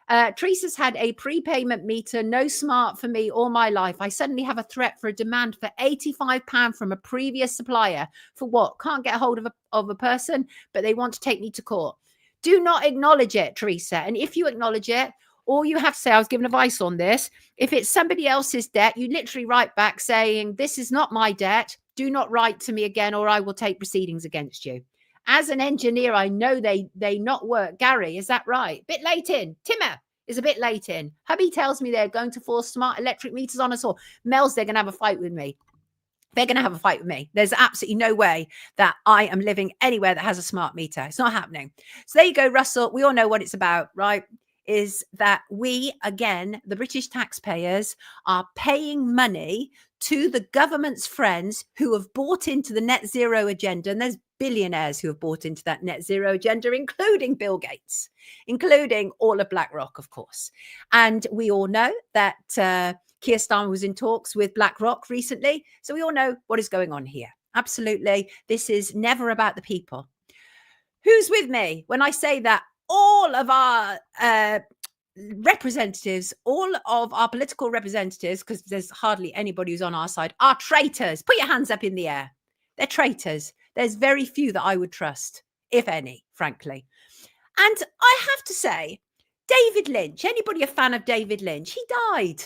Teresa's had a prepayment meter, no smart for me all my life. I suddenly have a threat for a demand for £85 from a previous supplier. For what? Can't get a hold of a person, but they want to take me to court. Do not acknowledge it, Teresa. And if you acknowledge it, all you have to say, I was given advice on this. If it's somebody else's debt, you literally write back saying, this is not my debt. Do not write to me again, or I will take proceedings against you. As an engineer, I know they not work. Gary, is that right? Bit late in. Timmer is a bit late in. Hubby tells me they're going to force smart electric meters on us all. Mel's, they're going to have a fight with me. They're going to have a fight with me. There's absolutely no way that I am living anywhere that has a smart meter. It's not happening. So there you go, Russell. We all know what it's about, right? Is that we, again, the British taxpayers, are paying money to the government's friends who have bought into the net zero agenda. And there's billionaires who have bought into that net zero agenda, including Bill Gates, including all of BlackRock, of course. And we all know that Keir Starmer was in talks with BlackRock recently. So we all know what is going on here. Absolutely. This is never about the people. Who's with me when I say that all of our representatives, all of our political representatives, because there's hardly anybody who's on our side, are traitors? Put your hands up in the air. They're traitors. There's very few that I would trust, if any, frankly. And I have to say, David Lynch, anybody a fan of David Lynch? He died.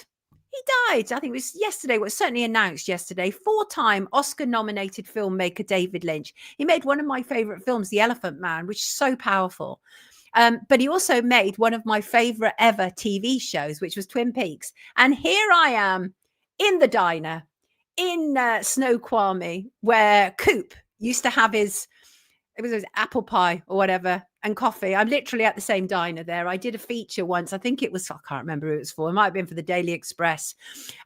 He died. I think it was yesterday. It was certainly announced yesterday. 4-time Oscar-nominated filmmaker David Lynch. He made one of my favorite films, The Elephant Man, which is so powerful. But he also made one of my favorite ever TV shows, which was Twin Peaks. And here I am in the diner in Snoqualmie, where Coop used to have his apple pie or whatever and coffee. I'm literally at the same diner there. I did a feature once. I think it was, I can't remember who it was for. It might have been for the Daily Express.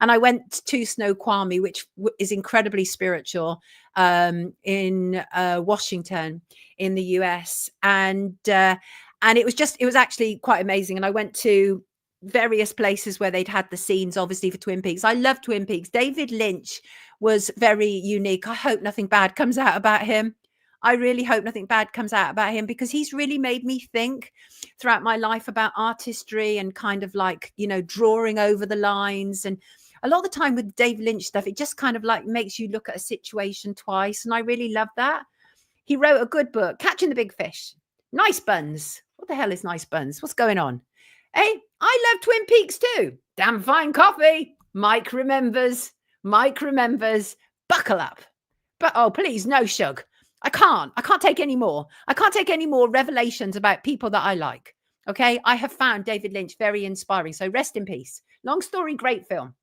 And I went to Snoqualmie, which is incredibly spiritual, in Washington in the US. And it was actually quite amazing. And I went to various places where they'd had the scenes, obviously, for Twin Peaks. I love Twin Peaks. David Lynch was very unique. I hope nothing bad comes out about him. I really hope nothing bad comes out about him, because he's really made me think throughout my life about artistry and kind of like, drawing over the lines. And a lot of the time with David Lynch stuff, it just kind of like makes you look at a situation twice. And I really love that. He wrote a good book, Catching the Big Fish. Nice Buns. What the hell is Nice Buns? What's going on? Hey, I love Twin Peaks too. Damn fine coffee. Mike remembers. Buckle up. But oh, please, no shug. I can't take any more. I can't take any more revelations about people that I like. Okay. I have found David Lynch very inspiring. So rest in peace. Long story, great film.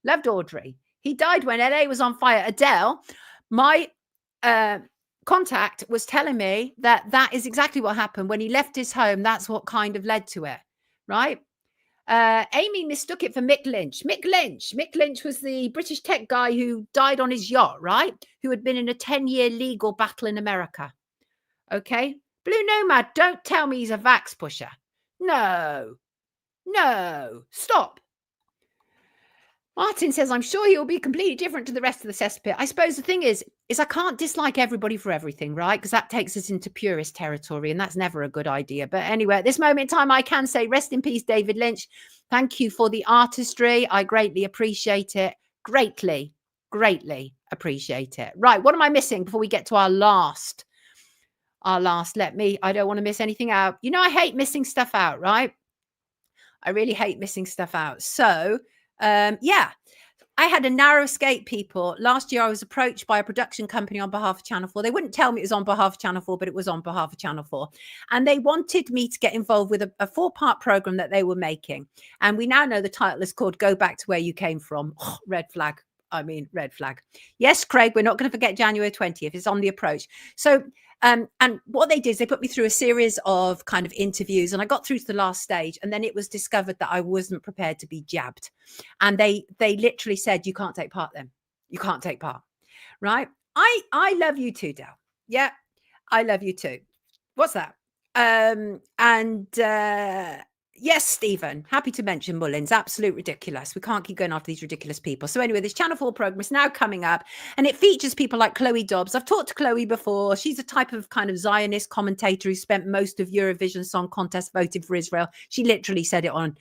Loved Audrey. He died when LA was on fire. Adele, my contact, was telling me that is exactly what happened when he left his home. That's what kind of led to it. Right. Amy mistook it for Mick Lynch. Mick Lynch was the British tech guy who died on his yacht, right? Who had been in a 10-year legal battle in America. Okay. Blue Nomad, don't tell me he's a vax pusher. No. Stop. Martin says, I'm sure he'll be completely different to the rest of the cesspit. I suppose the thing is I can't dislike everybody for everything, right? Because that takes us into purist territory, and that's never a good idea. But anyway, at this moment in time, I can say rest in peace, David Lynch. Thank you for the artistry. I greatly appreciate it. Greatly appreciate it. Right, what am I missing before we get to our last? I don't want to miss anything out. I hate missing stuff out, right? I really hate missing stuff out. So, I had a narrow escape, people. Last year, I was approached by a production company on behalf of Channel 4. They wouldn't tell me it was on behalf of Channel 4, but it was on behalf of Channel 4. And they wanted me to get involved with a 4-part program that they were making. And we now know the title is called Go Back to Where You Came From. Oh, red flag. Yes, Craig, we're not going to forget January 20th. It's on the approach. So, and what they did is they put me through a series of kind of interviews, and I got through to the last stage, and then it was discovered that I wasn't prepared to be jabbed. And they literally said, you can't take part then. You can't take part. Right. I love you too, Del. Yeah, I love you too. What's that? Yes, Stephen. Happy to mention Mullins. Absolute ridiculous. We can't keep going after these ridiculous people. So anyway, this Channel 4 program is now coming up, and it features people like Chloe Dobbs. I've talked to Chloe before. She's a type of kind of Zionist commentator who spent most of Eurovision Song Contest voting for Israel. She literally said it on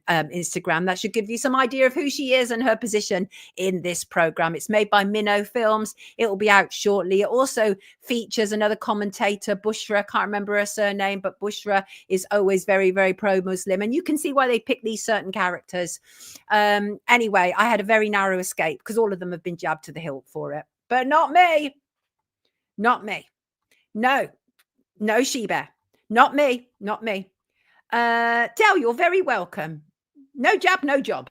Instagram. That should give you some idea of who she is and her position in this program. It's made by Minnow Films. It will be out shortly. It also features another commentator, Bushra. I can't remember her surname, but Bushra is always very, very pro-Muslim, and you can see why they pick these certain characters. Anyway, I had a very narrow escape because all of them have been jabbed to the hilt for it, but not me. No, Sheba, not me. Del, you're very welcome. No jab, no job.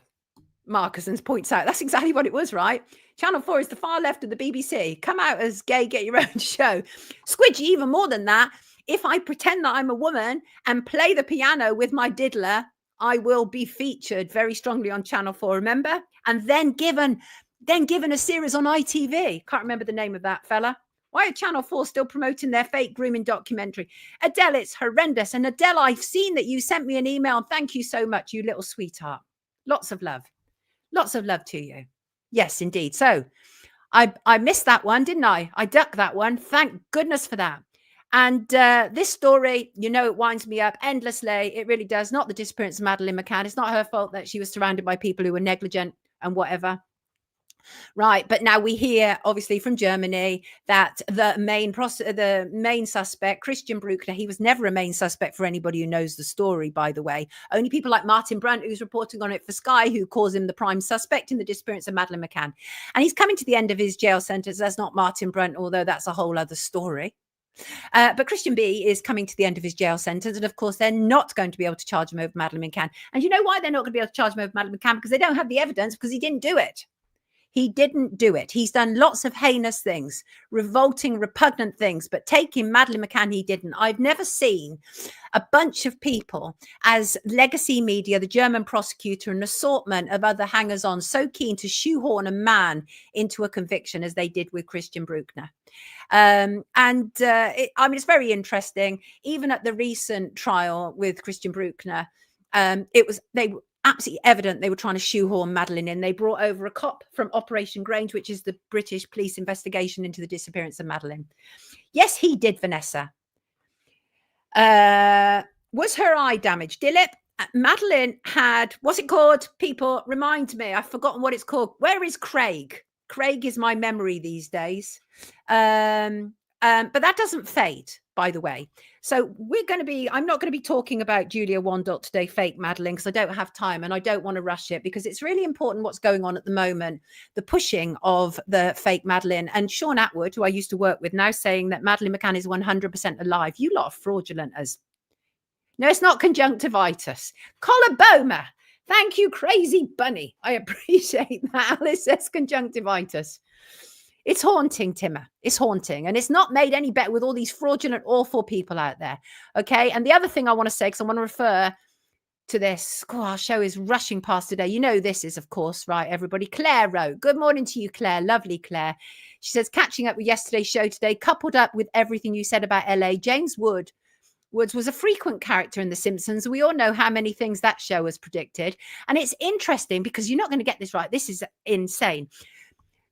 Marcusons points out that's exactly what it was, right? Channel 4 is the far left of the BBC. Come out as gay, get your own show. Squidgy, even more than that. If I pretend that I'm a woman and play the piano with my diddler, I will be featured very strongly on Channel 4, remember? And then given a series on ITV. Can't remember the name of that fella. Why are Channel 4 still promoting their fake grooming documentary? Adele, it's horrendous. And Adele, I've seen that you sent me an email. Thank you so much, you little sweetheart. Lots of love. Lots of love to you. Yes, indeed. So I missed that one, didn't I? I ducked that one. Thank goodness for that. And this story, you know, it winds me up endlessly. It really does. Not the disappearance of Madeleine McCann. It's not her fault that she was surrounded by people who were negligent and whatever. Right. But now we hear, obviously, from Germany that the main suspect, Christian Bruckner, he was never a main suspect for anybody who knows the story, by the way. Only people like Martin Brandt, who's reporting on it for Sky, who calls him the prime suspect in the disappearance of Madeleine McCann. And he's coming to the end of his jail sentence. That's not Martin Brandt, although that's a whole other story. But Christian B is coming to the end of his jail sentence. And of course, they're not going to be able to charge him over Madeleine McCann. And you know why they're not going to be able to charge him over Madeleine McCann? Because they don't have the evidence, because he didn't do it. He didn't do it. He's done lots of heinous things, revolting, repugnant things, but taking Madeleine McCann, he didn't. I've never seen a bunch of people, as legacy media, the German prosecutor, and an assortment of other hangers-on, so keen to shoehorn a man into a conviction as they did with Christian Bruckner. I mean, it's very interesting. Even at the recent trial with Christian Bruckner, they were absolutely evident they were trying to shoehorn Madeleine in. They brought over a cop from Operation Grange, which is the British police investigation into the disappearance of Madeleine. Yes, he did, Vanessa. Was her eye damaged? Dilip, Madeleine had, what's it called? People, remind me. I've forgotten what it's called. Where is Craig? Craig is my memory these days. But that doesn't fade, by the way. So I'm not going to be talking about Julia Wandelt today, fake Madeleine, because I don't have time and I don't want to rush it, because it's really important what's going on at the moment, the pushing of the fake Madeleine. And Sean Atwood, who I used to work with, now saying that Madeleine McCann is 100% alive. You lot are fraudulent as... No, it's not conjunctivitis. Coloboma. Thank you, Crazy Bunny. I appreciate that. Alice says conjunctivitis. It's haunting, Timmer. It's haunting. And it's not made any better with all these fraudulent, awful people out there. Okay. And the other thing I want to say, because I want to refer to this. Oh, our show is rushing past today. You know, this is, of course, right, everybody. Claire wrote, good morning to you, Claire. Lovely, Claire. She says, catching up with yesterday's show today, coupled up with everything you said about LA, James Woods was a frequent character in The Simpsons. We all know how many things that show has predicted. And it's interesting because you're not going to get this right. This is insane.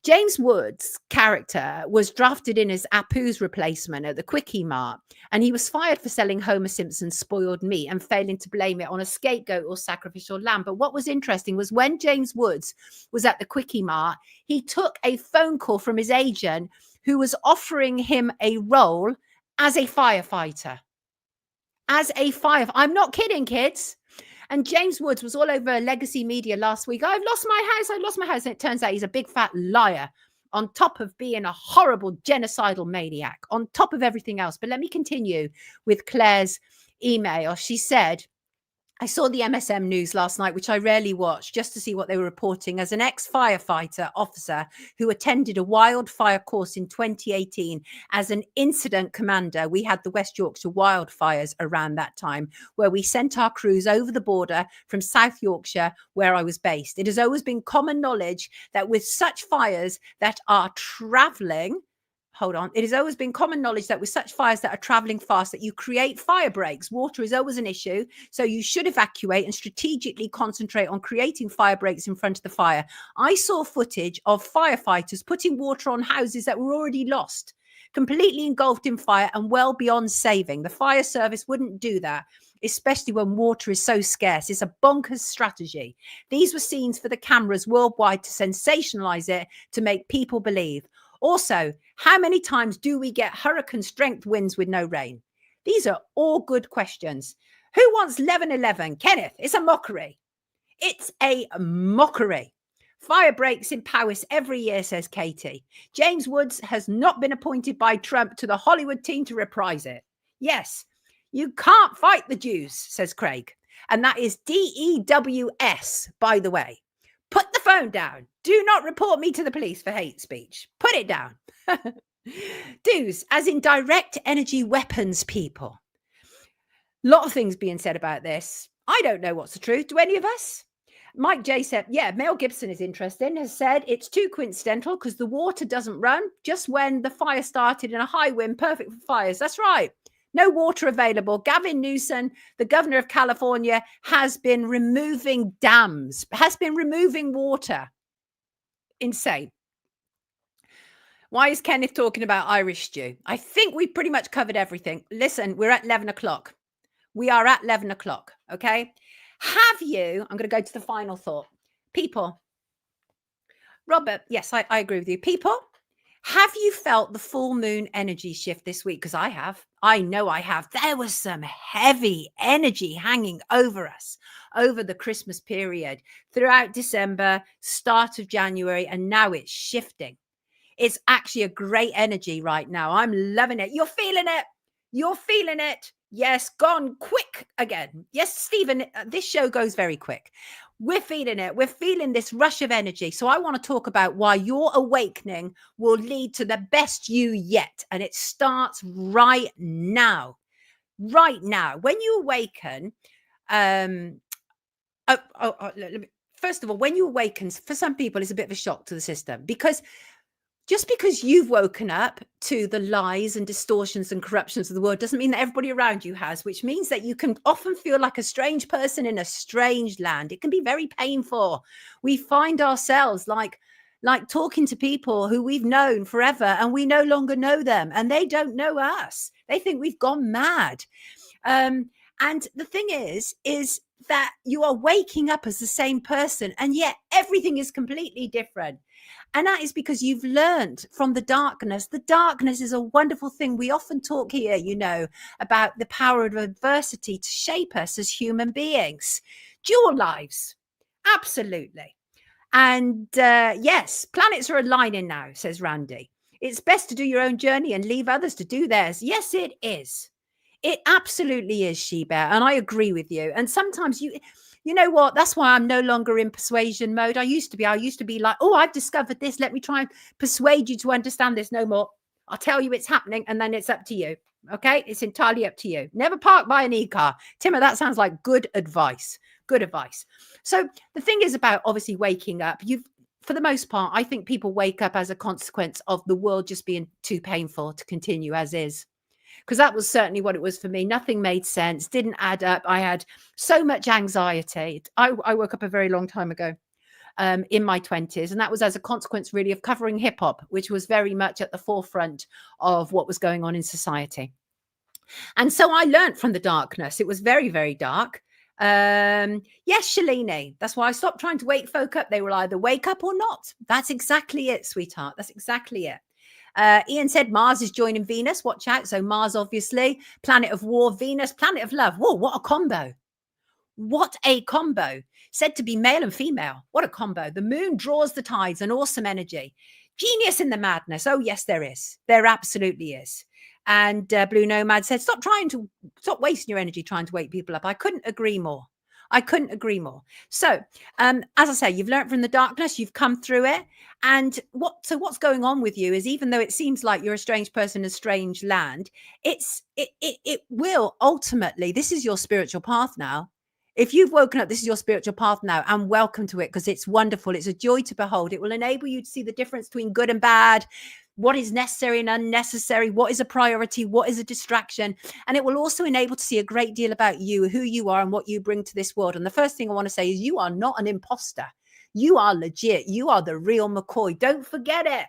James Woods' character was drafted in as Apu's replacement at the Quickie Mart, and he was fired for selling Homer Simpson's spoiled meat and failing to blame it on a scapegoat or sacrificial lamb. But what was interesting was when James Woods was at the Quickie Mart, he took a phone call from his agent who was offering him a role as a firefighter. I'm not kidding, kids. And James Woods was all over legacy media last week. I've lost my house. And it turns out he's a big fat liar, on top of being a horrible genocidal maniac, on top of everything else. But let me continue with Claire's email. She said, I saw the MSM news last night, which I rarely watch, just to see what they were reporting. As an ex-firefighter officer who attended a wildfire course in 2018 as an incident commander, we had the West Yorkshire wildfires around that time, where we sent our crews over the border from South Yorkshire, where I was based. It has always been common knowledge that with such fires that are travelling, hold on. It has always been common knowledge that with such fires that are traveling fast, that you create fire breaks. Water is always an issue, so you should evacuate and strategically concentrate on creating fire breaks in front of the fire. I saw footage of firefighters putting water on houses that were already lost, completely engulfed in fire and well beyond saving. The fire service wouldn't do that, especially when water is so scarce. It's a bonkers strategy. These were scenes for the cameras worldwide to sensationalize it, to make people believe. Also, how many times do we get hurricane strength winds with no rain? These are all good questions. Who wants 11/11? Kenneth, it's a mockery. It's a mockery. Fire breaks in Powys every year, says Katie. James Woods has not been appointed by Trump to the Hollywood team to reprise it. Yes, you can't fight the Jews, says Craig. And that is DEWS, by the way. Put the phone down. Do not report me to the police for hate speech. Put it down. Dues, as in direct energy weapons people. A lot of things being said about this. I don't know what's the truth. Do any of us? Mike J said, yeah, Mel Gibson is interesting, has said it's too coincidental because the water doesn't run just when the fire started in a high wind, perfect for fires. That's right. No water available. Gavin Newsom, the governor of California, has been removing dams, has been removing water. Insane. Why is Kenneth talking about Irish stew? I think we've pretty much covered everything. Listen, we're at 11 o'clock. We are at 11 o'clock, okay? Have you, I'm going to go to the final thought. People, Robert, yes, I agree with you. People, have you felt the full moon energy shift this week? Because I have. I know I have. There was some heavy energy hanging over us over the Christmas period, throughout December, start of January, and now it's shifting. It's actually a great energy right now. I'm loving it. You're feeling it. You're feeling it. Yes, gone quick again. Yes, Stephen, this show goes very quick. We're feeling it. We're feeling this rush of energy. So I want to talk about why your awakening will lead to the best you yet. And it starts right now. Right now. When you awaken, first of all, when you awaken, for some people, it's a bit of a shock to the system, because just because you've woken up to the lies and distortions and corruptions of the world doesn't mean that everybody around you has, which means that you can often feel like a strange person in a strange land. It can be very painful. We find ourselves like talking to people who we've known forever, and we no longer know them, and they don't know us. They think we've gone mad. And the thing is that you are waking up as the same person, and yet everything is completely different. And that is because you've learned from the darkness. The darkness is a wonderful thing. We often talk here, you know, about the power of adversity to shape us as human beings. Dual lives. Absolutely. And yes, planets are aligning now, says Randy. It's best to do your own journey and leave others to do theirs. Yes, it is. It absolutely is, She-Bear. And I agree with you. And sometimes you know what? That's why I'm no longer in persuasion mode. I used to be like, oh, I've discovered this. Let me try and persuade you to understand this. No more. I'll tell you it's happening, and then it's up to you. Okay? It's entirely up to you. Never park by an e-car. Timmer, that sounds like good advice. Good advice. So the thing is about obviously waking up. For the most part, I think people wake up as a consequence of the world just being too painful to continue as is. Because that was certainly what it was for me. Nothing made sense, didn't add up. I had so much anxiety. I woke up a very long time ago in my 20s. And that was as a consequence, really, of covering hip hop, which was very much at the forefront of what was going on in society. And so I learned from the darkness. It was very, very dark. Yes, Shalini. That's why I stopped trying to wake folk up. They will either wake up or not. That's exactly it, sweetheart. That's exactly it. Ian said Mars is joining Venus. Watch out. So Mars, obviously, planet of war, Venus, planet of love. Whoa, what a combo. What a combo. Said to be male and female. What a combo. The moon draws the tides, an awesome energy. Genius in the madness. Oh, yes, there is. There absolutely is. And Blue Nomad said, stop wasting your energy trying to wake people up. I couldn't agree more. I couldn't agree more. So, as I say, you've learned from the darkness, you've come through it. And what's going on with you is, even though it seems like you're a strange person in a strange land, it will ultimately, this is your spiritual path now. If you've woken up, this is your spiritual path now, and welcome to it, because it's wonderful. It's a joy to behold. It will enable you to see the difference between good and bad, what is necessary and unnecessary, what is a priority, what is a distraction. And it will also enable to see a great deal about you, who you are and what you bring to this world. And the first thing I want to say is you are not an imposter. You are legit. You are the real McCoy. Don't forget it,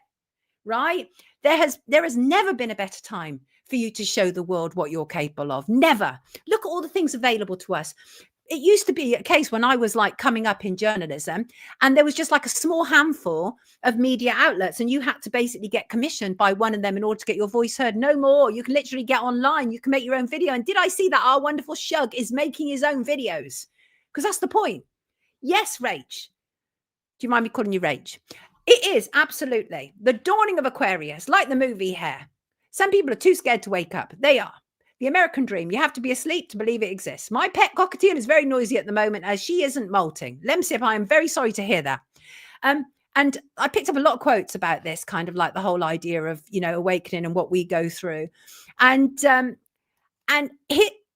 right? There has never been a better time for you to show the world what you're capable of. Never. Look at all the things available to us. It used to be a case when I was like coming up in journalism, and there was just like a small handful of media outlets, and you had to basically get commissioned by one of them in order to get your voice heard. No more. You can literally get online. You can make your own video. And did I see that our wonderful Shug is making his own videos? Because that's the point. Yes, Rach. Do you mind me calling you Rach? It is absolutely the dawning of Aquarius, like the movie Hair. Some people are too scared to wake up. They are. The American dream. You have to be asleep to believe it exists. My pet cockatiel is very noisy at the moment as she isn't molting. Lemsip, I am very sorry to hear that. And I picked up a lot of quotes about this, kind of like the whole idea of, you know, awakening and what we go through. And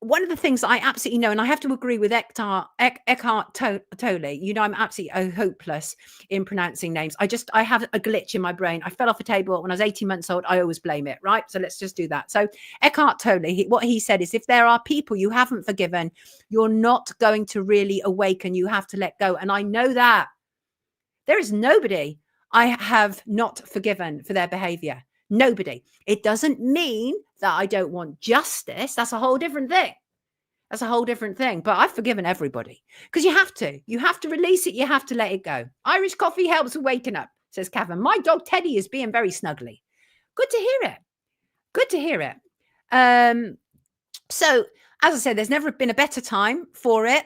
one of the things I absolutely know, and I have to agree with Eckhart Tolle, you know, I'm absolutely hopeless in pronouncing names. I have a glitch in my brain. I fell off a table when I was 18 months old. I always blame it, right? So let's just do that. So Eckhart Tolle, what he said is, if there are people you haven't forgiven, you're not going to really awaken. You have to let go. And I know that. There is nobody I have not forgiven for their behavior. Nobody. It doesn't mean that I don't want justice. That's a whole different thing. That's a whole different thing. But I've forgiven everybody because you have to. You have to release it. You have to let it go. Irish coffee helps with waking up, says Kevin. My dog Teddy is being very snuggly. Good to hear it. Good to hear it. So, as I said, there's never been a better time for it.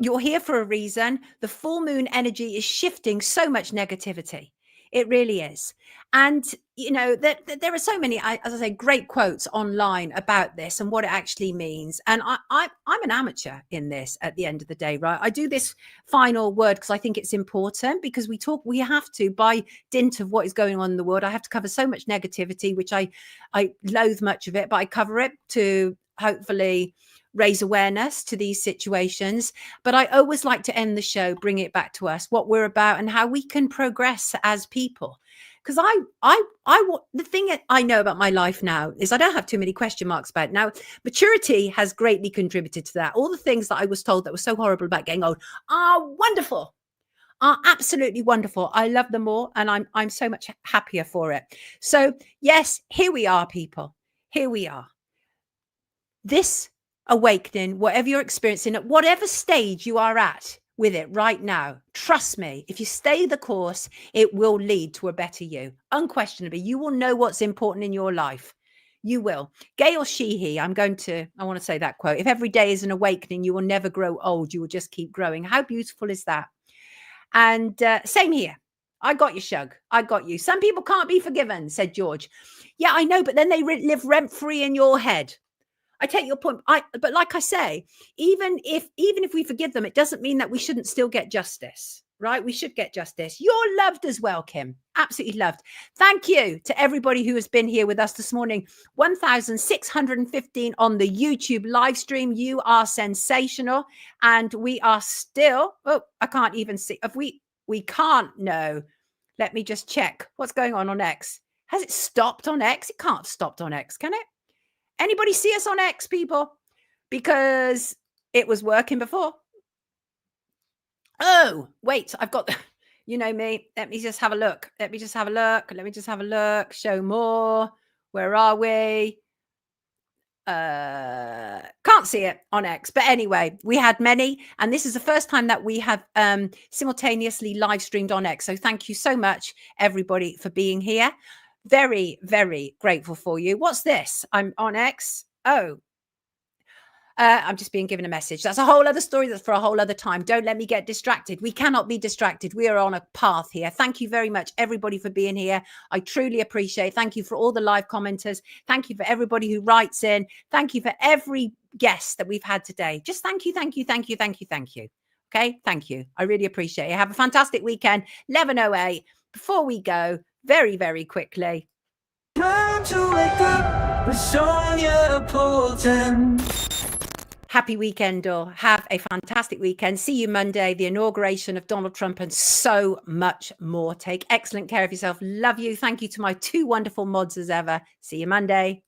You're here for a reason. The full moon energy is shifting so much negativity. It really is. And, you know, there are so many, as I say, great quotes online about this and what it actually means. And I'm an amateur in this at the end of the day, right? I do this final word because I think it's important, because we have to, by dint of what is going on in the world, I have to cover so much negativity, which I loathe much of it, but I cover it to hopefully raise awareness to these situations. But I always like to end the show, bring it back to us, what we're about and how we can progress as people. Because the thing that I know about my life now is I don't have too many question marks about it. Now, maturity has greatly contributed to that. All the things that I was told that were so horrible about getting old are wonderful, are absolutely wonderful. I love them all, and I'm so much happier for it. So yes, here we are, people. Here we are. This awakening, whatever you're experiencing, at whatever stage you are at with it right now, trust me, if you stay the course, it will lead to a better you. Unquestionably, you will know what's important in your life. You will. Gail Sheehy, I want to say that quote. If every day is an awakening, you will never grow old. You will just keep growing. How beautiful is that? And same here. I got you, Shug. I got you. Some people can't be forgiven, said George. Yeah, I know, but then they live rent-free in your head. I take your point. But like I say, even if we forgive them, it doesn't mean that we shouldn't still get justice, right? We should get justice. You're loved as well, Kim. Absolutely loved. Thank you to everybody who has been here with us this morning. 1,615 on the YouTube live stream. You are sensational. And we are still, I can't even see. If we can't know. Let me just check what's going on X. Has it stopped on X? It can't stop on X, can it? Anybody see us on X, people? Because it was working before. Oh, wait, I've got, you know me. Let me just have a look. Let me just have a look. Show more. Where are we? Can't see it on X. But anyway, we had many. And this is the first time that we have simultaneously live streamed on X. So thank you so much, everybody, for being here. Very, very grateful for you. What's this? I'm on X. I'm just being given a message. That's a whole other story. That's for a whole other time. Don't let me get distracted. We cannot be distracted. We are on a path here. Thank you very much, everybody, for being here. I truly appreciate it. Thank you for all the live commenters. Thank you for everybody who writes in. Thank you for every guest that we've had today. Just thank you, thank you, thank you, thank you, thank you. Okay, thank you. I really appreciate it. Have a fantastic weekend. 11:08. Before we go, very, very quickly. Time to wake up with Sonia Poulton. Happy weekend, or have a fantastic weekend. See you Monday, the inauguration of Donald Trump, and so much more. Take excellent care of yourself. Love you. Thank you to my 2 wonderful mods as ever. See you Monday.